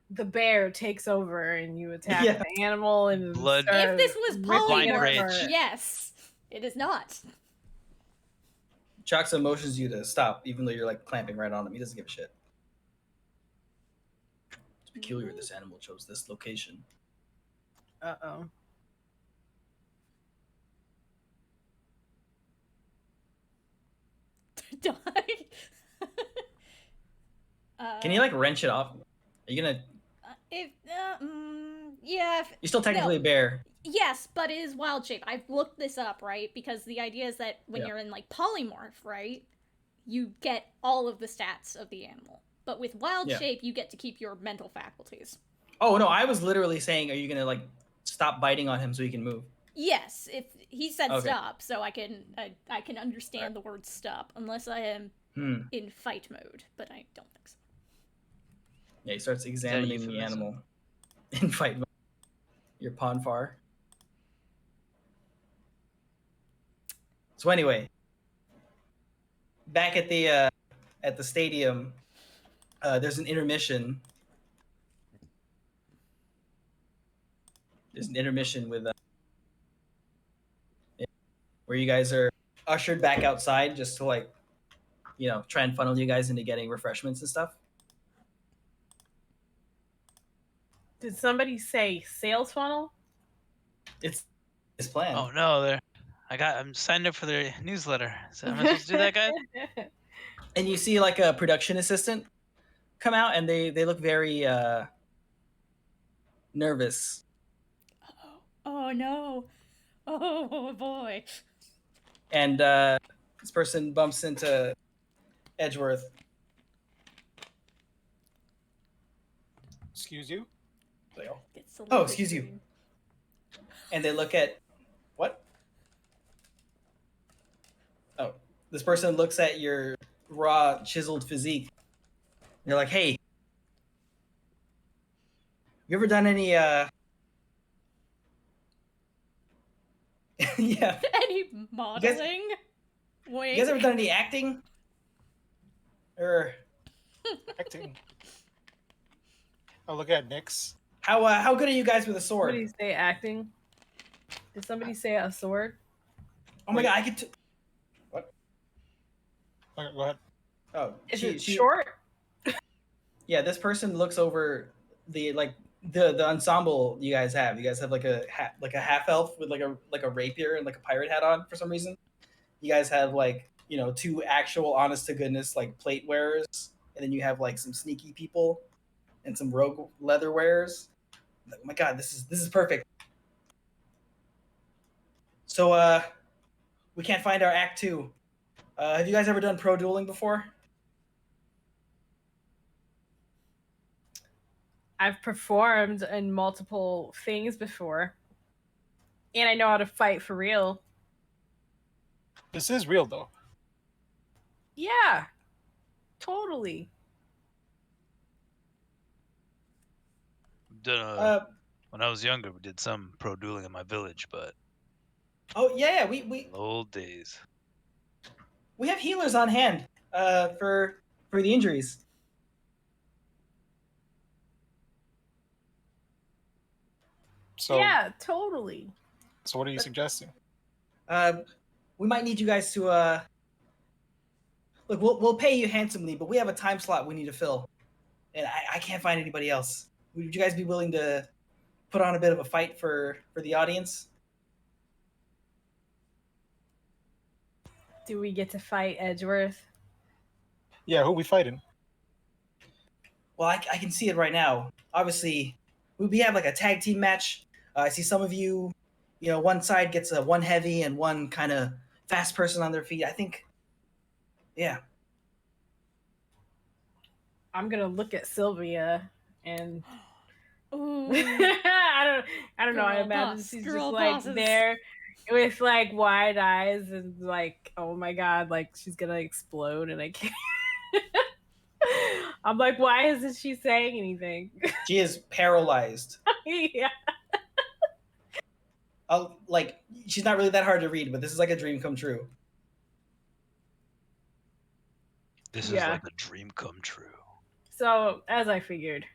The bear takes over and you attack the animal and Blood. If this was polymorph, rage. yes. It is not. Choxa motions you to stop, even though you're like clamping right on him. He doesn't give a shit. It's peculiar this animal chose this location. Uh-oh. Die. Can you like wrench it off? Are you gonna? Yeah. You're still technically a bear. Yes, but it is wild shape. I've looked this up, right? Because the idea is that when you're in like polymorph, right, you get all of the stats of the animal. But with wild shape, you get to keep your mental faculties. Oh no, I was literally saying, are you gonna like stop biting on him so he can move? Yes, if he said stop, so I can understand the word stop, unless I am in fight mode, but I don't think so. Yeah, he starts examining the animal in fight mode. Your Ponfar. So anyway, back at the stadium, there's an intermission. There's an intermission with where you guys are ushered back outside just to like, you know, try and funnel you guys into getting refreshments and stuff. Did somebody say sales funnel? It's planned. Oh no, I'm signed up for their newsletter. So am I supposed to do that, guys? And you see like a production assistant come out, and they look very nervous. Oh no! Oh boy! And this person bumps into Edgeworth. Excuse you? Oh, excuse you. And they look at what? Oh, this person looks at your raw, chiseled physique. They're like, "Hey, you ever done any yeah. Any modeling? You guys ever done any acting?" Acting. Oh, look at Nyx. How good are you guys with a sword? Somebody say acting. Did somebody say a sword? Oh my Wait. god, I get to. What? Okay, go ahead. Oh, Is it short? Yeah, this person looks over the ensemble you guys have. You guys have like a half elf with like a rapier and like a pirate hat on for some reason. You guys have like, you know, 2 actual honest to goodness like plate wearers, and then you have like some sneaky people and some rogue leather wearers. Oh my god, this is perfect. So we can't find our act 2. Have you guys ever done pro dueling before? I've performed in multiple things before. And I know how to fight for real. This is real though. Yeah. Totally. When I was younger, we did some pro dueling in my village, but Oh yeah, we old days. we have healers on hand for the injuries. So yeah, totally. So what are you suggesting? We might need you guys to look. We'll pay you handsomely, but we have a time slot we need to fill, and I can't find anybody else. Would you guys be willing to put on a bit of a fight for the audience? Do we get to fight Edgeworth? Yeah, who we fighting? Well, I can see it right now. Obviously, we have like a tag team match. I see some of you, you know, one side gets a one heavy and one kind of fast person on their feet. I think, yeah. I'm gonna look at Sylvia and Ooh. I don't know. I imagine she's just like there with like wide eyes and like, oh my god, like she's gonna explode and I can't. I'm like, why isn't she saying anything? She is paralyzed. Yeah. Like she's not really that hard to read, but this is like a dream come true. This is like a dream come true. So, as I figured.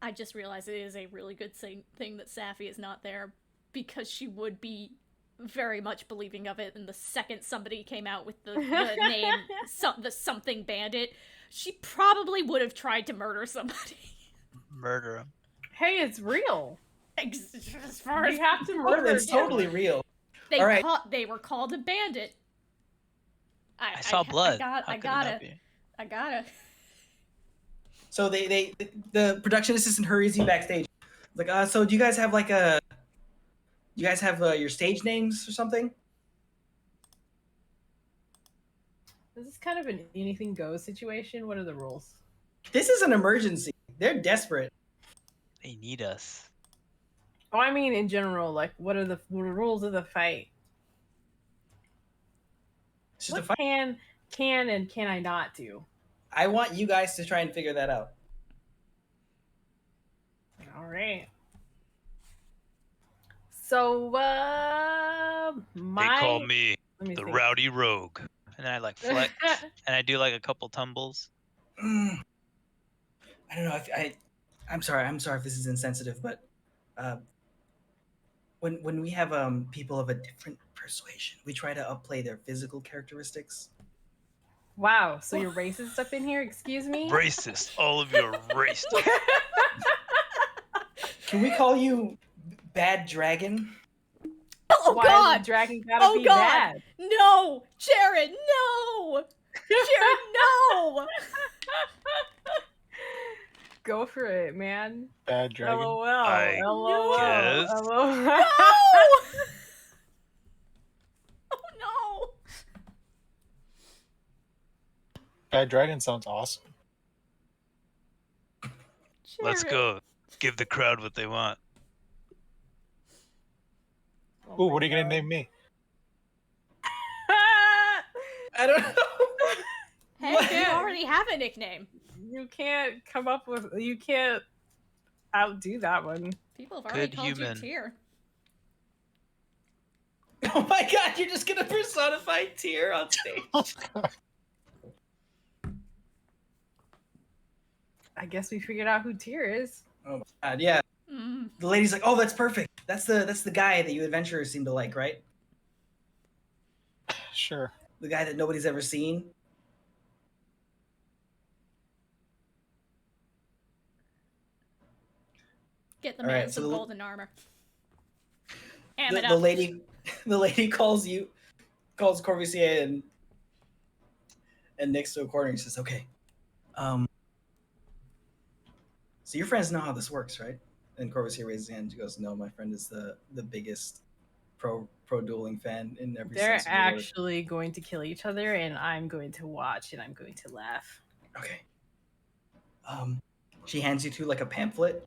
I just realized it is a really good thing that Safi is not there, because she would be very much believing of it, and the second somebody came out with the name, the something bandit, she probably would have tried to murder somebody. Murder him. Hey, it's real. As far as you have to murder, it's totally real. They they were called a bandit. I saw blood. I gotta. So the production assistant hurries you backstage. Like, so do you guys have like your stage names or something? Is this kind of an anything goes situation? What are the rules? This is an emergency. They're desperate. They need us. Oh, I mean in general, like what are the rules of the fight? It's just what a fight. Can and can I not do? I want you guys to try and figure that out. All right. So, They call me the Rowdy Rogue, and then I like flex, and I do like a couple tumbles. I don't know if I'm sorry if this is insensitive, but when we have people of a different persuasion, we try to upplay their physical characteristics. Wow, so you're racist up in here? Excuse me? Racist. All of you are racist. Can we call you Bad Dragon? Oh Why god! Is the dragon gotta be bad? No! Jared, no! Jared, no! Go for it, man. Bad Dragon. LOL. I LOL. guess. LOL. No! Oh no! Bad Dragon sounds awesome. Let's go. Give the crowd what they want. Ooh, what are you gonna name me? I don't know. Hey, you already have a nickname. You can't come up with. You can't outdo that one. People have already Good called human. you Tyr. Oh my god, you're just gonna personify Tyr on stage. I guess we figured out who Tyr is. Oh my god, yeah. Mm. The lady's like, oh, that's perfect. That's the guy that you adventurers seem to like, right? Sure. The guy that nobody's ever seen. Get the All man right, so some the- golden armor. Ham it The up. lady calls Corvusier and Nyx to a corner. He says, okay, so your friends know how this works, right? And Corvusier raises his hand. She goes, no, my friend is the biggest pro dueling fan in every They're sense of the word. actually going to kill each other, and I'm going to watch, and I'm going to laugh. Okay. She hands you like a pamphlet.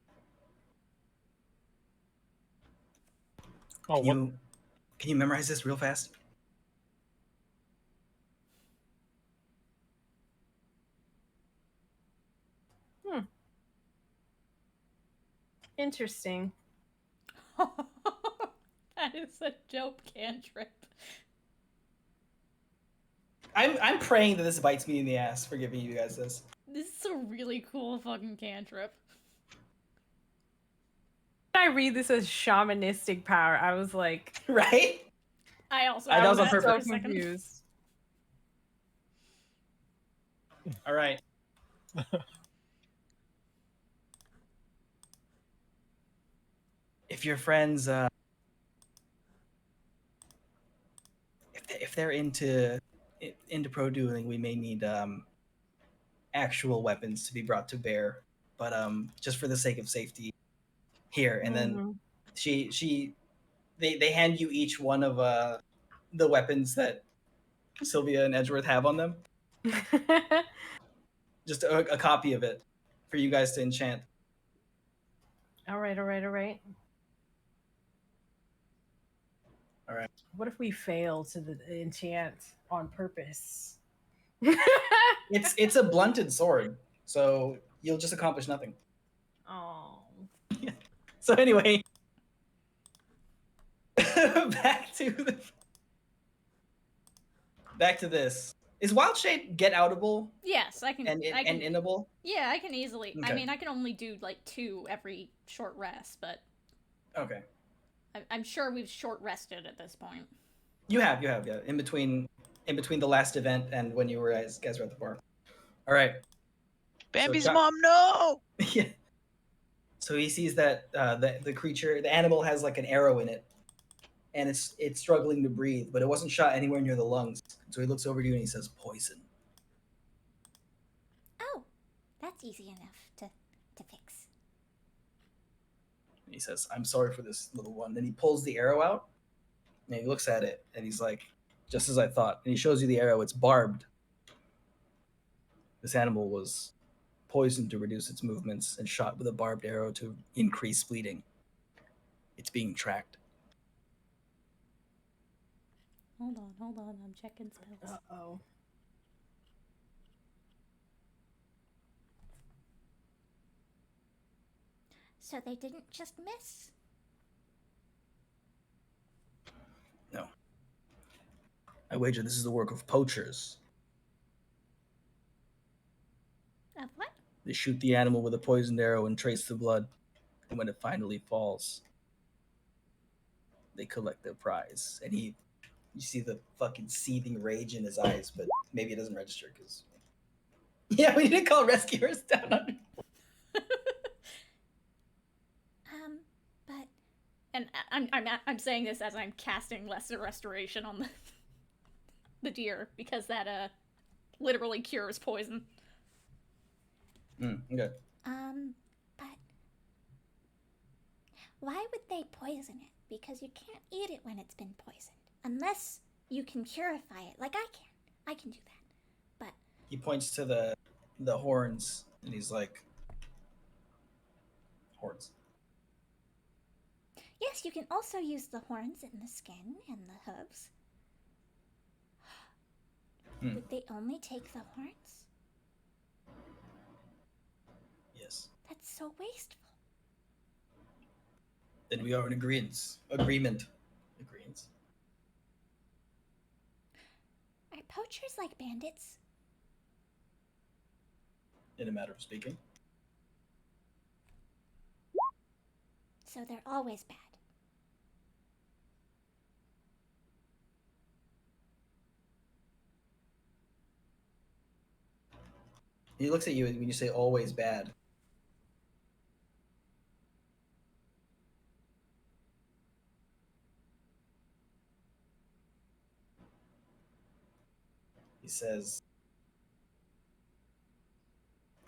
Oh, Can you memorize this real fast? Interesting. That is a dope cantrip. I'm praying that this bites me in the ass for giving you guys this. This is a really cool fucking cantrip. When I read this as shamanistic power, I was like, Right? I also That was on that purpose. for a so second. confused. All right. If your friends, if they're into pro dueling, we may need actual weapons to be brought to bear. But just for the sake of safety, here and then they hand you each one of the weapons that Sylvia and Edgeworth have on them. Just a copy of it for you guys to enchant. All right. All right. What if we fail to the enchant on purpose? It's a blunted sword, so you'll just accomplish nothing. Oh. So anyway, back to this. Is Wild Shape get outable Yes, I can. and innable? Yeah, I can easily. Okay. I mean, I can only do like 2 every short rest, but Okay. I'm sure we've short rested at this point. You have, yeah. In between the last event and when you guys were at the bar. All right. Bambi's So mom, no! Yeah. So he sees that the creature, the animal, has like an arrow in it, and it's struggling to breathe, but it wasn't shot anywhere near the lungs. So he looks over to you and he says, "Poison." Oh, that's easy enough to fix. And he says, "I'm sorry for this little one." Then he pulls the arrow out, and he looks at it, and he's like, "Just as I thought." And he shows you the arrow. It's barbed. This animal was poisoned to reduce its movements and shot with a barbed arrow to increase bleeding. It's being tracked. Hold on. I'm checking spells. Uh-oh. So they didn't just miss? No. I wager this is the work of poachers. Of what? They shoot the animal with a poisoned arrow and trace the blood. And when it finally falls, they collect their prize. And you see the fucking seething rage in his eyes, but maybe it doesn't register because. Yeah, we didn't call rescuers down under. But And I'm saying this as I'm casting Lesser Restoration on the deer because that literally cures poison. Okay. but why would they poison it? Because you can't eat it when it's been poisoned. Unless you can purify it, like I can. I can do that. But He points to the horns and he's like, horns. yes, you can also use the horns and the skin and the hooves. Would they only take the horns? Yes. That's so wasteful. Then we are in agreement. Agreement. poachers like bandits? In a matter of speaking. So they're always bad. He looks at you when you say always bad. He says,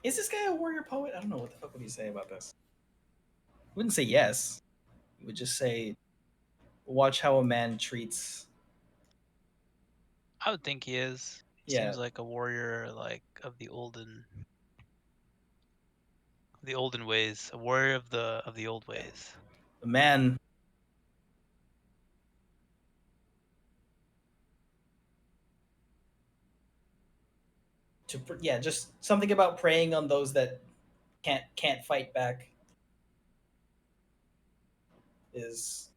is this guy a warrior poet? I don't know. What the fuck would he say about this? He wouldn't say yes. He would just say, watch how a man treats. I would think he is. He Yeah. seems like a warrior, like of the olden ways. A warrior of the old ways. A man just something about preying on those that can't fight back is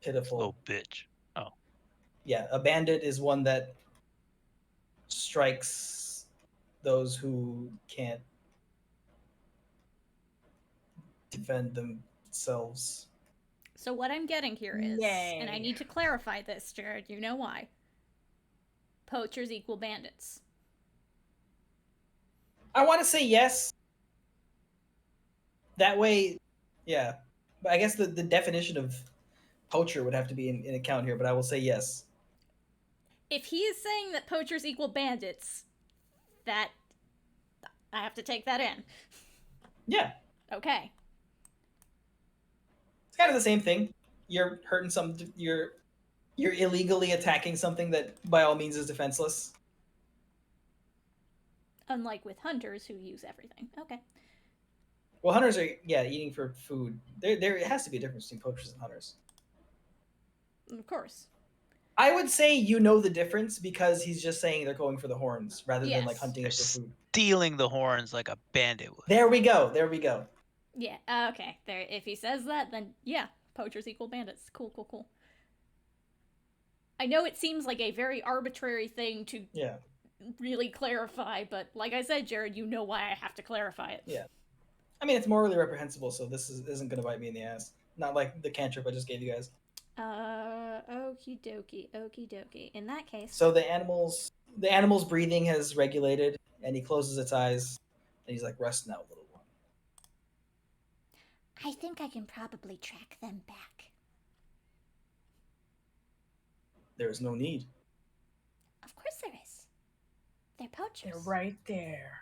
pitiful. Little bitch. Oh. Yeah, a bandit is one that strikes those who can't defend themselves. So what I'm getting here is, and I need to clarify this, Jared, you know why. Poachers equal bandits. I want to say yes. That way, yeah. But I guess the definition of poacher would have to be in account here, but I will say yes. If he is saying that poachers equal bandits, that I have to take that in. Yeah. Okay. It's kind of the same thing. You're hurting something. You're illegally attacking something that by all means is defenseless. Unlike with hunters who use everything. Okay. Well, hunters are eating for food. There has to be a difference between poachers and hunters. Of course. I would say you know the difference because he's just saying they're going for the horns rather than like hunting it for food. Stealing the horns like a bandit would. There we go. Yeah. Okay. There. If he says that, then yeah, poachers equal bandits. Cool. I know it seems like a very arbitrary thing to really clarify, but like I said, Jared, you know why I have to clarify it. Yeah. I mean, it's morally reprehensible, so this isn't going to bite me in the ass. Not like the cantrip I just gave you guys. Okie dokie. In that case. So the animal's breathing has regulated, and he closes its eyes, and he's like resting out, little one. I think I can probably track them back. There is no need. Of course there is. They're poachers. They're right there.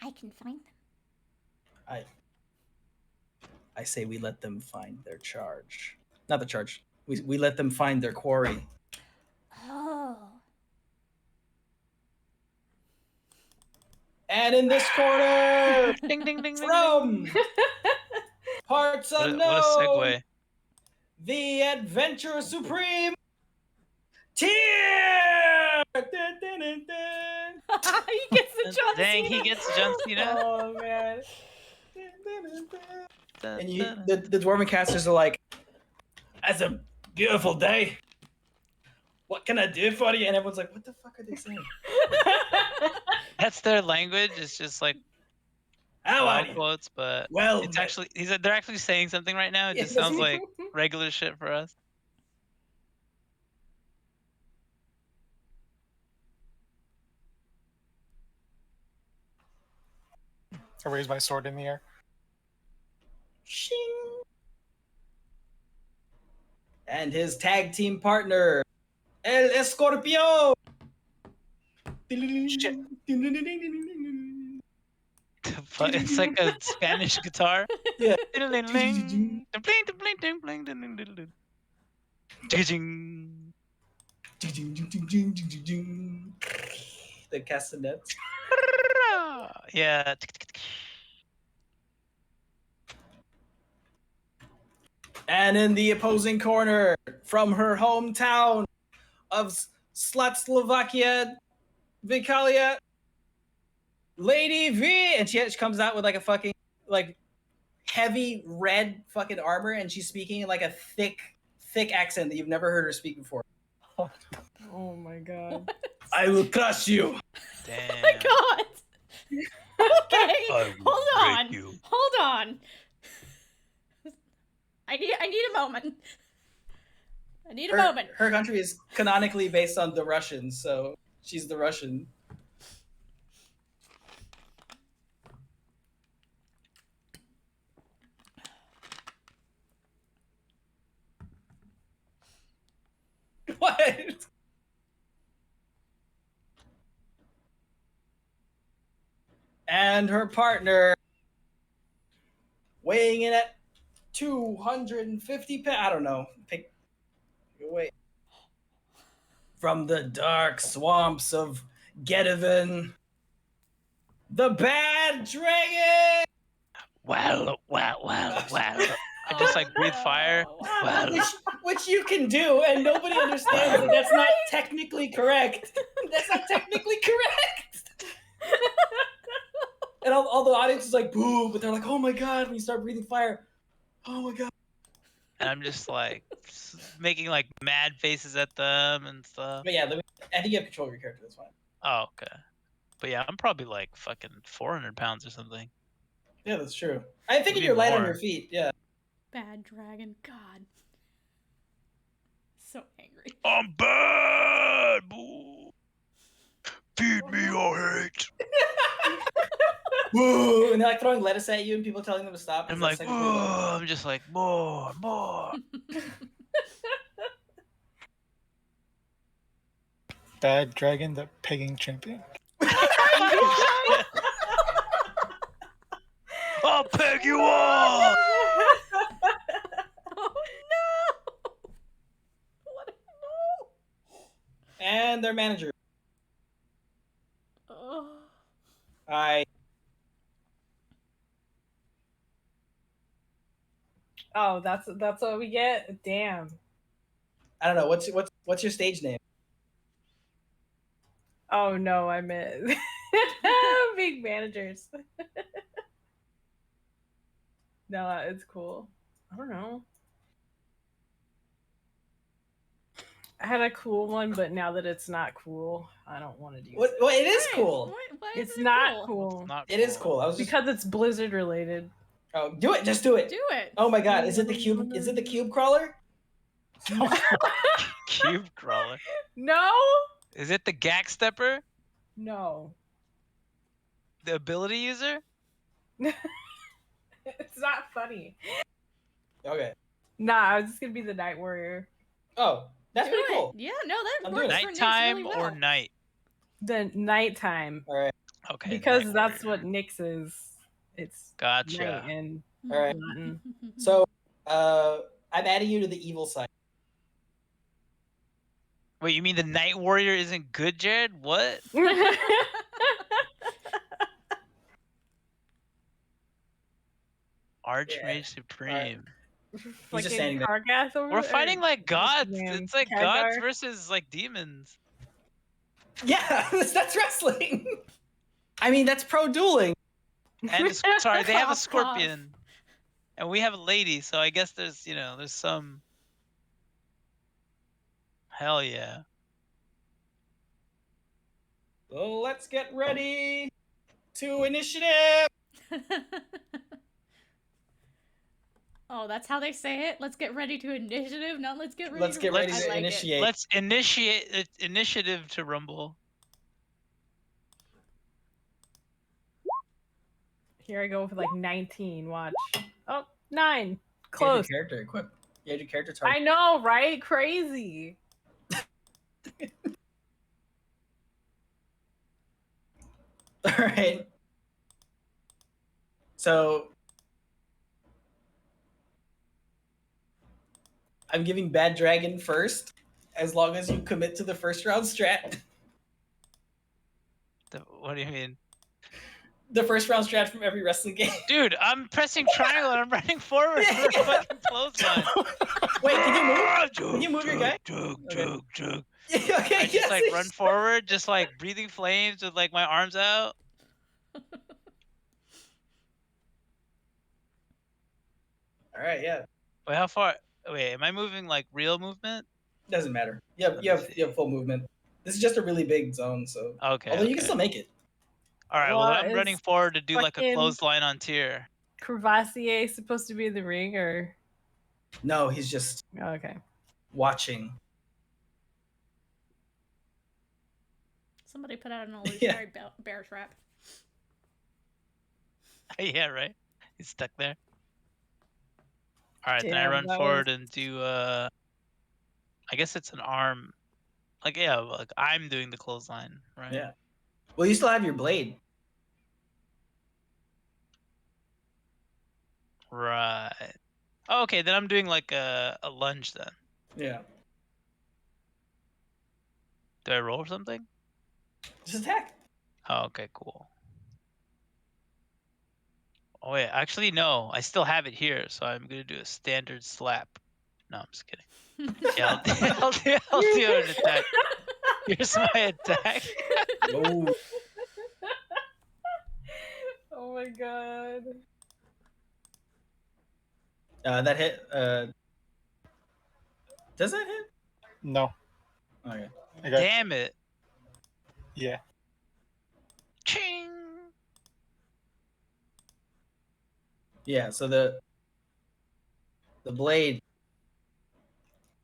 I can find them. I say we let them find their charge. Not the charge. We let them find their quarry. Oh. And in this corner, ding ding ding from parts unknown, what a segue. The Adventure Supreme Tier. He gets the John Dang, Cena. he gets John Cena. Oh man. And the Dwarven casters are like, "That's a beautiful day. What can I do for you?" And everyone's like, "What the fuck are they saying?" That's their language. It's just like How are you? quotes, but Well, it's actually they're actually saying something right now. It just sounds like regular shit for us. I raise my sword in the air. Shing. And his tag team partner, El Escorpio. Shit. It's like a Spanish guitar. Yeah. The castanets. Yeah. And in the opposing corner, from her hometown of Slovakia, Vikalia, Lady V, and she comes out with like a fucking like heavy red fucking armor, and she's speaking in like a thick accent that you've never heard her speak before. Oh my god. I will crush you. Damn. Oh my god. Okay, I will hold break on. you. Hold on. I need a moment. I need a moment. Her country is canonically based on the Russians, so she's the Russian. What? And her partner weighing in at 250 pounds. I don't know. Pick your weight. From the dark swamps of Getaven, the Bad Dragon! Well. I just like breathe fire. Well. Which you can do, and nobody understands that that's not technically correct. That's not technically correct. And all the audience is like, boo, but they're like, oh my god, when you start breathing fire, oh my god. And I'm just like making like mad faces at them and stuff. But yeah, I think you have control of your character, that's fine. Oh, okay. But yeah, I'm probably like fucking 400 pounds or something. Yeah, that's true. I think Maybe you're light on more. your feet, yeah. Bad dragon, God. So angry. I'm bad, boo. Feed me your hate. Woo! And they're like throwing lettuce at you and people telling them to stop. I'm like, oh, I'm just like, more. Bad Dragon, the pegging champion. I'll peg you all. Oh no! What a And their manager. no! Oh. Oh, that's what we get? Damn. I don't know, what's your stage name? Oh no, I meant big managers. No, it's cool. I don't know. I had a cool one, but now that it's not cool, I don't want to do it. Well, it is cool. Why is It's it not cool? cool. Not It is cool. I was just Because it's Blizzard related. Oh, do it, just do it. Do it. Oh my god, is it the cube crawler? Cube crawler. No? Is it the Gak Stepper? No. The ability user? It's not funny. Okay. Nah, I was just gonna be the Night Warrior. Oh, that's Do pretty it. cool. Yeah, no, that I'm works doing it. for Nyx Nighttime really or well. night? The nighttime. All right. Okay. Because Night that's Warrior. what Nyx is. It's Gotcha. night and All right. Latin. So, I'm adding you to the evil side. Wait, you mean the Night Warrior isn't good, Jared? What? Archmage Supreme. He's just standing there. Kargath over We're there? fighting like gods. name? It's like Khadgar? gods versus like demons. Yeah, that's wrestling. I mean, that's pro dueling. And sorry, they have a Cough, cough. scorpion, and we have a lady. So I guess there's there's some. Hell yeah. So let's get ready to initiative. Oh, that's how they say it? Let's get ready to initiative, not let's get ready Let's to get ready I to like it. initiate. Let's initiate initiative to Rumble. Here I go for like 19. Watch. Oh, 9. You had Close. your character equipped. You had your character I target. know, right? Crazy. All right. So I'm giving Bad Dragon first, as long as you commit to the first round strat. What do you mean? The first round strat from every wrestling game. Dude, I'm pressing triangle and I'm running forward for a fucking clothesline. Wait, can you move? Can you move your guy? Jug. Okay, I just yes. like run forward, just like breathing flames with like my arms out. All right, yeah. Wait, how far? Wait, am I moving like real movement? Doesn't matter. You have full movement. This is just a really big zone, so Okay. although you can still make it. All right. Well, I'm running forward to do like a fucking clothesline on tier. Crevassier supposed to be in the ring, or No, he's just okay. watching. Somebody put out an illusionary bear trap. Yeah, right. He's stuck there. All right, then I Damn, run that forward and do. I guess it's an arm. Like yeah, like I'm doing the clothesline, right? Yeah. Well, you still have your blade. Right. Oh, okay, then I'm doing like a lunge then. Yeah. Do I roll or something? Just attack. Oh, okay, cool. Oh wait, actually no, I still have it here, so I'm gonna do a standard slap. No, I'm just kidding. Yeah, I'll do an attack. Here's my attack. Oh. Oh my god. That hit. Does that hit? No. Okay. I got, Damn it. yeah. Ching. Yeah. So the blade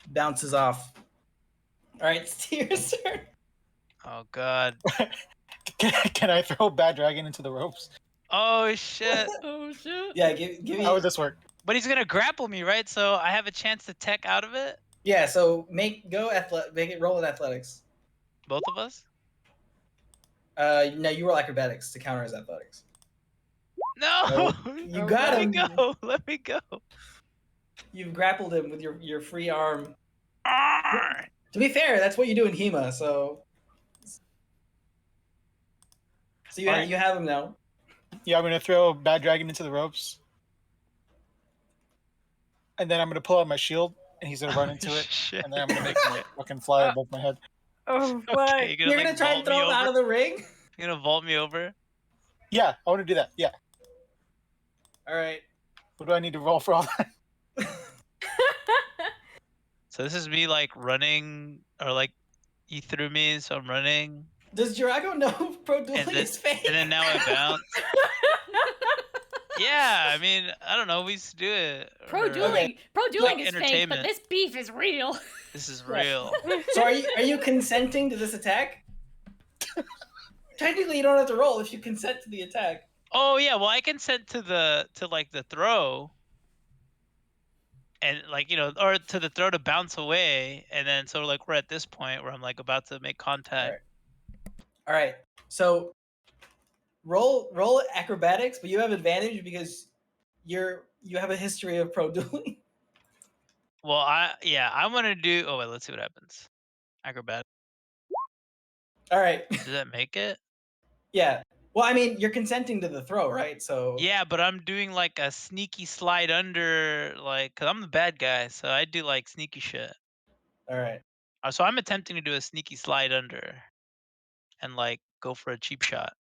bounces off. All right, it's Tyr's turn. Oh god. Can I throw Bad Dragon into the ropes? Oh shit. Oh shit. Yeah. Give me. How would this work? But he's gonna grapple me, right? So I have a chance to tech out of it. Yeah. So make it roll with athletics. Both of us. No, you roll acrobatics to counter his athletics. No. You got Let him. me go. Let me go. You've grappled him with your free arm. Arr! To be fair, that's what you do in HEMA. So you have him now. Yeah, I'm gonna throw Bad Dragon into the ropes, and then I'm gonna pull out my shield, and he's gonna run into it, Shit. and then I'm gonna make him fucking fly above my head. Oh fuck. Okay, You're gonna like, try and vault throw me him out over? of the ring. You're gonna vault me over? Yeah, I want to do that. Yeah. All right. What do I need to roll for all that? So this is me like running, or like he threw me, so I'm running, Does Jirago know pro dueling then- is fake? and then now I bounce. Yeah, I mean, I don't know. We used to do it. Pro or- dueling Like is fake, but entertainment. this beef is real. This is real. So are you consenting to this attack? Technically, you don't have to roll if you consent to the attack. Oh yeah, well I consent to the throw, and like or to the throw to bounce away, and then so like we're at this point where I'm like about to make contact. All right. So roll acrobatics, but you have advantage because you have a history of pro dueling. Well, I'm gonna do. Oh wait, let's see what happens. Acrobat. All right. Does that make it? Yeah. Well, I mean, you're consenting to the throw, right? So Yeah, but I'm doing like a sneaky slide under, like, cause I'm the bad guy, so I do like sneaky shit. All right. So I'm attempting to do a sneaky slide under, and like go for a cheap shot.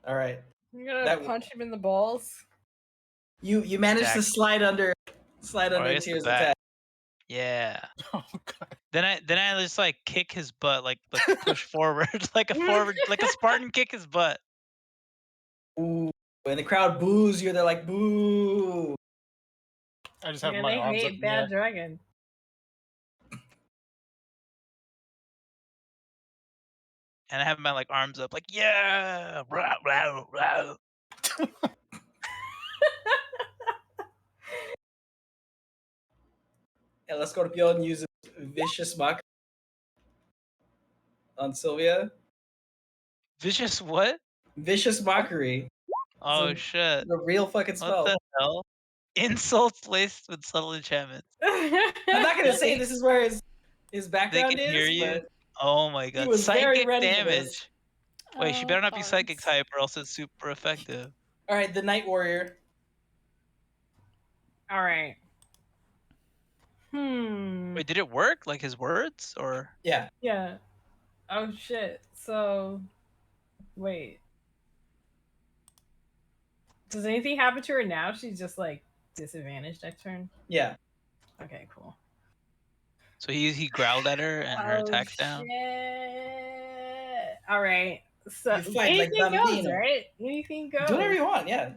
All right. You're gonna That- punch him in the balls. You managed to Exactly. slide under I guess the Tyr's back. attack. Yeah. Oh god. Then I just like kick his butt, like push forward, like a Spartan kick his butt. Ooh. When the crowd boos you, they're like, boo. I just have Yeah, my they arms up hate in the air. Bad Dragon. And I have my like arms up, like yeah, rah, rah, rah. And let's go to Scorpion and use vicious mock on Sylvia. Vicious what? Vicious mockery. Oh a- shit! The real fucking What spell. the hell? Insults laced with subtle enchantments. I'm not gonna say this is where his They background can is, hear you. but Oh my god! was very Psychic ready for damage. this. Wait, she Oh, better not be psychic Barnes. type, or else it's super effective. all right, the Night Warrior. All right. Wait, did it work? Like his words, or? Yeah. Yeah. Oh shit. So, wait. Does anything happen to her now? She's just like disadvantaged next turn. Yeah. Okay, cool. So he growled at her and her attack's down. All right. So You fight like anything goes, Bambino. right? Anything goes. Do whatever you want, yeah.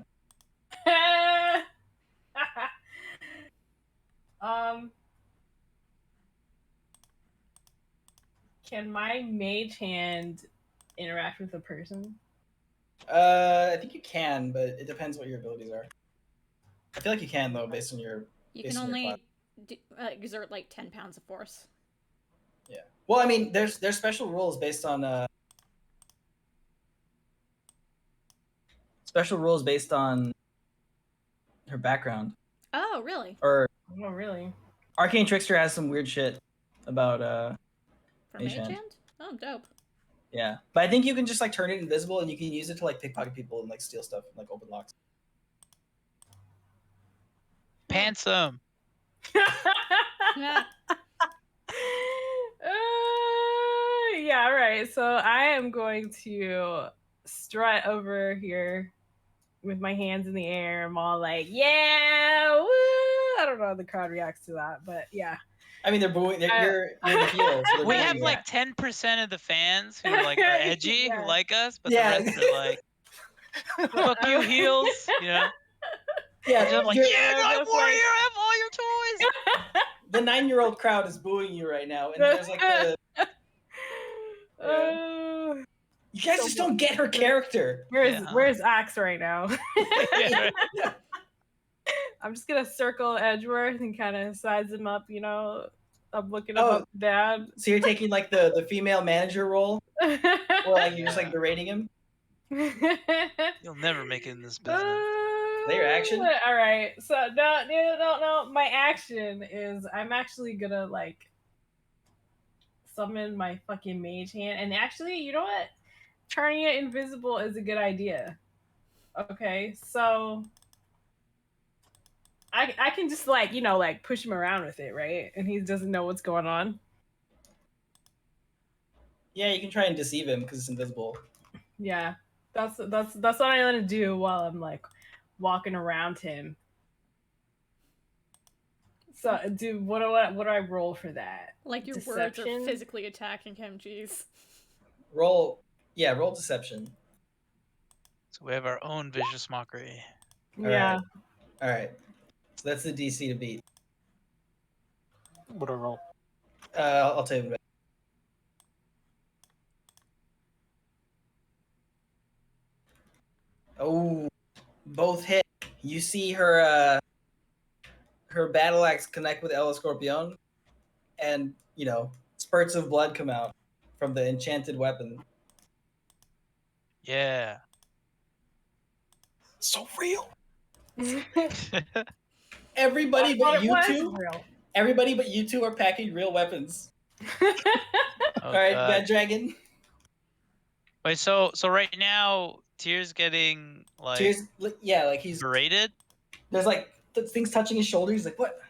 Can my mage hand interact with a person? I think you can, but it depends what your abilities are. I feel like you can though, based on your. You can only exert like 10 pounds of force. Yeah. Well, I mean, there's special rules based on her background. Oh, really? Or Oh, really? Arcane Trickster has some weird shit about For Mage mage hand. hand? Oh, dope. Yeah, but I think you can just like turn it invisible, and you can use it to like pickpocket people and like steal stuff, and, like open locks. Pantsum. Yeah. Yeah, right. So I am going to strut over here with my hands in the air. I'm all like, yeah, woo! I don't know how the crowd reacts to that, but yeah. I mean, they're booing. You're the heel. So they're We booing have you. like 10% of the fans who like are edgy, Yeah. who like us, but Yeah. the rest are like, fuck you, heels. You know? Yeah, I'm like, you're- yeah, I'm I'm just warrior. like- I have all your toys. the 9-year-old crowd is booing you right now, and there's like the. You guys just don't get her character. Where's Axe right now? Yeah, right. I'm just gonna circle Edgeworth and kind of size him up. You know, I'm looking up down. So you're taking like the female manager role, or like you're just like berating him. You'll never make it in this business. Your action? All right. So no. My action is I'm actually gonna like summon my fucking mage hand, and actually, you know what? Turning it invisible is a good idea. Okay, so I can just like like push him around with it, right? And he doesn't know what's going on. Yeah, you can try and deceive him because it's invisible. Yeah, that's what I'm gonna do while I'm like walking around him. So, what do I roll for that? Like your words are Deception? physically attacking him, jeez. Roll deception. So we have our own vicious mockery. Yeah. All right. So that's the DC to beat. What a roll. I'll tell you. Oh, both hit. You see her battle axe connect with El Escorpion, and spurts of blood come out from the enchanted weapon. Yeah. So real. Everybody but you was two. real. Everybody but you two are packing real weapons. Oh, All right, God. Bad Dragon. Wait, so right now, Tyr's getting like Cheers. Yeah, like he's berated. there's like things touching his shoulder. He's like, what?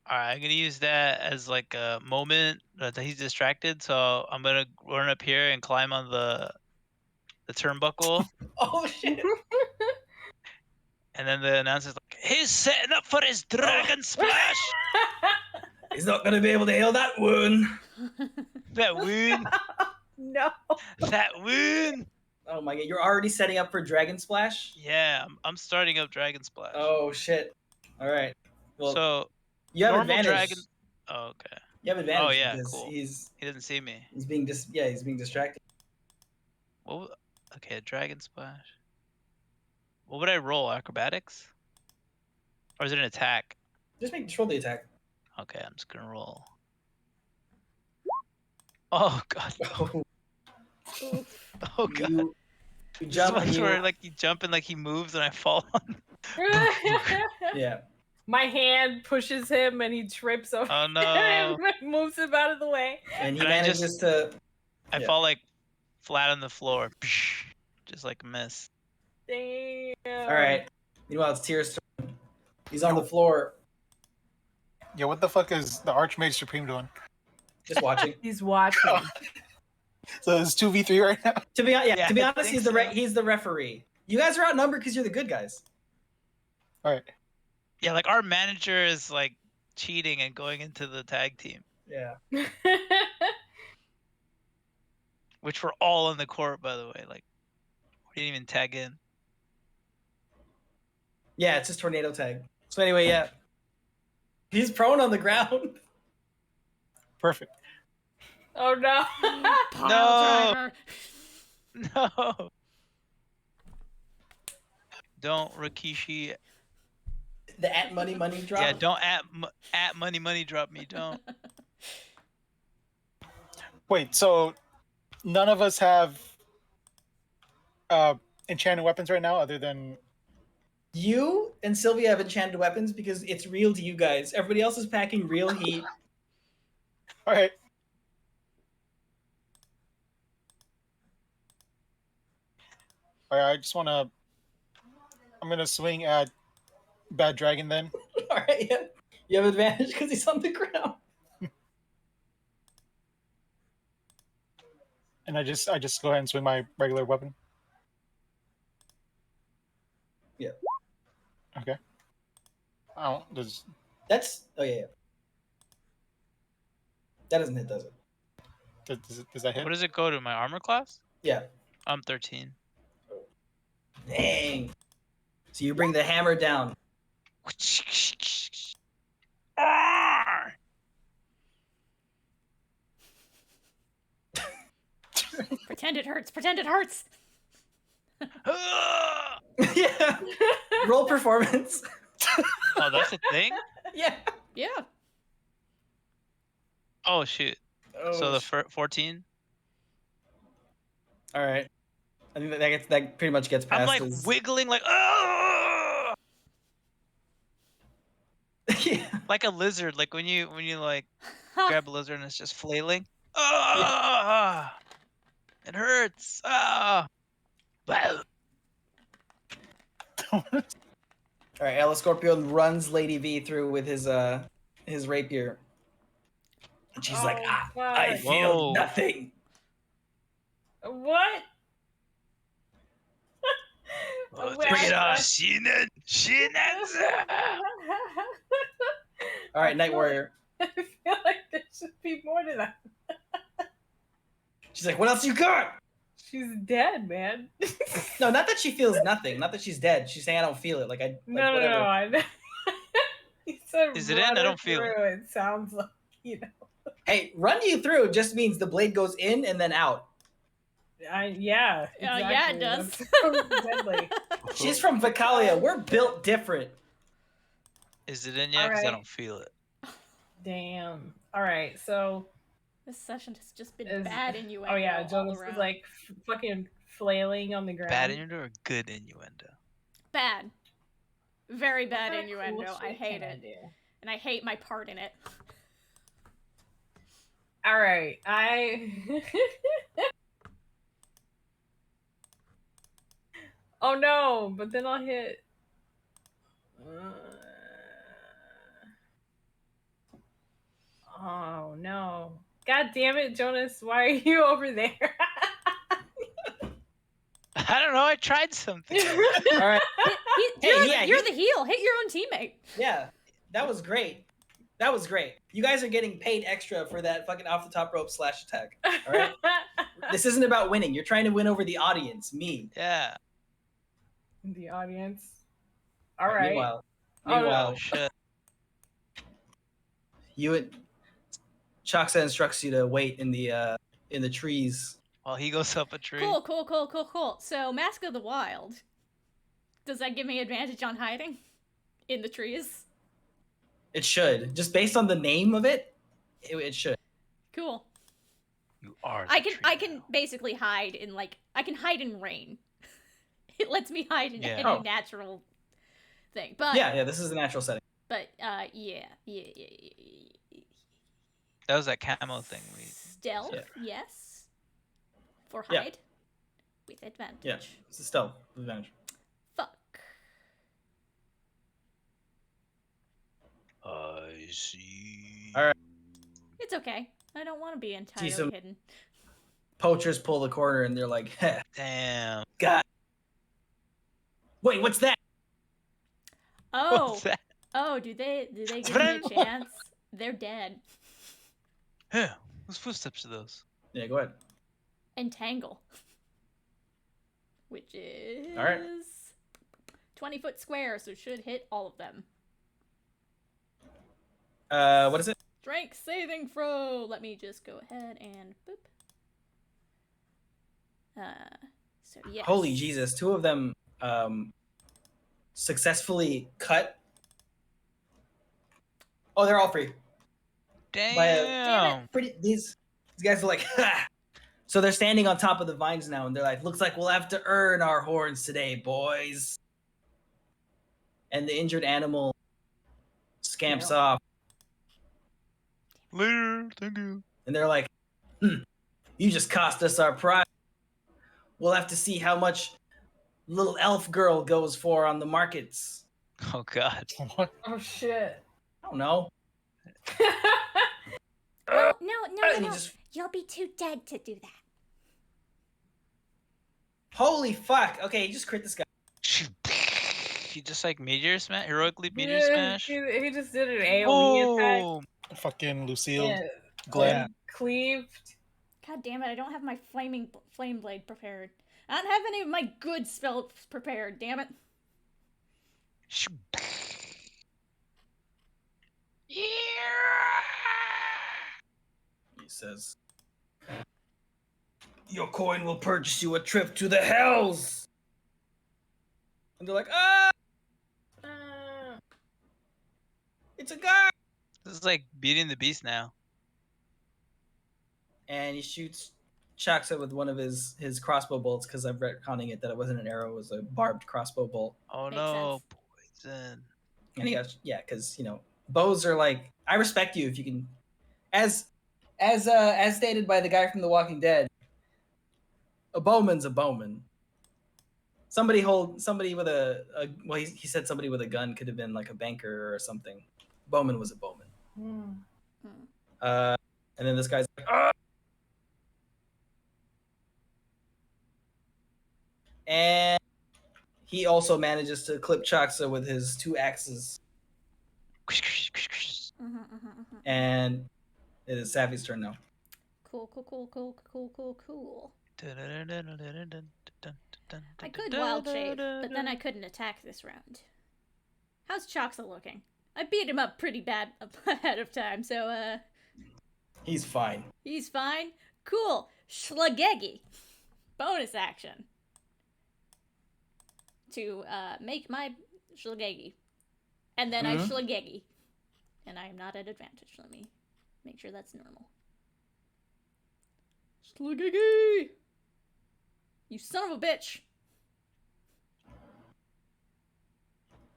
All right, I'm gonna use that as like a moment that he's distracted. So I'm gonna run up here and climb on the turnbuckle, Oh shit! and then the announcer's like, "He's setting up for his dragon splash." He's not gonna be able to heal that wound. That wound, No. that wound. Oh my god, you're already setting up for Dragon Splash? Yeah, I'm starting up dragon splash. Oh shit. All right. Well, so you have normal advantage. dragon. Oh, okay. You have advantage. Oh, yeah, because cool. He's He doesn't see me. being he's being distracted. Okay, a dragon splash. What would I roll? Acrobatics? Or is it an attack? Just roll the attack. Okay, I'm just gonna roll. Oh god. Oh god. You This is jump. one and you- where like you jump and like he moves and I fall on. yeah. My hand pushes him and he trips over. Oh no. and moves him out of the way. And he And I manages just- to. I Yeah. fall like flat on the floor. Just like a miss. Damn. All right. Meanwhile, it's Tyr's turn. He's on the floor, Yeah, what the fuck is the Archmage Supreme doing? just watching. He's watching. So it's 2v3 right now? To be honest, Yeah, to be I honest, think he's the referee. You guys are outnumbered because you're the good guys. Alright. Yeah, like our manager is like cheating and going into the tag team, Yeah. which were all in the court, by the way. Like, we didn't even tag in. Yeah, it's just tornado tag. So anyway, yeah. He's prone on the ground. Perfect. Oh no. Pile driver. No. Don't Rikishi. The at money drop. Yeah, don't at money drop me. Don't. Wait, so none of us have enchanted weapons right now, other than You and Sylvia have enchanted weapons because it's real to you guys. Everybody else is packing real heat. all right. All right, I just want to. I'm gonna swing at Bad Dragon then. All right, yeah. You have advantage because he's on the ground. And I just go ahead and swing my regular weapon. Yeah. Okay. Oh, does That's yeah. That doesn't hit, does it? does that hit? What does it go to? My armor class? Yeah. I'm 13. Dang. So you bring the hammer down. Ah! Pretend it hurts. Pretend it hurts. Ah! Yeah. Roll performance. Oh, that's a thing? Yeah. Yeah. Oh, shoot. Oh, So the 14? All right. I think that pretty much gets past. I'm like his... wiggling like, ah! Yeah. Like a lizard. Like when you like grab a lizard and it's just flailing. Ah! It hurts. Ah! Wow. All right. Alice Scorpion runs Lady V through with his rapier, and she's like, Oh, I God. feel Whoa. nothing. What? Bring it on, Shinen! Shinen! All right, Night Warrior. I feel like there should be more to that. She's like, what else you got? She's dead, man. No, not that she feels nothing. Not that she's dead. She's saying I don't feel it. Like No, whatever. no. I he said Is it in? run I her don't feel it. through. It sounds like, Hey, run you through just means the blade goes in and then out. yeah. Yeah, it does. That's so deadly. She's from Vicalia. We're built different. Is it in yet? Because I Alright. don't feel it. Damn. All right, so. This session has just been Is- bad innuendo. Oh yeah, all Jonas around. is like fucking flailing on the ground. Bad innuendo or good innuendo? Bad. Very bad What kind of cool innuendo. I shit hate can I it. do? And I hate my part in it. All right, Oh no! But then I'll hit. Oh no! God damn it, Jonas! Why are you over there? I don't know. I tried something. All right. You're the heel. Hit your own teammate. Yeah, that was great. That was great. You guys are getting paid extra for that fucking off the top rope slash attack. All right. This isn't about winning. You're trying to win over the audience, me. Yeah. The audience. All right. Meanwhile, Oh, shit. Chaksa instructs you to wait in the trees. While he goes up a tree. Cool. So, Mask of the Wild. Does that give me advantage on hiding? In the trees? It should. Just based on the name of it, it should. Cool. You are. I can basically hide in I can hide in rain. It lets me hide in any Oh. natural thing. But Yeah, this is a natural setting. But yeah. That was that camo thing we. Stealth, Yeah. yes. For Yeah. hide. With advantage. Yeah, it's a stealth advantage. Fuck. I see. All right. It's okay. I don't want to be entirely some- hidden. Poachers pull the corner and they're like, "Heh, Damn. God. Wait, what's that?" Oh. What's that? Oh, do they give me a chance? They're dead. Yeah. Whose footsteps are those? Yeah, go ahead. Entangle. Which is All right. 20-foot square, so it should hit all of them. What is it? Strength saving throw. Let me just go ahead and boop. So yes. Holy Jesus! 2 of them successfully cut. Oh, they're all free. Damn. These guys are like, ha! So they're standing on top of the vines now, and they're like, "Looks like we'll have to earn our horns today, boys." And the injured animal scamps off, Later. Thank you. and they're like, "You just cost us our pride. We'll have to see how much little elf girl goes for on the markets." Oh God. What? Oh shit. I don't know. No, And he just, You'll be too dead to do that. holy fuck! Okay, he just crit this guy. He just like meteor smash, heroically meteor Yeah, smash. he just did an AoE attack. Oh, Fucking Lucille. Yeah. Glenn. Yeah. Cleaved. God damn it! I don't have my flame blade prepared. I don't have any of my good spells prepared. Damn it! yeah. He says, "Your coin will purchase you a trip to the hells." And they're like, "Ah, it's a guy!" This is like beating the beast now. And he shoots Chaxa with one of his crossbow bolts, because I'm retconning it that it wasn't an arrow, it was a barbed crossbow bolt. Oh Makes no, poison. And he got, yeah, because bows are like, I respect you if you can, as stated by the guy from The Walking Dead, a bowman's a bowman. Somebody with well, he said somebody with a gun could have been like a banker or something. Bowman was a bowman. And then this guy's like, "Ah!" And he also manages to clip Chaxa with his 2 axes. And it is Savvy's turn now. Cool. I could wild shape, but then I couldn't attack this round. How's Choxa looking? I beat him up pretty bad ahead of time, so He's fine. he's fine. Cool. Schlagegi. Bonus action. To make my Schlagegi. And then I Schlagegi. And I am not at advantage. Let me make sure that's normal. Schlagegi! You son of a bitch!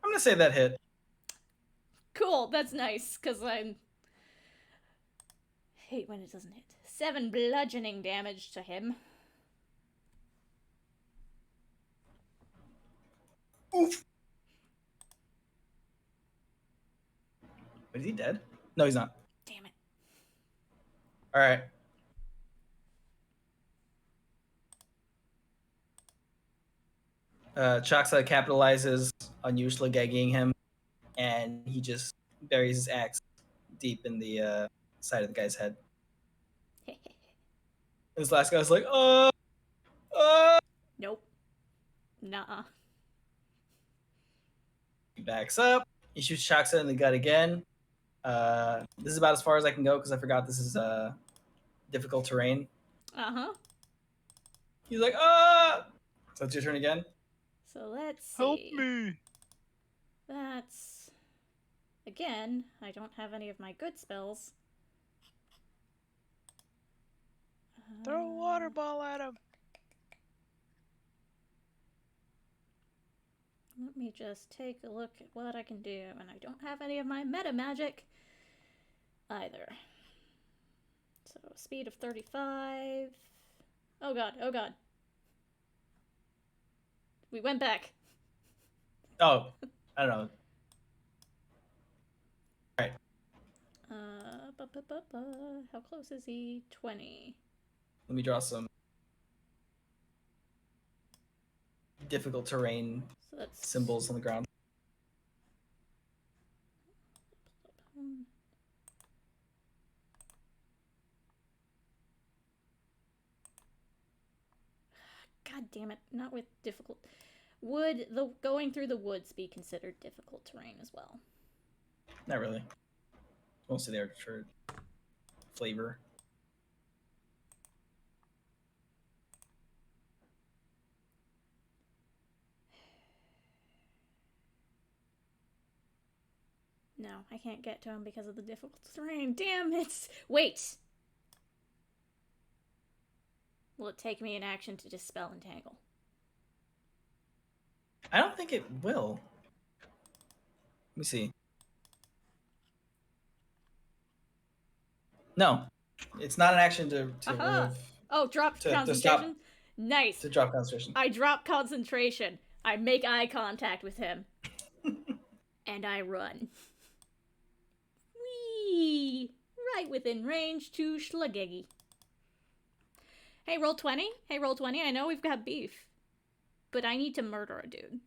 I'm gonna say that hit. Cool, that's nice, because I hate when it doesn't hit. 7 bludgeoning damage to him. Oof. But is he dead? No, he's not. Damn it. All right. Chaxa capitalizes on you Schlageggying him, and he just buries his axe deep in the side of the guy's head. This last guy's like, Nope. Nuh-uh. He backs up. He shoots Chaxa in the gut again. This is about as far as I can go because I forgot this is difficult terrain. Uh-huh. He's like, So it's your turn again? So let's see. Help me. That's... Again, I don't have any of my good spells. Throw a water ball at him. Let me just take a look at what I can do. And I don't have any of my meta magic either. So, speed of 35. Oh god, oh god. We went back. Oh, I don't know. Alright. How close is he? 20. Let me draw some difficult terrain So that's symbols on the ground. damn it, not with difficult. Would the going through the woods be considered difficult terrain as well? Not really. Mostly there for flavor. No, I can't get to him because of the difficult terrain. Damn it! Wait! Will it take me an action to dispel entangle? I don't think it will. Let me see. No, it's not an action to remove. Oh, drop to concentration? stop. Nice. To drop concentration. I drop concentration. I make eye contact with him. And I run. Whee! Right within range to Schlagegi. Hey, roll 20. Hey, roll 20. I know we've got beef. But I need to murder a dude.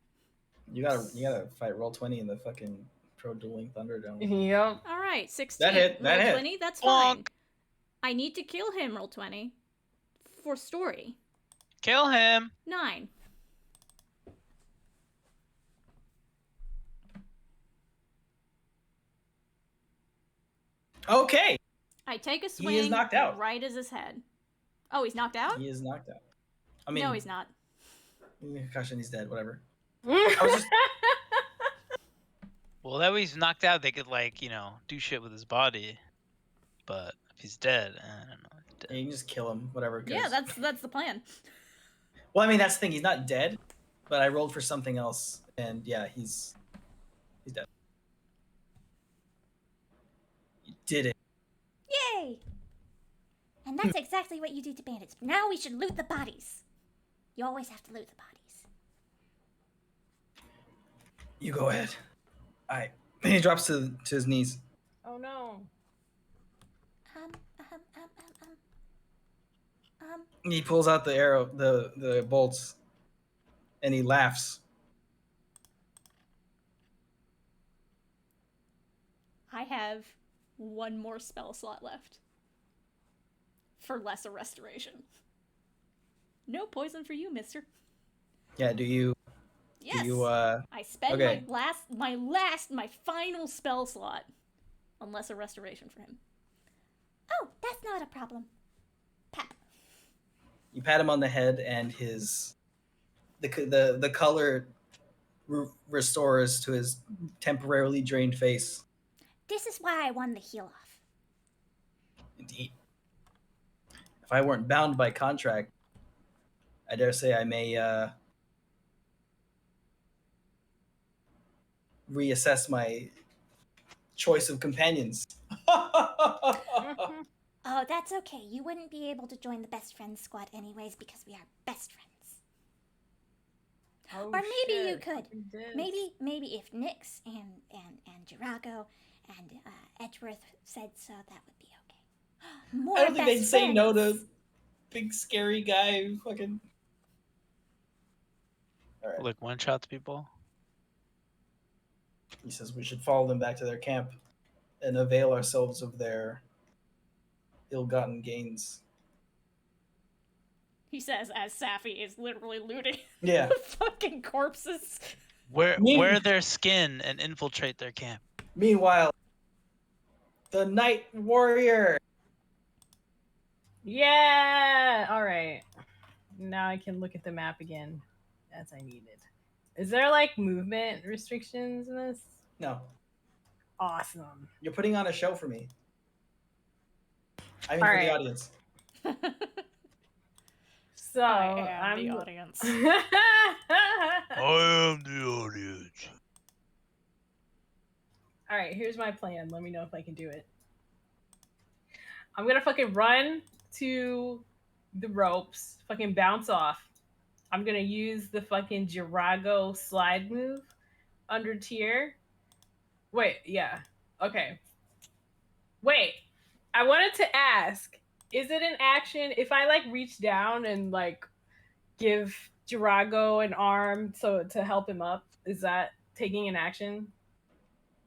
You gotta fight roll 20 in the fucking Pro Dueling Thunderdome. Yep. Alright, 16. That hit. That roll hit. 20, that's fine. I need to kill him, roll 20. For story. Kill him. 9. Okay. I take a swing. He is knocked out. Right as his head. Oh, he's knocked out? He is knocked out. I mean, no, he's not. Concussion, he's dead. Whatever. Well, that way he's knocked out. They could do shit with his body. But if he's dead, I don't know. Yeah, you can just kill him. Whatever. Yeah, that's the plan. Well, I mean, that's the thing. He's not dead, but I rolled for something else, and yeah, he's dead. You did it. Yay! And that's exactly what you do to bandits. Now we should loot the bodies. You always have to loot the bodies. You go ahead. All right. He drops to his knees. Oh no. He pulls out the arrow, the bolts, and he laughs. I have one more spell slot left. For lesser restoration. No poison for you, mister. Yeah, do you... Yes. Do you, I spend okay. my final spell slot on lesser restoration for him. Oh, that's not a problem. Pap. You pat him on the head, and the color restores to his temporarily drained face. This is why I won the heal off. Indeed. If I weren't bound by contract, I dare say I may reassess my choice of companions. Oh, that's okay. You wouldn't be able to join the best friends squad anyways because we are best friends. Oh, or maybe shit. you could. Maybe if Nyx and Jirago and Edgeworth said so, that would be okay. More I don't think they'd best say no friends. to big scary guy who fucking... All right. Like one-shots people. He says we should follow them back to their camp and avail ourselves of their ill-gotten gains. He says as Safi is literally looting Yeah. the fucking corpses. Wear their skin and infiltrate their camp. Meanwhile, the Night Warrior. Yeah. All right. Now I can look at the map again, as I needed. Is there like movement restrictions in this? No, Awesome. you're putting on a show for me. I mean, All for right. the audience. So I am I'm the audience. I am the audience. All right, here's my plan. Let me know if I can do it. I'm gonna fucking run to the ropes, fucking bounce off. I'm gonna use the fucking Jirago slide move under tier. Wait, yeah. Okay. Wait, I wanted to ask, is it an action if I like reach down and like give Jirago an arm so to help him up? Is that taking an action?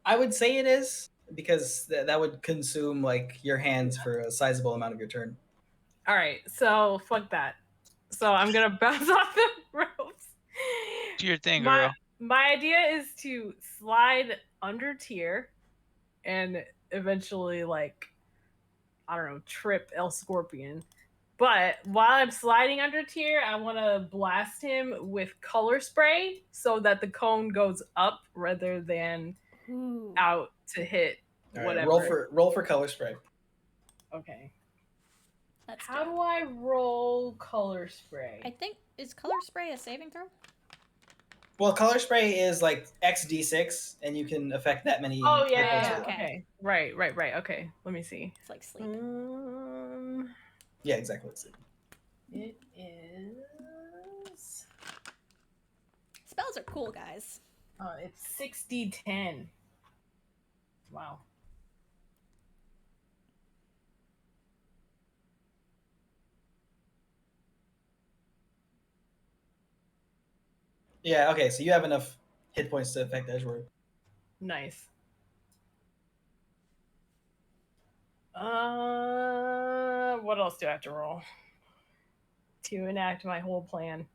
I would say it is, because that would consume like your hands for a sizable amount of your turn. All right, so fuck that. so I'm gonna bounce off the ropes. Do your thing, girl. My idea is to slide under Tyr and eventually, like, I don't know, trip El Scorpion. But while I'm sliding under Tyr, I want to blast him with color spray so that the cone goes up rather than out to hit whatever. Right, roll for color spray. Okay. Let's How do I roll color spray? I think, is color spray a saving throw? Well, color spray is like XD6, and you can affect that many. Oh yeah. Okay. Right. Okay. Let me see. It's like sleep. Yeah, exactly. It is. Spells are cool, guys. It's 60-10. Wow. Yeah. Okay. So you have enough hit points to affect Edgeworth. Nice. What else do I have to roll to enact my whole plan?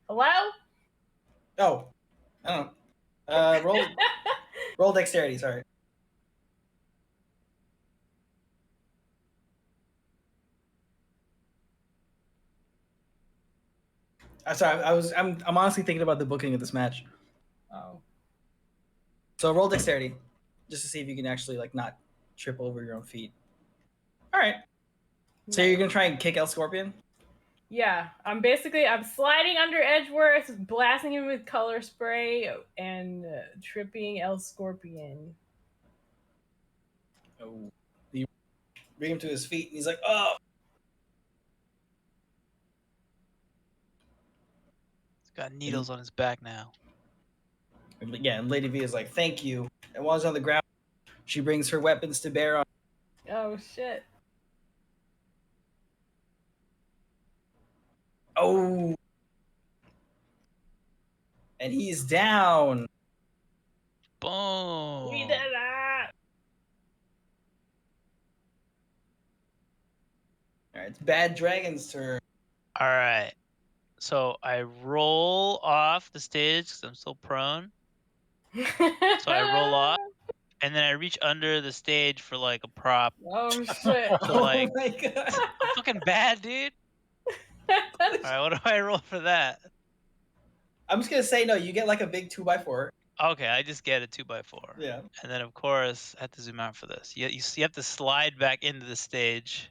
Hello? Oh, I don't know. Roll dexterity. Sorry. I'm sorry. I'm honestly thinking about the booking of this match. Oh. So roll dexterity, just to see if you can actually like not trip over your own feet. All right. So you're gonna try and kick El Scorpion? Yeah, I'm sliding under Edgeworth, blasting him with color spray, and tripping El Scorpion. Oh. You bring him to his feet, and he's like, "Oh." He's got needles on his back now. Yeah, and Lady V is like, "Thank you." And while he's on the ground, she brings her weapons to bear on. Oh shit. Oh. And he's down. Boom. We did that. All right, it's Bad Dragon's turn. All right. So I roll off the stage because I'm still prone. So I roll off, and then I reach under the stage for like a prop. Oh shit. So, like, oh my god. I'm fucking bad, dude. All right, what do I roll for that? I'm just gonna say no. You get like a big 2x4. Okay, I just get a 2x4. Yeah. And then of course I have to zoom out for this. You have to slide back into the stage.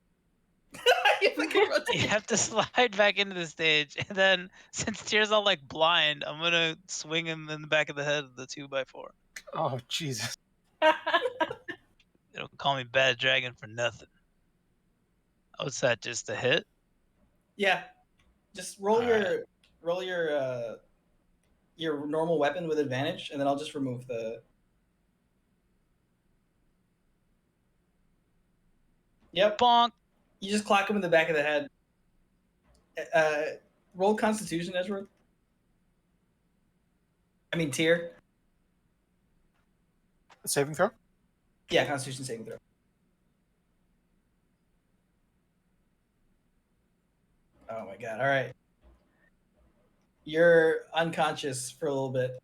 You have to slide back into the stage, and then since Tyr's all like blind, I'm gonna swing him in the back of the head with the 2x4. Oh Jesus! They don't call me Bad Dragon for nothing. Oh, what's that? Just a hit? Yeah. Just roll your normal weapon with advantage, and then I'll just remove the. Yep. Bonk. You just clock him in the back of the head. Roll Constitution, Edgeworth. I mean, Tyr. Saving throw. Yeah, Constitution saving throw. Oh my god! All right. You're unconscious for a little bit.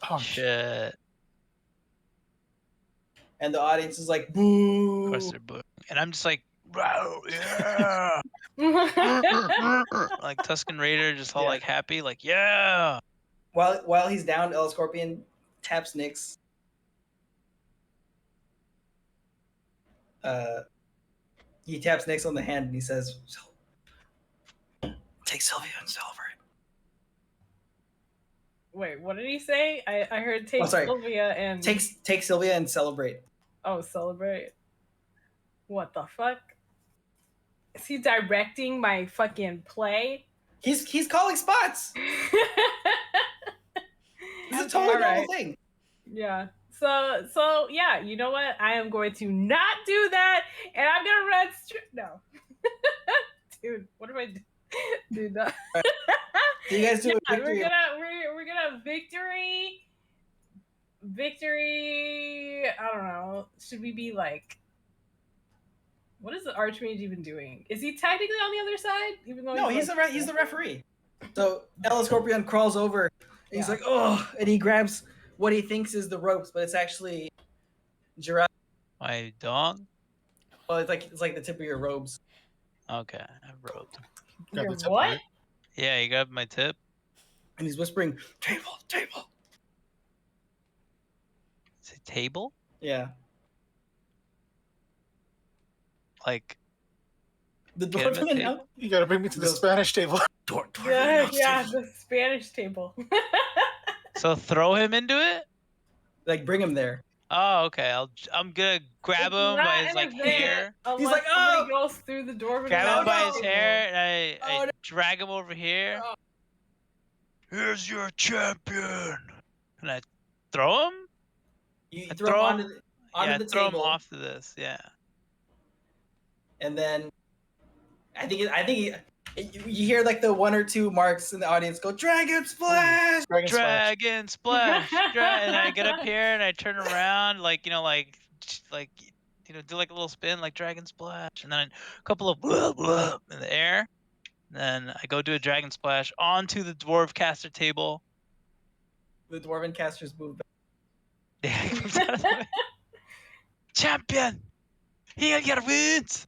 Oh shit! And the audience is like, "Boo!" Of course they're booing, and I'm just like, "Wow, yeah!" Like Tusken Raider, just all like happy, like yeah. While he's down, El Scorpion taps Nyx. He taps Nyx on the hand and he says, "Take Sylvia and celebrate." Wait, what did he say? I heard take Sylvia and take Sylvia and celebrate. Oh, celebrate. What the fuck? Is he directing my fucking play? He's calling spots. It's a totally normal thing. Yeah. So yeah, you know what? I am going to not do that, and I'm gonna run straight. No, dude, what am I doing? Dude, no. So you guys do a victory. We're gonna victory. I don't know. Should we be like? What is the Archmage even doing? Is he technically on the other side? Even though No, he's the referee. So Ella Scorpion crawls over and he's like, oh, and he grabs what he thinks is the ropes, but it's actually Jiraiya. My dog? Well, it's like the tip of your robes. Okay, I robed. Your what? Yeah, you grabbed my tip. And he's whispering, table, table. Is it table? Yeah. Like The Get him a dwarven table. You gotta bring me to the Spanish table. Yeah, the Spanish table. so throw him into it? Like bring him there. Oh, okay. I'm gonna grab him by his like hair. He's like, oh! He goes through the door. Grab him by his no. hair and I no. drag him over here. Oh. Here's your champion. And I throw him? You I throw him onto the throw him table, off to this. Yeah. and then I think you hear like the one or two marks in the audience go, Dragon Splash! Dragon Splash. Dragon splash. And I get up here and I turn around, like do like a little spin, like dragon splash, and then a couple of blah, blah in the air. And then I go do a dragon splash onto the dwarf caster table. The dwarven casters move back. Yeah, he comes out of the way. Champion, here your wins.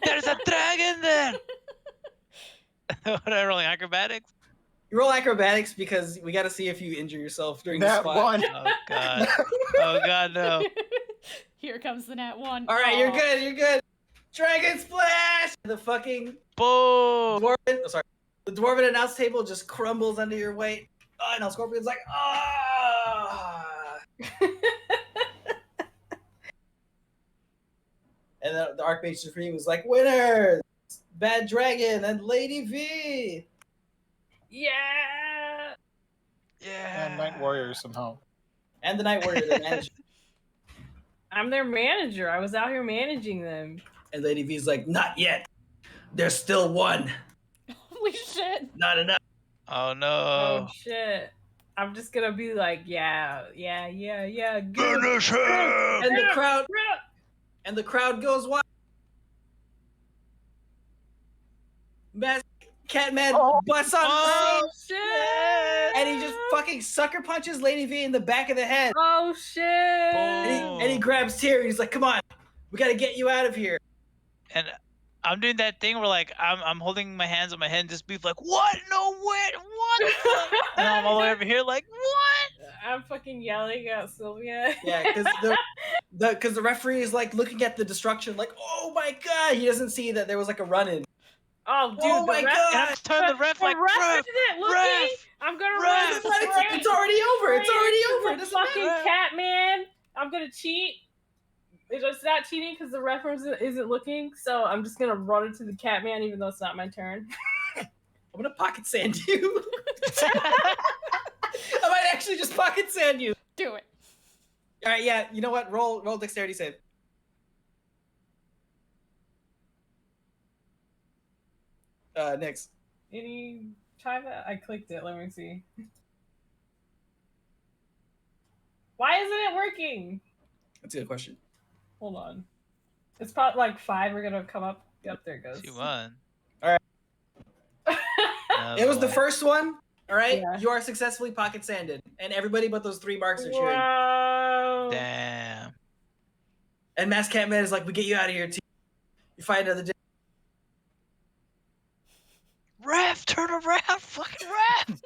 There's a dragon there. What am I rolling? Acrobatics? You roll acrobatics because we got to see if you injure yourself during the That spot. one. Oh god. Oh god, no. Here comes the nat 1. All right, you're Aw. good. You're good. Dragon Splash! The fucking Boom. the dwarven announce table just crumbles under your weight. Oh, and Scorpion's like, ah! And the Archmage Supreme was like, winner! Bad Dragon and Lady V! Yeah. Yeah. And Night Warrior somehow. And the Night Warrior, the manager. I'm their manager. I was out here managing them. And Lady V's like, not yet. There's still one. Holy shit. Not enough. Oh no. Oh shit. I'm just gonna be like, yeah. Good. Finish him. And the crowd goes wild. Catman busts on Oh stage, shit! and he just fucking sucker punches Lady V in the back of the head. Oh shit! And he grabs Tyr and he's like, come on, we gotta get you out of here. And I'm doing that thing where like I'm holding my hands on my head and just be like, what? No way, what? And I'm all the way over here like, what? I'm fucking yelling at Sylvia. Yeah, because the referee is like looking at the destruction, like, oh my god, he doesn't see that there was like a run-in. Oh, dude, Oh my And god! I'm just telling the ref like, ref ref, isn't looking. ref. I'm gonna Ref. run. It's already over. It's already over. It This doesn't fucking matter. Catman. I'm gonna cheat. It's not cheating because the reference isn't looking. So I'm just gonna run into the Catman, even though it's not my turn. I'm gonna pocket sand you. I might actually just pocket sand you. Do it. All right, yeah. You know what? Roll dexterity save. Next. Any try that? I clicked it. Let me see. Why isn't it working? That's a good question. Hold on. It's probably like 5. We're gonna come up. Yep, there it goes. She won. All right. Another It was the one. first one. All right. Yeah. You are successfully pocket sanded, and everybody but those 3 marks are cheering. Wow. Damn. And Mass Catman is like, "We get you out of here, too. You fight another day." Ref, turn around, fucking ref.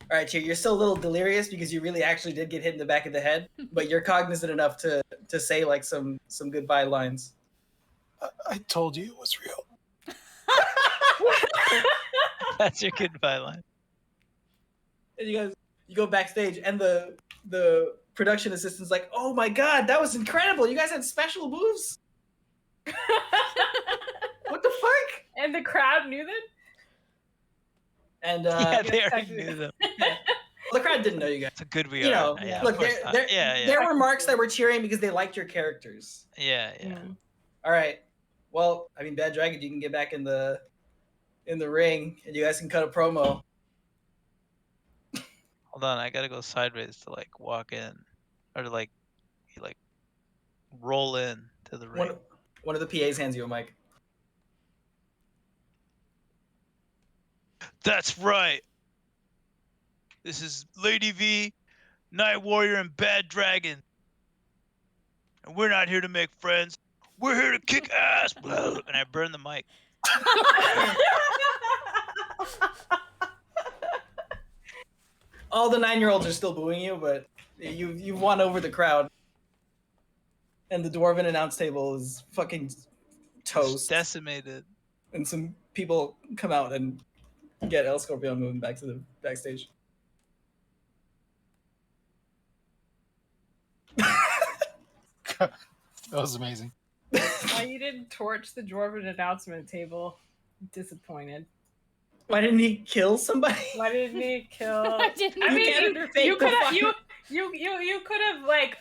All right, Tyr, you're still a little delirious because you really actually did get hit in the back of the head, but you're cognizant enough to say like some goodbye lines. I told you it was real. That's your goodbye line. And you go backstage, and the production assistant's like, "Oh my god, that was incredible! You guys had special moves. What the fuck?" And the crowd knew that? And Yeah, they yes, already I knew them. the crowd didn't know you guys. It's a good we You are. know, Yeah, look, of course there, not. there, yeah. there were marks that were cheering because they liked your characters. Yeah. Mm. All right, Well, I mean, Bad Dragon, you can get back in the ring, and you guys can cut a promo. Hold on, I gotta go sideways to like walk in, or to like roll in to the ring. One of the PAs hands you a mic. That's right. This is Lady V, Night Warrior, and Bad Dragon. And we're not here to make friends. We're here to kick ass. And I burn the mic. All the 9-year-olds are still booing you, but you've won over the crowd. And the Dwarven announce table is fucking toast. It's decimated. And some people come out and get El Scorpion moving back to the backstage. That was amazing. Why you didn't torch the Dwarven announcement table? Disappointed. Why didn't he kill somebody? Why didn't he kill? I didn't. I mean, you could have you could have like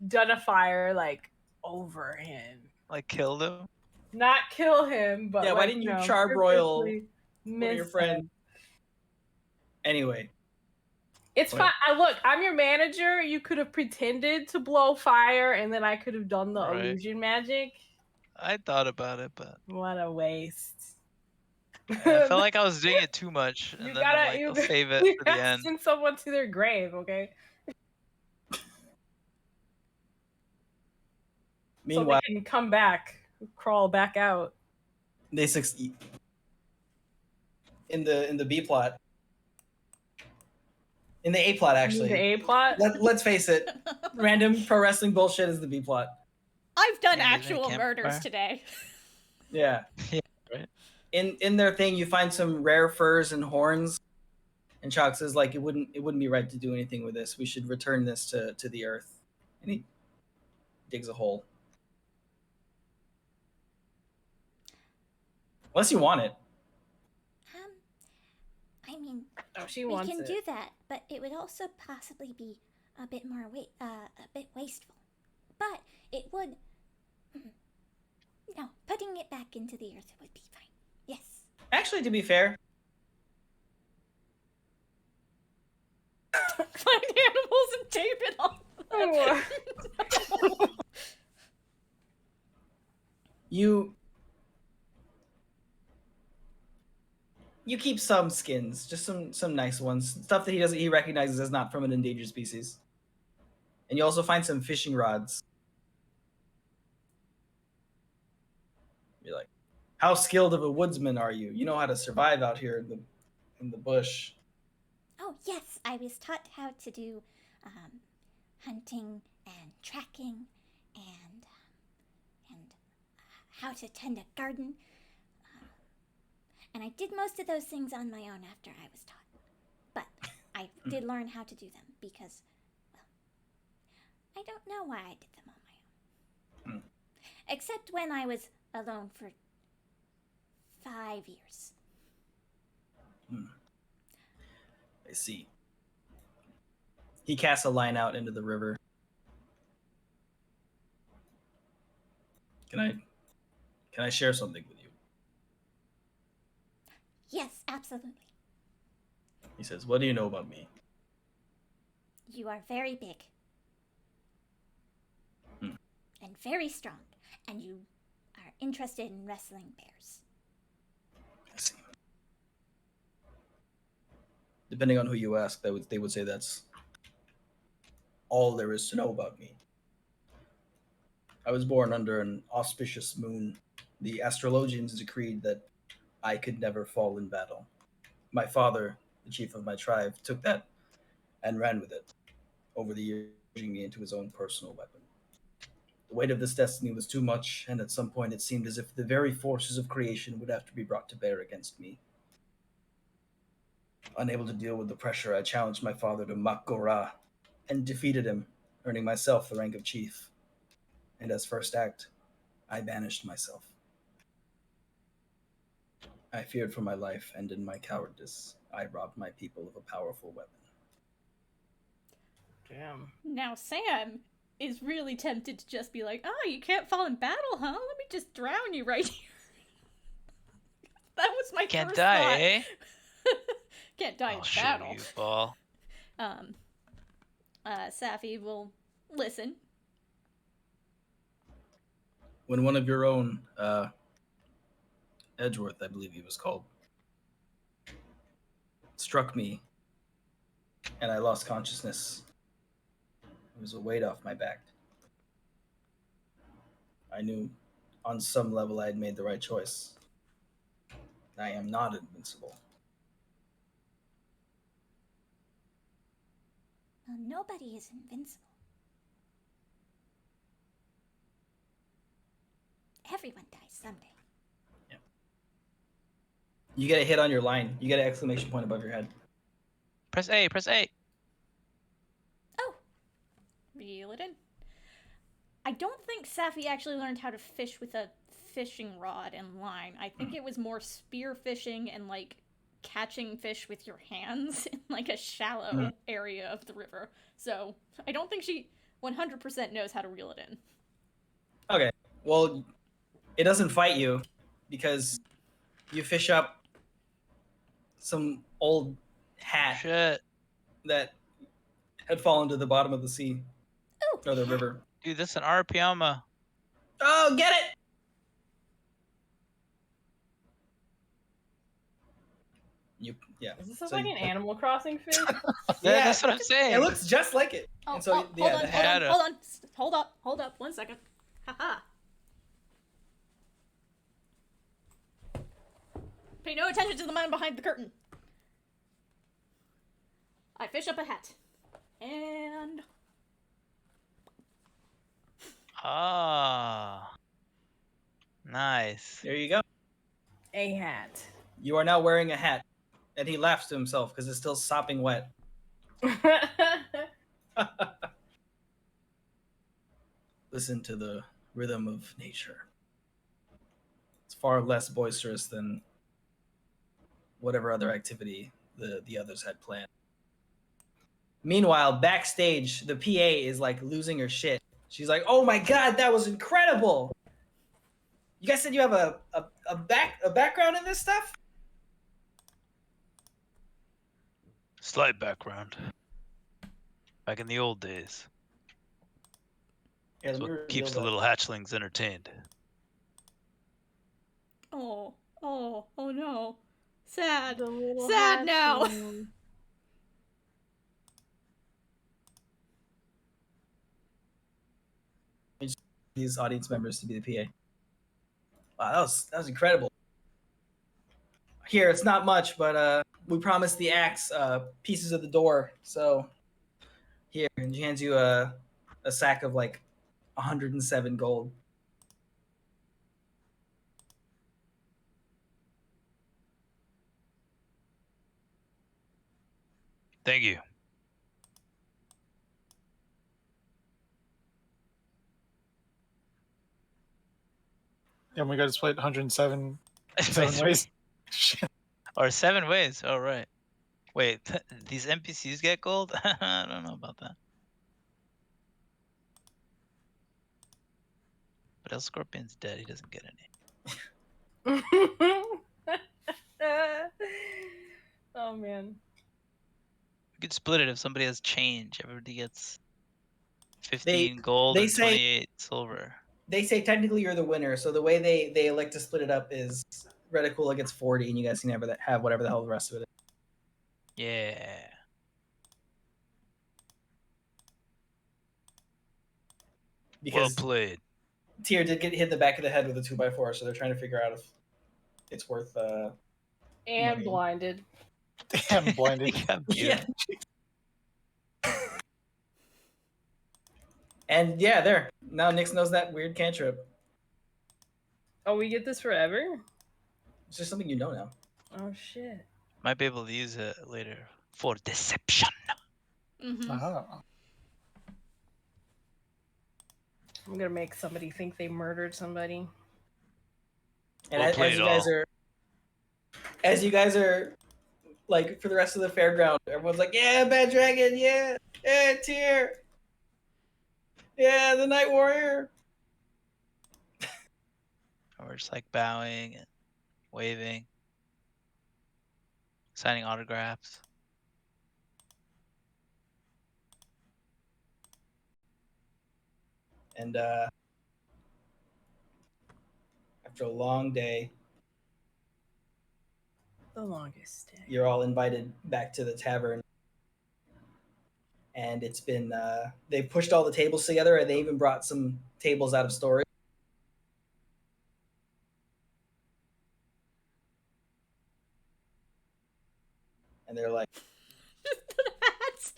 done a fire like over him. Like killed him. Not kill him, but Yeah, why didn't you charbroil one of your friends? Anyway. It's fine. Look, I'm your manager. You could have pretended to blow fire, and then I could have done the illusion magic. I thought about it, but what a waste. I felt like I was doing it too much, and then I'll save it for the end. Send someone to their grave, okay? Meanwhile, so they can come back, crawl back out. They succeed. In the B plot. In the A plot, actually. The A plot? Let's face it. Random pro wrestling bullshit is the B plot. I've done actual murders today. Yeah. Right. In their thing, you find some rare furs and horns. And Chalk says, like, it wouldn't be right to do anything with this. We should return this to the earth. And he digs a hole. Unless you want it. I mean, she we wants can it. do that, but it would also possibly be a bit more a bit wasteful. But it would. No, putting it back into the earth would be fine. Yes. Actually, to be fair. Find animals and tape it on. You keep some skins, just some nice ones, stuff that he recognizes as not from an endangered species. And you also find some fishing rods. You're like, how skilled of a woodsman are you? You know how to survive out here in the bush. Oh yes, I was taught how to do hunting and tracking and how to tend a garden. And I did most of those things on my own after I was taught. But I did learn how to do them because, well, I don't know why I did them on my own. Except when I was alone for 5 years. I see. He casts a line out into the river. Can I share something with you? Yes, absolutely. He says, what do you know about me? You are very big. And very strong. And you are interested in wrestling bears. I see. Depending on who you ask, they would say that's all there is to know about me. I was born under an auspicious moon. The astrologians decreed that I could never fall in battle. My father, the chief of my tribe, took that and ran with it, over the years, turning me into his own personal weapon. The weight of this destiny was too much, and at some point it seemed as if the very forces of creation would have to be brought to bear against me. Unable to deal with the pressure, I challenged my father to Mak'gora and defeated him, earning myself the rank of chief. And as first act, I banished myself. I feared for my life, and in my cowardice, I robbed my people of a powerful weapon. Damn. Now, Sam, is really tempted to just be like, oh, you can't fall in battle, huh? Let me just drown you right here. That was my Can't first die, thought. eh? Can't die I'll in show battle. you, ball. Safi will listen. When one of your own, Edgeworth, I believe he was called, struck me, and I lost consciousness, it was a weight off my back. I knew on some level I had made the right choice. I am not invincible. Well, nobody is invincible. Everyone dies someday. Yeah. You get a hit on your line. You get an exclamation point above your head. Press A, press A. Oh. Reel it in. I don't think Safi actually learned how to fish with a fishing rod and line. I think it was more spear fishing and like catching fish with your hands in like a shallow area of the river. So I don't think she 100% knows how to reel it in. Okay. Well, it doesn't fight you because you fish up some old hat Shit. that had fallen to the bottom of the sea. Oh. Or the river. Dude, this is an Arapiama. Oh, get it! Yeah. Is this like an Animal Crossing fish? Yeah, that's what I'm saying. It looks just like it. Oh, And so, hold yeah, on, the hold hat- on, hold up, 1 second. Haha. Pay no attention to the man behind the curtain. I fish up a hat. And... Ah. Nice. There you go. A hat. You are now wearing a hat. And he laughs to himself because it's still sopping wet. Listen to the rhythm of nature. It's far less boisterous than whatever other activity the others had planned. Meanwhile, backstage, the PA is like losing her shit. She's like, "Oh my god, that was incredible! You guys said you have a background in this stuff?" Slight background. Back in the old days. Yeah, That's let me what keeps reveal the that. little hatchlings entertained. Oh no. Sad. The little Sad now. hatchling. These audience members to be the PA. Wow, that was incredible. Here, it's not much, but we promised the axe pieces of the door. So here, and she hands you a sack of like 107 gold. Thank you. Yeah, we got to split 107 7 ways. Shit. Or 7 ways. Oh, right. Wait, these NPCs get gold? I don't know about that. But El Scorpion's dead. He doesn't get any. Oh man. We could split it if somebody has change. Everybody gets 15 They- gold they and say- 28 silver. They say technically you're the winner, so the way they elect to split it up is Reticula gets 40, and you guys can have whatever the hell the rest of it is. Yeah. Well Because played. Tyr did get hit in the back of the head with a 2x4, so they're trying to figure out if it's worth. And Money. blinded. Damn, blinded. Yeah, Yeah. And yeah, there. Now Nyx knows that weird cantrip. Oh, we get this forever? It's just something you know now. Oh shit. Might be able to use it later for deception. Mm-hmm. Oh. I'm gonna make somebody think they murdered somebody. And Well as played, you guys are like for the rest of the fairground, everyone's like, "Yeah, Bad Dragon, yeah, Tyr." Yeah, the Night Warrior. And we're just like bowing and waving, signing autographs. And after a long day, The longest day. you're all invited back to the tavern. And it's been, they pushed all the tables together, and they even brought some tables out of storage. And they're like, Hats.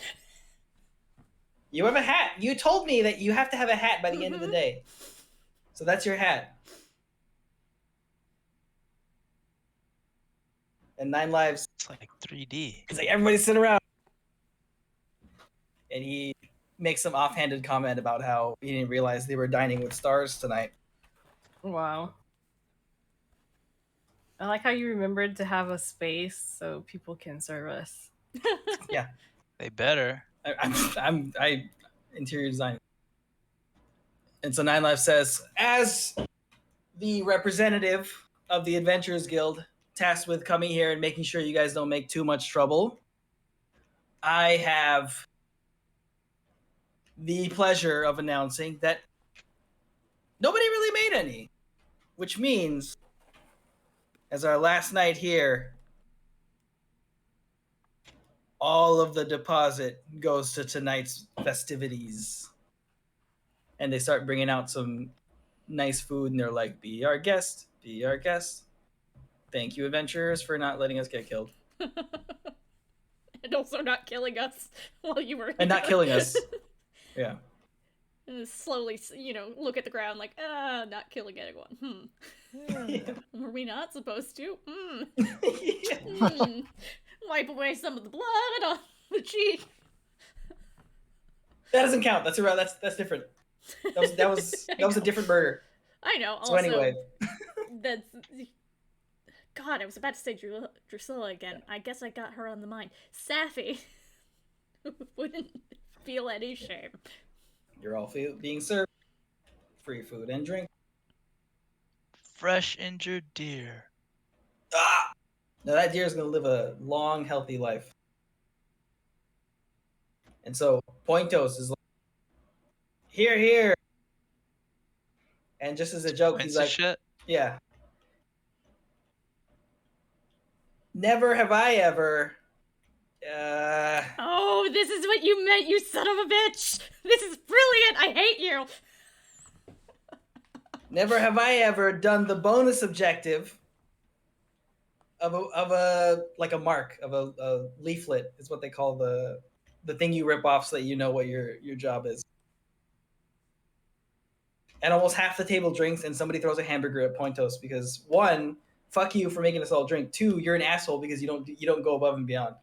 you have a hat. You told me that you have to have a hat by the end of the day. So that's your hat. And 9 Lives. It's like 3D. It's like, everybody sit around. And he makes some offhanded comment about how he didn't realize they were dining with stars tonight. Wow. I like how you remembered to have a space so people can serve us. Yeah. They better. I interior design. And so 9 Lives says, as the representative of the Adventurers Guild, tasked with coming here and making sure you guys don't make too much trouble, I have the pleasure of announcing that nobody really made any, which means, as our last night here, all of the deposit goes to tonight's festivities. And they start bringing out some nice food, and they're like, be our guest, be our guest. Thank you, adventurers, for not letting us get killed. And also not killing us while you were here. And not killing us. Yeah. And slowly, look at the ground like, not killing anyone. Were we not supposed to? Wipe away some of the blood on the cheek. That doesn't count. That's different. That was a different murder. I know. So Also, anyway, that's God. I was about to say Drusilla again. I guess I got her on the mind. Safi wouldn't feel any shame. you're all being served free food and drink. Fresh injured deer. Ah! Now that deer is going to live a long, healthy life. And so Pointos is like, here, here. And just as a joke, he's like, shit. yeah. Never have I ever. Oh, this is what you meant, you son of a bitch! This is brilliant! I hate you! Never have I ever done the bonus objective of a mark of a leaflet is what they call the thing you rip off so that you know what your job is. And almost half the table drinks, and somebody throws a hamburger at Pointos because 1, fuck you for making us all drink. 2, you're an asshole because you don't go above and beyond.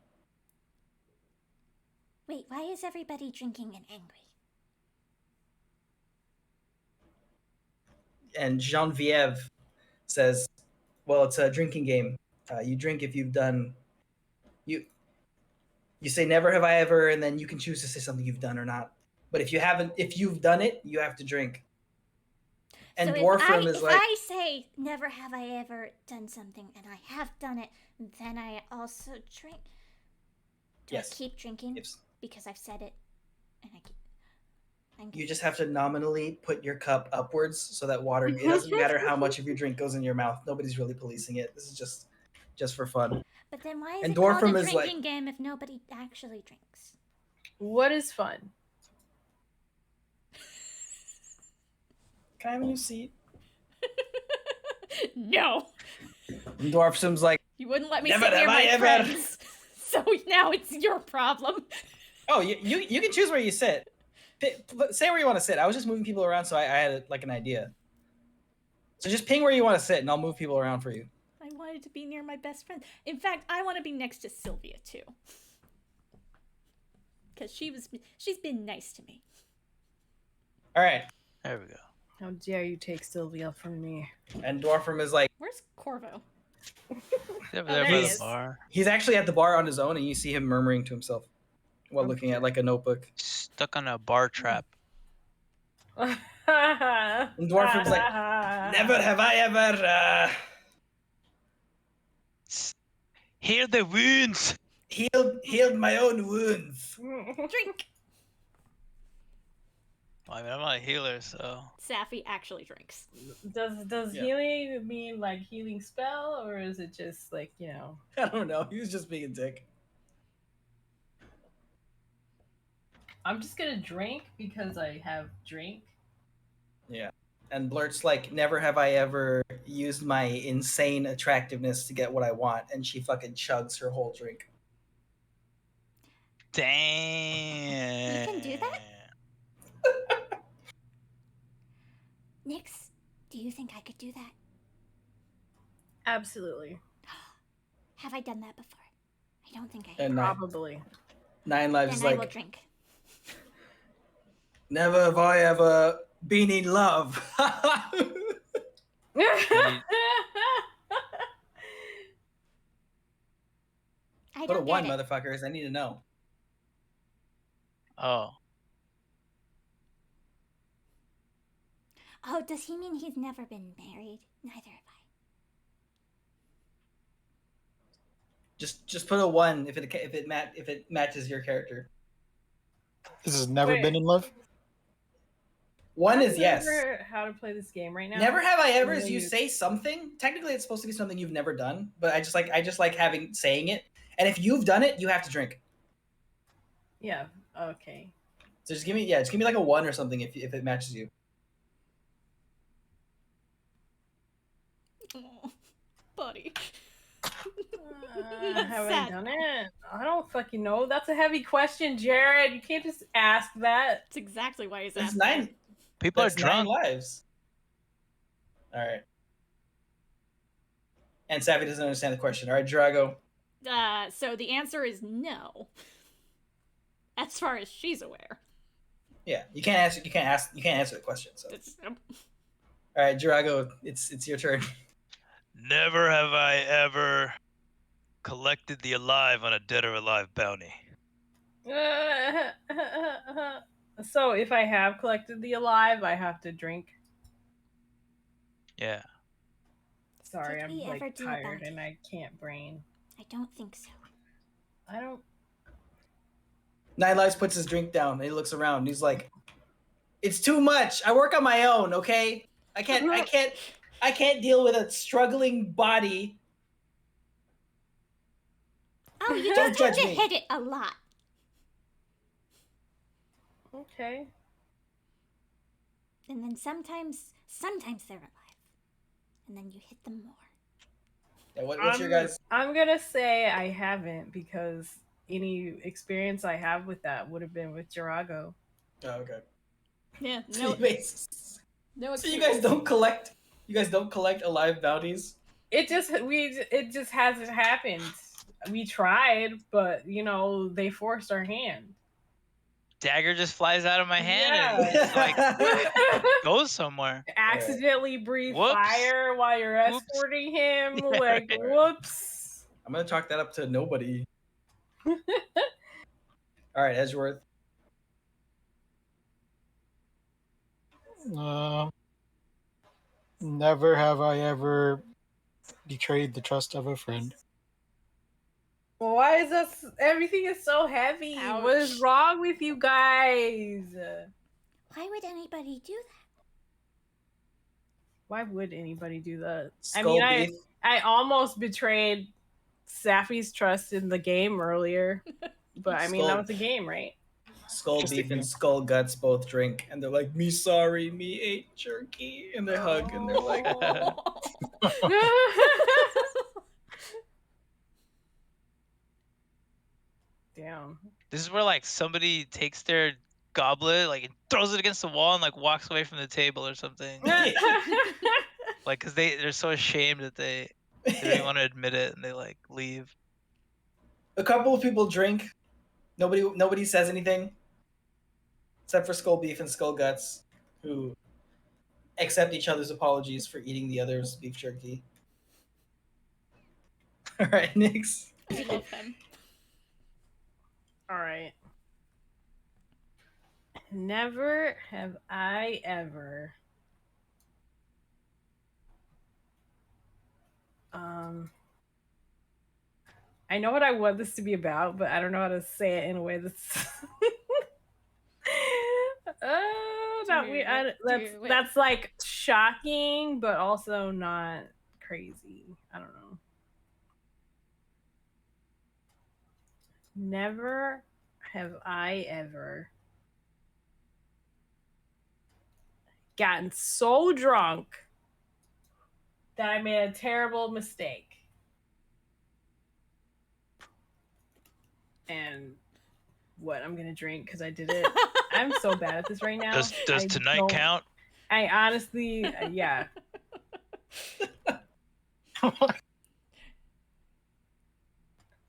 Wait, why is everybody drinking and angry? And Genevieve says, well, it's a drinking game. You drink if you've done... You say, never have I ever, and then you can choose to say something you've done or not. But if you've done it, you have to drink. And so Dwarfroom is like... If I say, never have I ever done something, and I have done it, then I also drink. Do Yes. I keep drinking? Yes. Because I've said it, and I keep... You just have to nominally put your cup upwards so that water... It doesn't matter how much of your drink goes in your mouth. Nobody's really policing it. This is just for fun. But then why is And it called Dwarfroom a is drinking like- game if nobody actually drinks? What is fun? Can I have a new seat? No! And Dwarfroom's like, You wouldn't let me Never sit near have my I ever. friends! So now it's your problem. oh, you can choose where you sit. Say where you want to sit. I was just moving people around, so I had an idea. So just ping where you want to sit, and I'll move people around for you. I wanted to be near my best friend. In fact, I want to be next to Sylvia, too. Because she's been nice to me. All right. There we go. How dare you take Sylvia from me? And Dwarfroom is like, Where's Corvo? There there by he the is. bar. he's actually at the bar on his own, and you see him murmuring to himself while looking at like a notebook. Stuck on a bar trap. And Dwarford's like, never have I ever Heal the wounds. healed my own wounds. Drink. Well, I mean, I'm not a healer, so. Safi actually drinks. Does healing mean like healing spell, or is it just like, you know? I don't know. He was just being a dick. I'm just gonna drink because I have drink. Yeah. And Blurt's like, never have I ever used my insane attractiveness to get what I want. And she fucking chugs her whole drink. Damn. You can do that? Nyx, do you think I could do that? Absolutely. Have I done that before? I don't think I have. And Probably. Nine Lives is Then I will like, drink. never have I ever been in love. I Put a don't one, get it. motherfuckers. I need to know. Oh. Oh, does he mean he's never been married? Neither have I. Just put a one if it matches your character. This has never Wait. been in love. One is yes. Remember how to play this game right now? Never have I ever. Or Is you you- say something. Technically, it's supposed to be something you've never done, but I just like saying it. And if you've done it, you have to drink. Yeah. Okay. So just give me like a one or something if it matches you. Oh, buddy. Have I Sad. done it? I don't fucking know. That's a heavy question, Jared. You can't just ask that. That's exactly why he's That's asking. nine. People That's are drunk. 9 lives. All right. And Savvy doesn't understand the question. All right, Drago. So the answer is no. As far as she's aware. Yeah, you can't answer the question. So, It's, all right, Drago, it's your turn. Never have I ever collected the alive on a dead or alive bounty. So if I have collected the alive, I have to drink. Yeah. Sorry, Did I'm we ever like do a tired bounty? and I can't brain. I don't think so. I don't. 9 Lives puts his drink down and he looks around. And he's like, "It's too much. I work on my own. Okay, I can't deal with a struggling body." Oh, you Don't just have judge to me. hit it a lot. Okay. And then sometimes they're alive. And then you hit them more. Yeah, what's your guys? I'm gonna say I haven't because any experience I have with that would have been with Jirago. Oh, okay. yeah, So no, you guys- no so you guys don't collect. You guys don't collect alive bounties. It just hasn't happened. We tried, but you know they forced our hand. Dagger just flies out of my hand and Yeah. it's like goes somewhere. Accidentally breathe Whoops. fire while you're Whoops. escorting him. Yeah, Like, right. whoops. I'm gonna chalk that up to nobody. All right, Edgeworth. Never have I ever betrayed the trust of a friend. Why is this? Everything is so heavy. What is Ouch. wrong with you guys? Why would anybody do that? Why would anybody do that? Skull I beef. I almost betrayed Safi's trust in the game earlier, but I mean that Skull- was a game, right? Skull Just beef ignore. and skull guts both drink, and they're like, "Me sorry, me ate jerky," and they hug, and they're like, Damn. This is where like somebody takes their goblet, like and throws it against the wall and like walks away from the table or something. Like, cause they're so ashamed that they don't want to admit it and they like leave. A couple of people drink. Nobody says anything, except for Skull Beef and Skull Guts, who accept each other's apologies for eating the other's beef jerky. All right, Nyx. I love them. All right. Never have I ever. I know what I want this to be about, but I don't know how to say it in a way that's. Not weird. That's like shocking, but also not crazy. I don't know. Never have I ever gotten so drunk that I made a terrible mistake. And what I'm gonna drink because I did it. I'm so bad at this right now. Does tonight count? I honestly, yeah.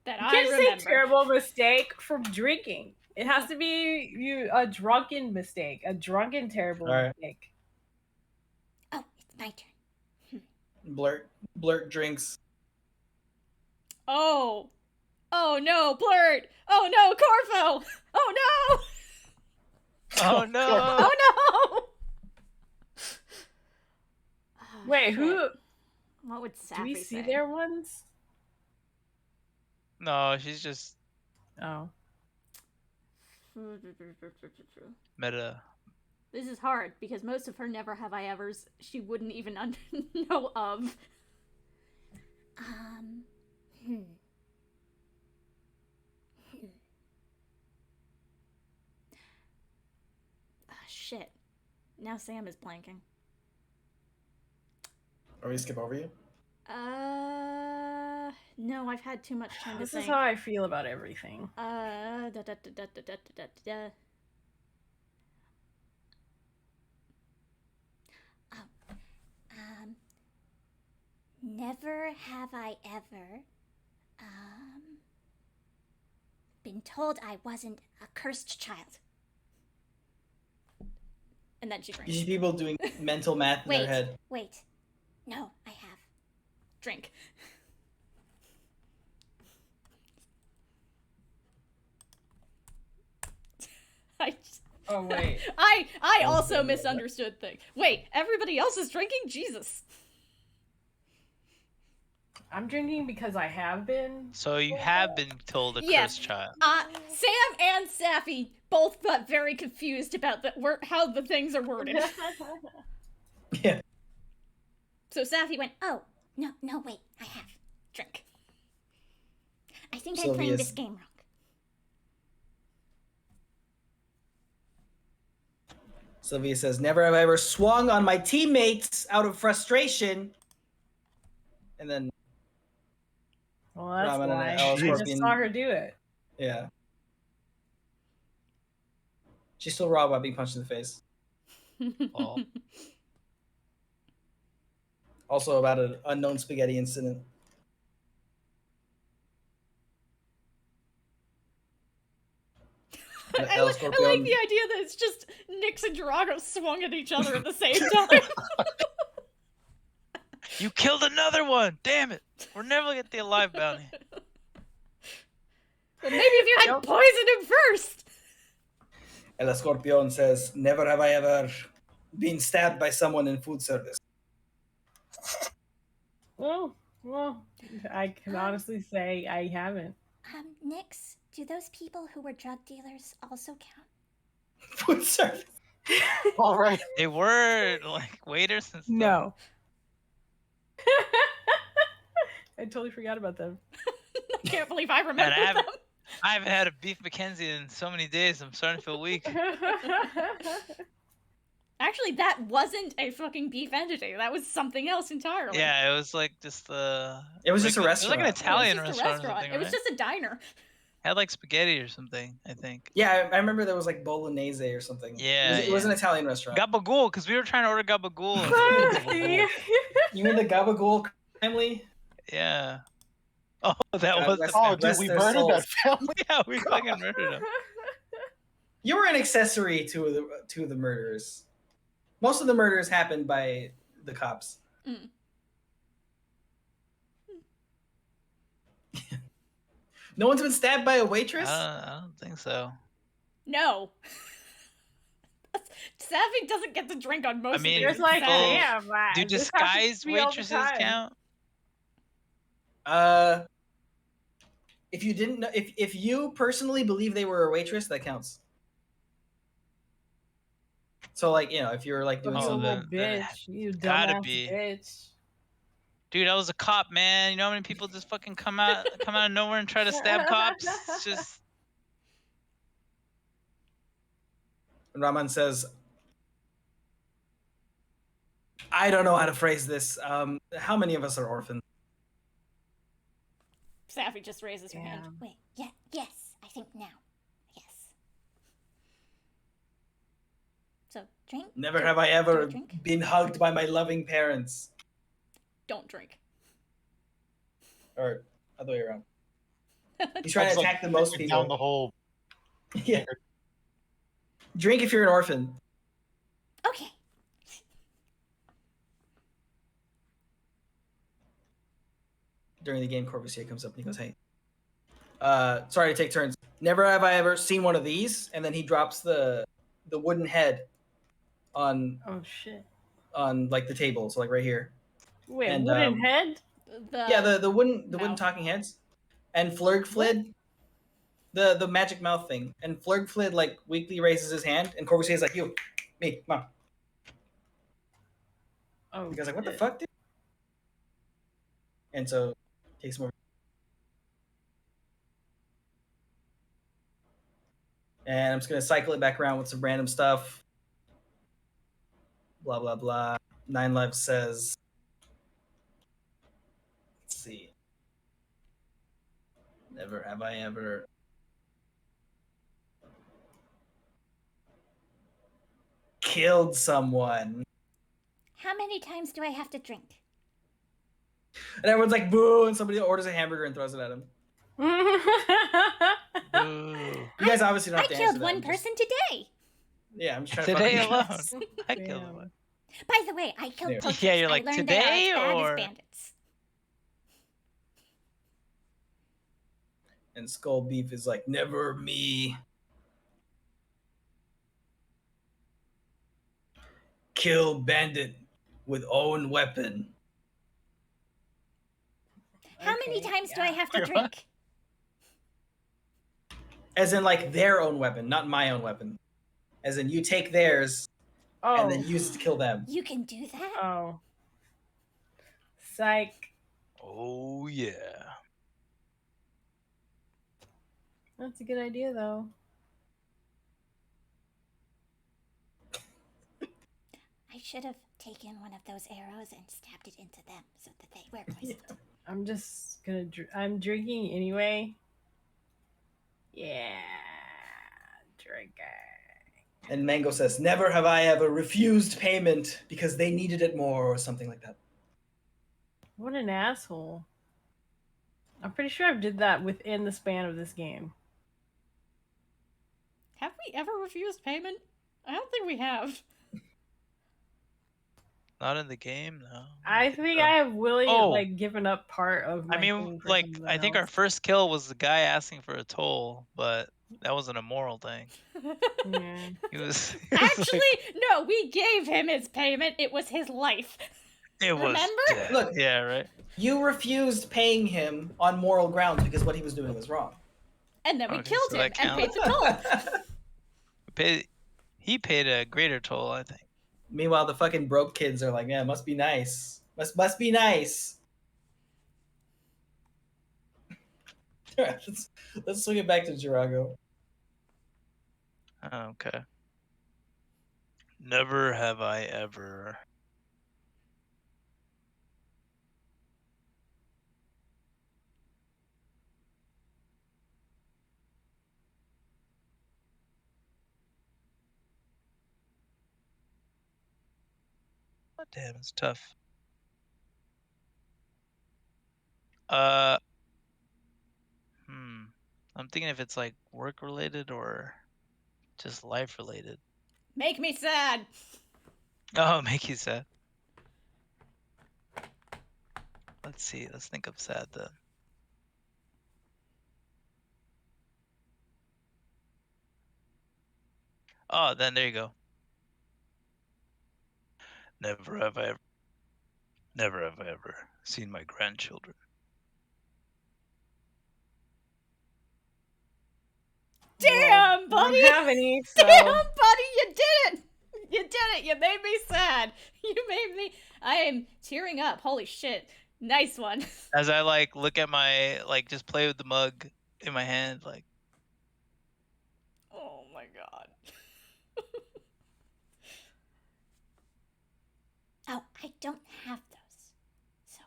That you I can't remember. say terrible mistake from drinking. It has to be a drunken mistake, a drunken terrible mistake. Oh, it's my turn. Blurt drinks. Oh no, Blurt! Oh no, Corvo! Oh no! Oh no! Oh no! Wait, shit. who? What would Sappy Do we see say? their ones? No, she's just Oh. meta. This is hard because most of her never have I evers she wouldn't even know of. Shit. Now Sam is blanking. Are we skip over you? No, I've had too much time to This think. is how I feel about everything. Never have I ever, been told I wasn't a cursed child. And then she You drinks. see people doing mental math in their head. Wait. No, I have. Drink. Oh wait. I also misunderstood things. Wait, everybody else is drinking? Jesus. I'm drinking because I have been. So you have been told a Yes. cursed child. Sam and Sappy both got very confused about how the things are worded. Yeah. So Sappy went, Oh, no, wait, I have. drink. I think I'm playing Sylvia's- this game wrong. Sylvia says, "Never have I ever swung on my teammates out of frustration." And then, Well, that's Ramen and why. Alice I just Scorpion- saw her do it. yeah, she's still raw about being punched in the face. Oh. Also about an unknown spaghetti incident. I like the idea that it's just Nyx and Drago swung at each other at the same time. You killed another one! Damn it! We're never gonna get the alive bounty. Well, maybe if you had poisoned him first! El Escorpion says, "Never have I ever been stabbed by someone in food service." Well, I can honestly say I haven't. Nyx, do those people who were drug dealers also count? Food service. All right. They were like waiters and stuff. No. I totally forgot about them. I can't believe I remember Man, them. I haven't had a beef Mackenzie in so many days. I'm starting to feel weak. Actually, that wasn't a fucking beef entity. That was something else entirely. Yeah, it was like just the. It was just a It was like an restaurant. Italian It was just restaurant. a restaurant. Or something, It was right? just a diner. Had like spaghetti or something, I think. Yeah, I remember there was like bolognese or something. Yeah, it was an Italian restaurant. Gabagool, because we were trying to order gabagool. You mean the Gabagool family? Yeah. Oh, that God was. rest- Oh, dude, rest we their murdered souls. that family. Yeah, we fucking murdered him. You were an accessory to the murders. Most of the murders happened by the cops. Mm. No one's been stabbed by a waitress? I don't think so. No. Savvy doesn't get to drink on most I mean, of There's these. like, people- damn. Do this happens to disguised me all the waitresses time. count? If you didn't know, if you personally believe they were a waitress, that counts. So like, you know, if you're like doing You Oh, some, little then bitch. You gotta dumbass be. bitch. Dude, I was a cop, man. You know how many people just fucking come out of nowhere and try to stab cops? It's just Raman says, I don't know how to phrase this. How many of us are orphans? Savvy just raises her hand. Damn. Wait, yeah, yes, I think now. Yes. So, drink? Never Do- have I do ever a drink? been hugged by my loving parents. Don't drink. Or other way around. He's trying to That's attack the most down people. the whole. Yeah. Drink if you're an orphan. Okay. During the game, Corbusier comes up and he goes, "Hey, sorry to take turns. Never have I ever seen one of these." And then he drops the wooden head on Oh shit. like the table, so like right here. Wait, And, wooden head? Yeah, the wooden mouth. talking heads. And Flurgflid, the magic mouth thing. And Flurgflid like weakly raises his hand, and Corbusier's like, "You, me, come on." Oh. He goes like, "What the shit. fuck, dude?" And so takes him over. And I'm just gonna cycle it back around with some random stuff. Blah blah blah. Nine Lives says, let's see. Never have I ever killed someone. How many times do I have to drink? And everyone's like, boo, and somebody orders a hamburger and throws it at him. boo. You guys obviously don't I have to answer killed that. one I'm just- person today. Yeah, I'm just trying to Today fuck alone. with you. I killed Damn. one. By the way, I killed Yeah. poachers. Yeah, you're I like, learned today, they are as bad or- as bandits. And Skull Beef is like, never me. Kill bandit with own weapon. How many Okay, times do I yeah. have to Wait, drink? As in like their own weapon, not my own weapon. As in you take theirs Oh. and then use it to kill them. You can do that? Oh. Psych. Oh yeah. That's a good idea though. I should have taken one of those arrows and stabbed it into them so that they were poisoned. I'm just gonna. I'm drinking anyway. Yeah, drinking. And Mango says, never have I ever refused payment because they needed it more or something like that. What an asshole. I'm pretty sure I did that within the span of this game. Have we ever refused payment? I don't think we have. Not in the game, no. I think I have willingly Oh. like given up part of my I mean, thing for like, something I think our else. first kill was the guy asking for a toll, but that wasn't a moral thing. Yeah. He was. Actually, no, we gave him his payment. It was his life. it was. remember? dead. Look. Yeah, right. You refused paying him on moral grounds because what he was doing was wrong. And then we Okay, killed so him that and paid counts. the toll. He paid a greater toll, I think. Meanwhile, the fucking broke kids are like, yeah, must be nice. Must be nice. let's swing it back to Jirago. Okay. Never have I ever. Oh, damn, it's tough. I'm thinking if it's like work related or just life related. Make me sad. Oh, make you sad. Let's see. Let's think of sad then. Oh, then there you go. Never have I ever seen my grandchildren. Damn, buddy! I don't have any, so... Damn, buddy, you did it! You did it! You made me sad. You made me... I am tearing up. Holy shit. Nice one. As I like look at my just play with the mug in my hand, like. Oh my god. Oh, I don't have those. So,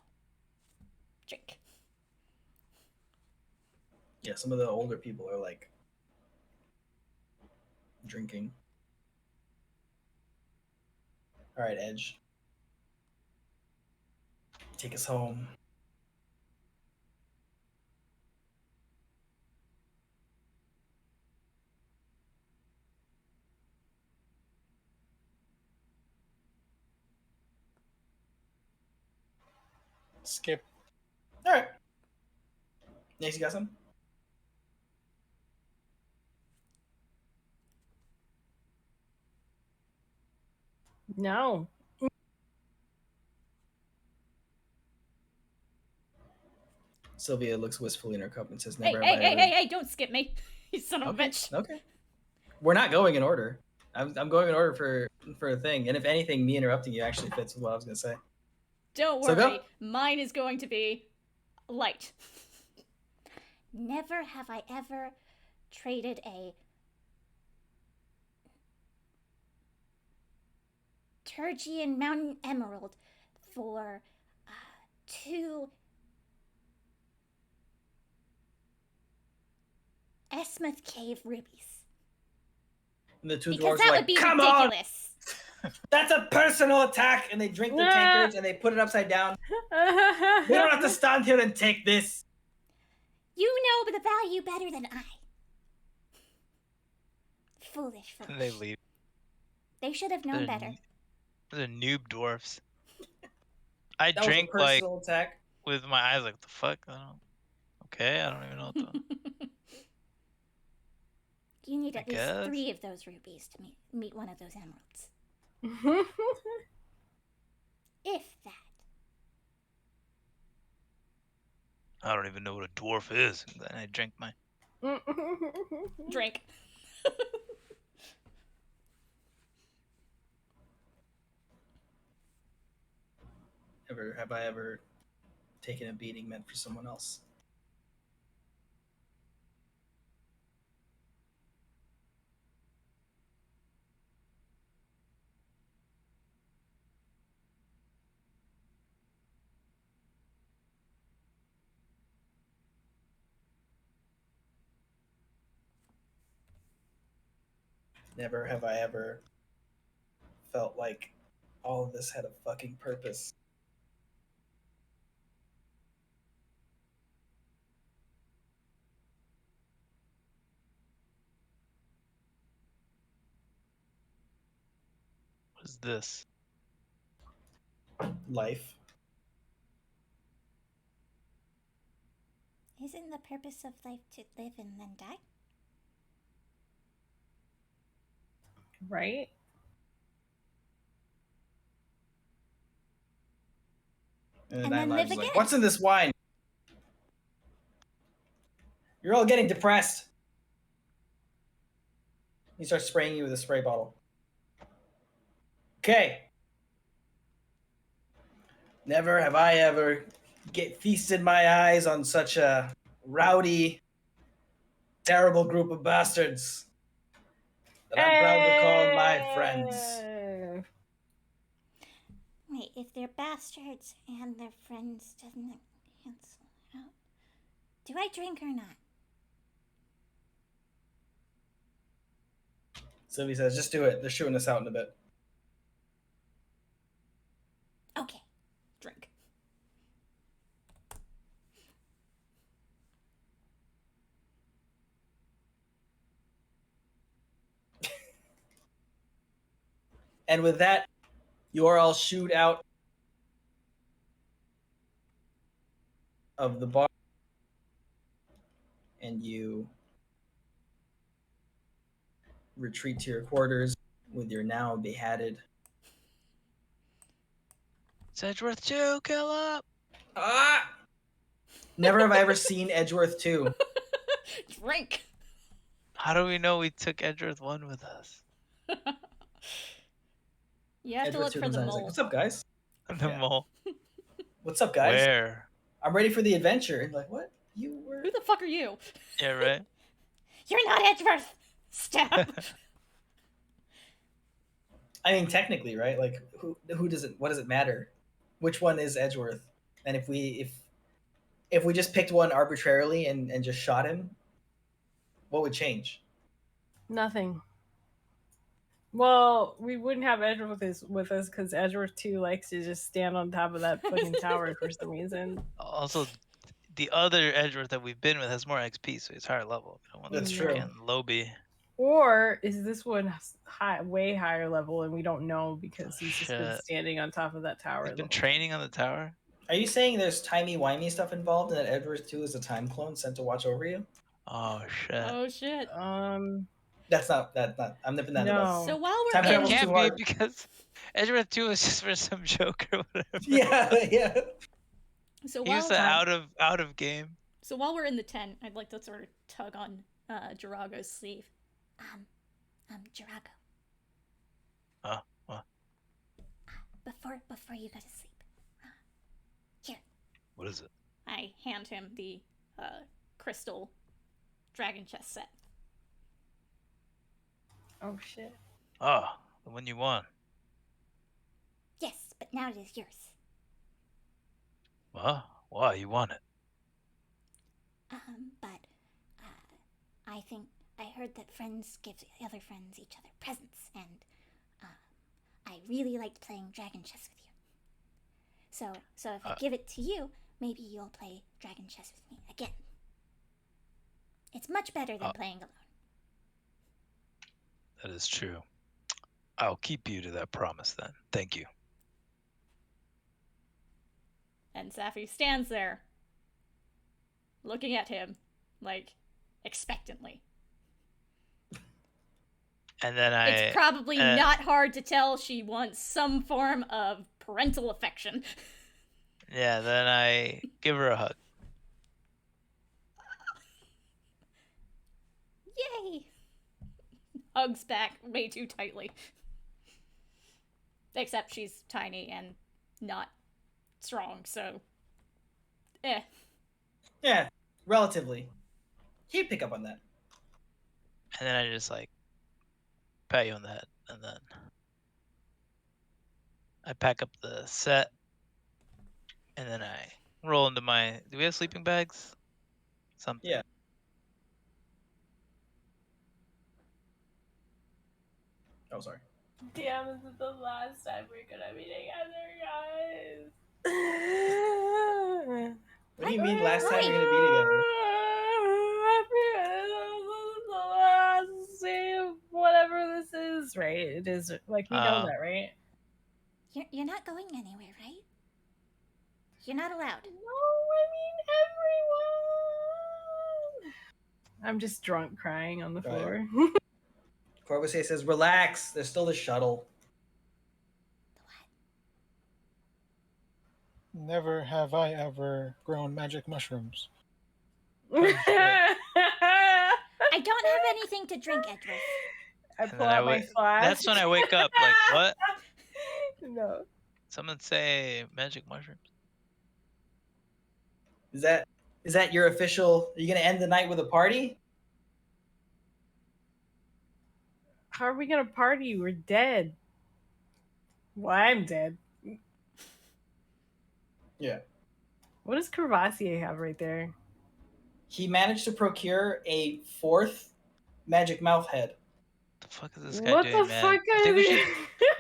Drink. Yeah, some of the older people are like drinking. All right, Edge. Take us home. Skip. All right. Next, you got some? No. Sylvia looks wistfully in her cup and says, Hey, "Never hey, have I hey, ever." hey, hey, don't skip me. You son of a Okay. bitch. Okay. We're not going in order. I'm going in order for a thing, and if anything, me interrupting you actually fits with what I was gonna say. Don't So go. worry. Mine is going to be light. never have I ever traded a Turgian Mountain Emerald for 2 Esmuth Cave rubies. And the two Because dwarves that are would like, be "Come ridiculous. That's a personal attack!" And they drink the tankards and they put it upside down. We don't have to stand here and take this. You know the value better than I. Foolish. And they leave. They should have known better. They're noob dwarfs. I That drink was a personal attack. with my eyes like, the fuck? Okay, I don't even know what the... You need at least guess. 3 of those rubies to meet one of those emeralds. If that. I don't even know what a dwarf is. Then I drink my... Drink. Never have I ever taken a beating meant for someone else. Never have I ever felt like all of this had a fucking purpose. What is this? Life. Isn't the purpose of life to live and then die? Right? And And then then live like, again. "What's in this wine?" You're all getting depressed. He starts spraying you with a spray bottle. Okay. Never have I ever feasted my eyes on such a rowdy, terrible group of bastards that I'm proud to call my friends. Wait, if they're bastards and their friends, doesn't it cancel out? Do I drink or not? Sylvie says, "Just do it. They're shooting us out in a bit." Okay. Drink. And with that, you are all shooed out of the bar. And you retreat to your quarters with your now behatted It's Edgeworth 2, kill up! Ah! Never have I ever seen Edgeworth 2. Drink. How do we know we took Edgeworth 1 with us? You have to look 2 for comes the out, he's like, mole. what's up, guys? The Yeah. mole. What's up, guys? Where? I'm ready for the adventure. Like, what? You were... Who the fuck are you? Yeah, right? You're not Edgeworth! Stab! I mean, technically, right? Like, who does it? What does it matter? Which one is Edgeworth? And if we just picked one arbitrarily and just shot him, what would change? Nothing. Well, we wouldn't have Edgeworth with us because Edgeworth 2 likes to just stand on top of that fucking tower for some reason. Also, the other Edgeworth that we've been with has more XP, so he's higher level. We don't want That's this true. freaking Lobby. Or is this one way higher level and we don't know because he's just been Shit. standing on top of that tower? He's been the whole training on the tower? Are you saying there's timey-wimey stuff involved and that Edgeworth 2 is a time clone sent to watch over you? Oh, shit. Oh shit. That's not I'm nipping that in the bud. No. So while we're Time It travel's in, too can't be hard. because Edgeworth 2 was just for some joke or whatever. Yeah. so He was while the out of game. so while we're in the tent, I'd like to sort of tug on Jirago's sleeve. Jirago. What? Before you go to sleep. Here. What is it? I hand him the crystal dragon chest set. Oh shit. Oh, the one you won. Yes, but now it is yours. Well, why? You won it. But I think I heard that friends give other friends each other presents, and I really liked playing dragon chess with you. So if I give it to you, maybe you'll play dragon chess with me again. It's much better than playing alone. That is true. I'll keep you to that promise then. Thank you. And Safi stands there, looking at him, like, expectantly. And then It's probably not hard to tell she wants some form of parental affection. Yeah, then I give her a hug. Yay! Hugs back way too tightly. Except she's tiny and not strong, so... Yeah, relatively. He'd pick up on that. And then I just like pat you on the head, and then I pack up the set, and then I roll into my. Do we have sleeping bags? Something. Yeah. Oh, sorry. Damn, this is the last time we're gonna be together, guys. What do you mean last time you're gonna be together? Whatever this is, right? It is like we know that, right? You're not going anywhere, right? You're not allowed. No, I mean everyone. I'm just drunk, crying on the floor. Corbusier says, "Relax. There's still the shuttle." Never have I ever grown magic mushrooms. I don't have anything to drink, Edward. I pull out my flask. That's when I wake up. Like what? No. Someone say magic mushrooms. Is that your official? Are you gonna end the night with a party? How are we gonna party? We're dead. Well, I'm dead. Yeah. What does Crevassier have right there? He managed to procure a 4th magic mouth head. What the fuck is this guy What doing, the man? fuck I think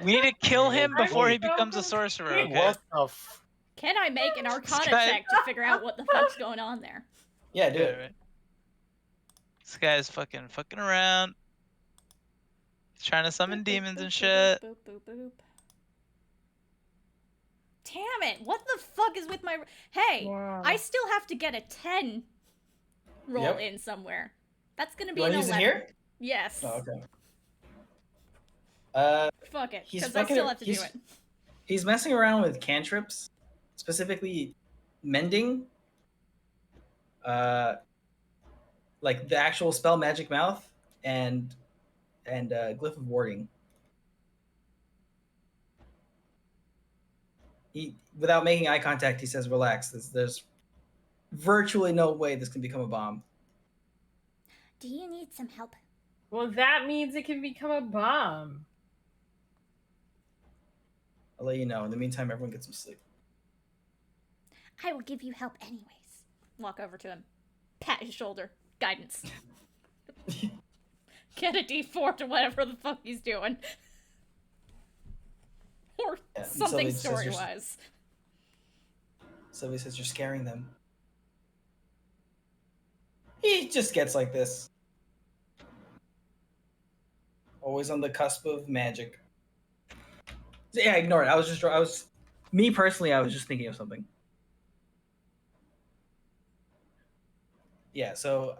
we need to kill him I'm before he so becomes a sorcerer. Okay? What the Can I make an Arcana guy- check to figure out what the fuck's going on there? Yeah, do Yeah, it. right. This guy's fucking around. He's trying to summon demons and shit. Boop, boop, boop. Damn it! What the fuck is with my... Hey, Wow. I still have to get a 10 roll Yep. in somewhere. That's gonna be You an wanna 11. use it here? Yes. Oh, okay. Fuck it, He's because I fucking- still have to do he's- it. He's messing around with cantrips, specifically mending. Like the actual spell Magic Mouth and Glyph of Warding. He, without making eye contact, he says, "Relax. There's virtually no way this can become a bomb." Do you need some help? Well, that means it can become a bomb. I'll let you know. In the meantime, everyone get some sleep. I will give you help anyways. Walk over to him. Pat his shoulder. Guidance. Get a D4 to whatever the fuck he's doing. Or something story-wise. Sylvie says you're scaring them. He just gets like this. Always on the cusp of magic. Yeah, ignore it. I was just thinking of something. Yeah, so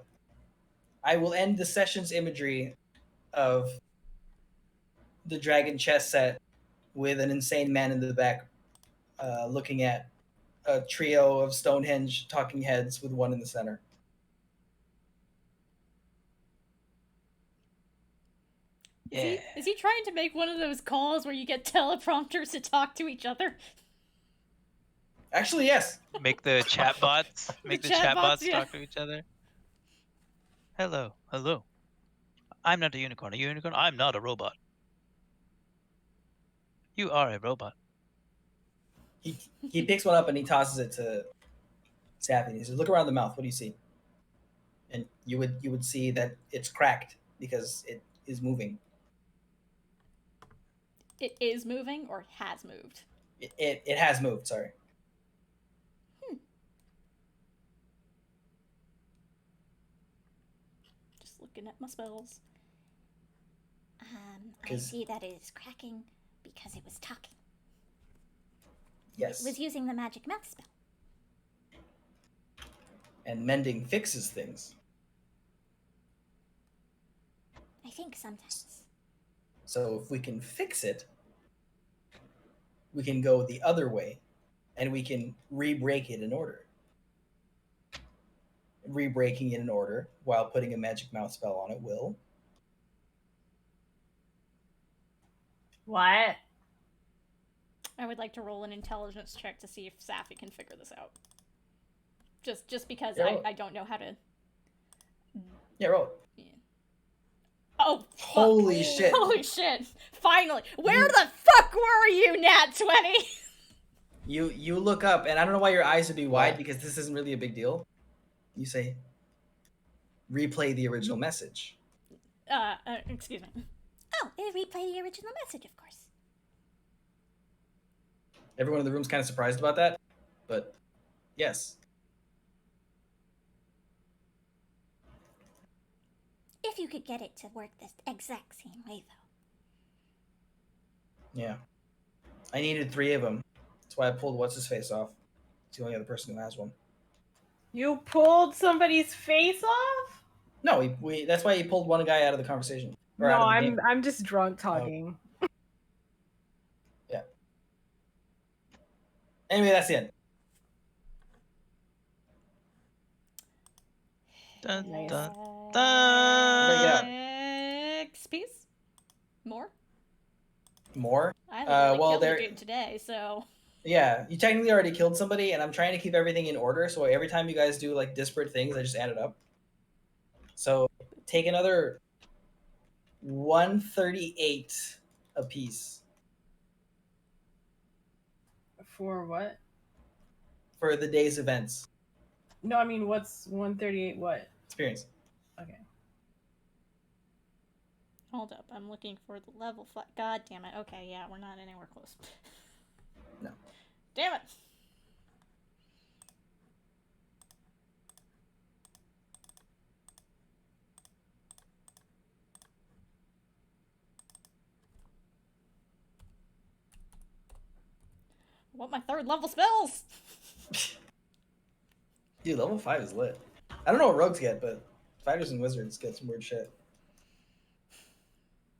I will end the session's imagery of the dragon chess set with an insane man in the back looking at a trio of Stonehenge talking heads with one in the center. Yeah. Is he trying to make one of those calls where you get teleprompters to talk to each other? Actually, yes. Make the chatbots chatbots, yeah. talk to each other. Hello. I'm not a unicorn. A unicorn? I'm not a robot. You are a robot. He picks one up and he tosses it to Sappy. He says, "Look around the mouth. What do you see?" And you would see that it's cracked because it is moving. It is moving or has moved? It has moved. Sorry. Just looking at my spells. I see that it is cracking because it was talking. Yes. It was using the Magic Mouth spell. And mending fixes things. I think sometimes. So if we can fix it, we can go the other way and we can re-break it in order. Re-breaking it in order while putting a Magic Mouth spell on it will. What? I would like to roll an intelligence check to see if Sappy can figure this out. Just because Yeah, I don't know how to... Yeah, roll. Yeah. Oh, fuck. Holy shit. Holy shit. Finally. Where the fuck were you, Nat 20? You look up, and I don't know why your eyes would be wide because this isn't really a big deal. You say, replay the original message. Excuse me. Oh, replay the original message, of course. Everyone in the room's kind of surprised about that, but yes. If you could get it to work the exact same way, though. Yeah. I needed 3 of them. That's why I pulled What's-His-Face off. It's the only other person who has one. You pulled somebody's face off? No, we that's why he pulled one guy out of the conversation. No, I'm just drunk talking. Yeah. Anyway, that's the end. Dun, Nice. dun, Break it dun. up. Next piece? More? More? I literally well, killed a there- dude today, so... Yeah, you technically already killed somebody, and I'm trying to keep everything in order, so every time you guys do, like, disparate things, I just add it up. So, take another 138 apiece. For what? For the day's events. No, I mean, what's 138 what? Experience. Okay. Hold up, I'm looking for the level God damn it. Okay, yeah, we're not anywhere close. No. Damn it! I want my 3rd level spells! Dude, level 5 is lit. I don't know what rogues get, but fighters and wizards get some weird shit.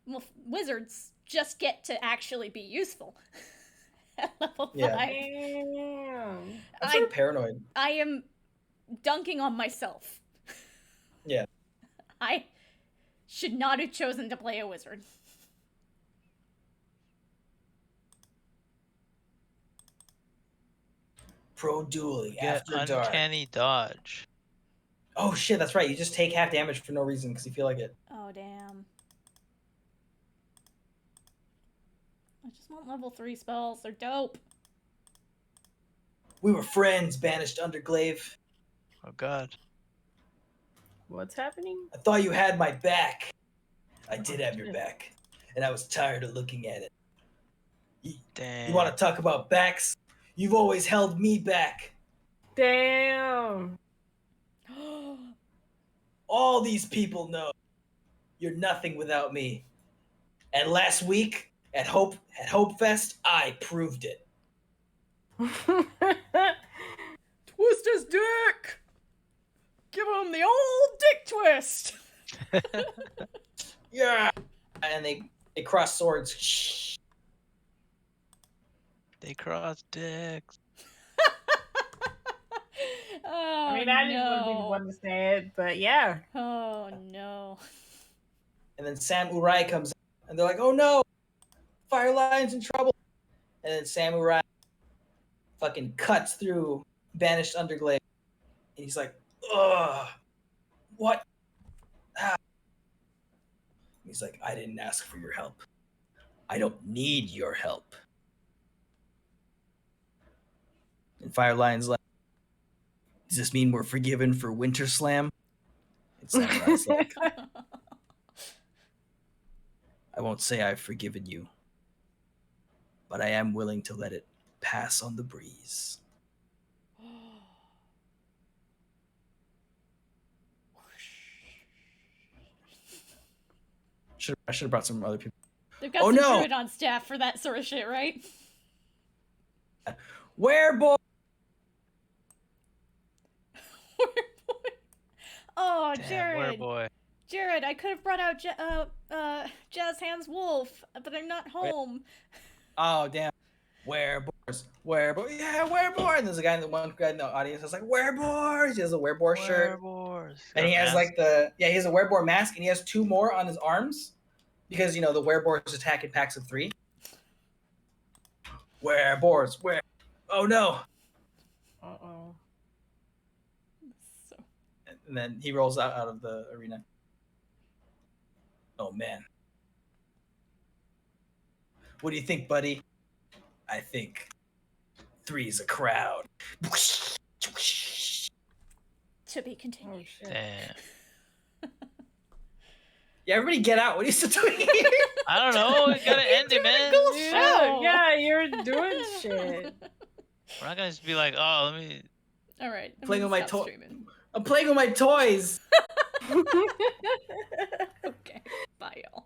Well, wizards just get to actually be useful. at level 5. Yeah. Damn. I'm sort of paranoid. I am dunking on myself. Yeah. I should not have chosen to play a wizard. Pro dueling Get after dark. uncanny dodge. Oh shit, that's right. You just take half damage for no reason because you feel like it. Oh, damn. I just want level 3 spells. They're dope. We were friends, banished Underglaive. Oh god. What's happening? I thought you had my back. I did have your back, and I was tired of looking at it. Damn. You want to talk about backs? You've always held me back. Damn. All these people know you're nothing without me. And last week at Hope Fest, I proved it. Twist his dick! Give him the old dick twist! Yeah. And they cross swords. They cross dicks. Oh, I mean, that no. would be the one to say it, but yeah. Oh, no. And then Sam Urai comes in, and they're like, oh no, Fire Lion's in trouble. And then Sam Urai fucking cuts through banished Underglaive. And he's like, ugh, what? Ah. He's like, I didn't ask for your help. I don't need your help. And Fire Lion's like, does this mean we're forgiven for Winter Slam? And Sam Urai's like, I won't say I've forgiven you, but I am willing to let it pass on the breeze. I should have brought some other people. They've got Oh, some no! druid on staff for that sort of shit, right? Wereboy! Oh, Damn, Jared. boy. Jared, I could have brought out Jazz Hands Wolf, but I'm not home. Oh, damn. Wereboars. Wereboar. Yeah, Wereboar. And there's a guy in the audience that's like, Wereboars. He has a Wereboar shirt. Wereboars. And he has like he has a Wereboar mask, and he has 2 more on his arms. Because, you know, the Wereboars attack in packs of 3. Wereboars. Oh, no. Uh-oh. So... And then he rolls out of the arena. Oh, man. What do you think, buddy? I think 3 is a crowd. To be continued. Oh, shit. Damn. Yeah, everybody get out. What are you still doing here? I don't know. We gotta end it, man. Yeah, yeah, you're doing shit. We're not gonna just be like, oh, let me. All right. Playing with my toy. I'm playing with my toys. Okay. Bye, y'all.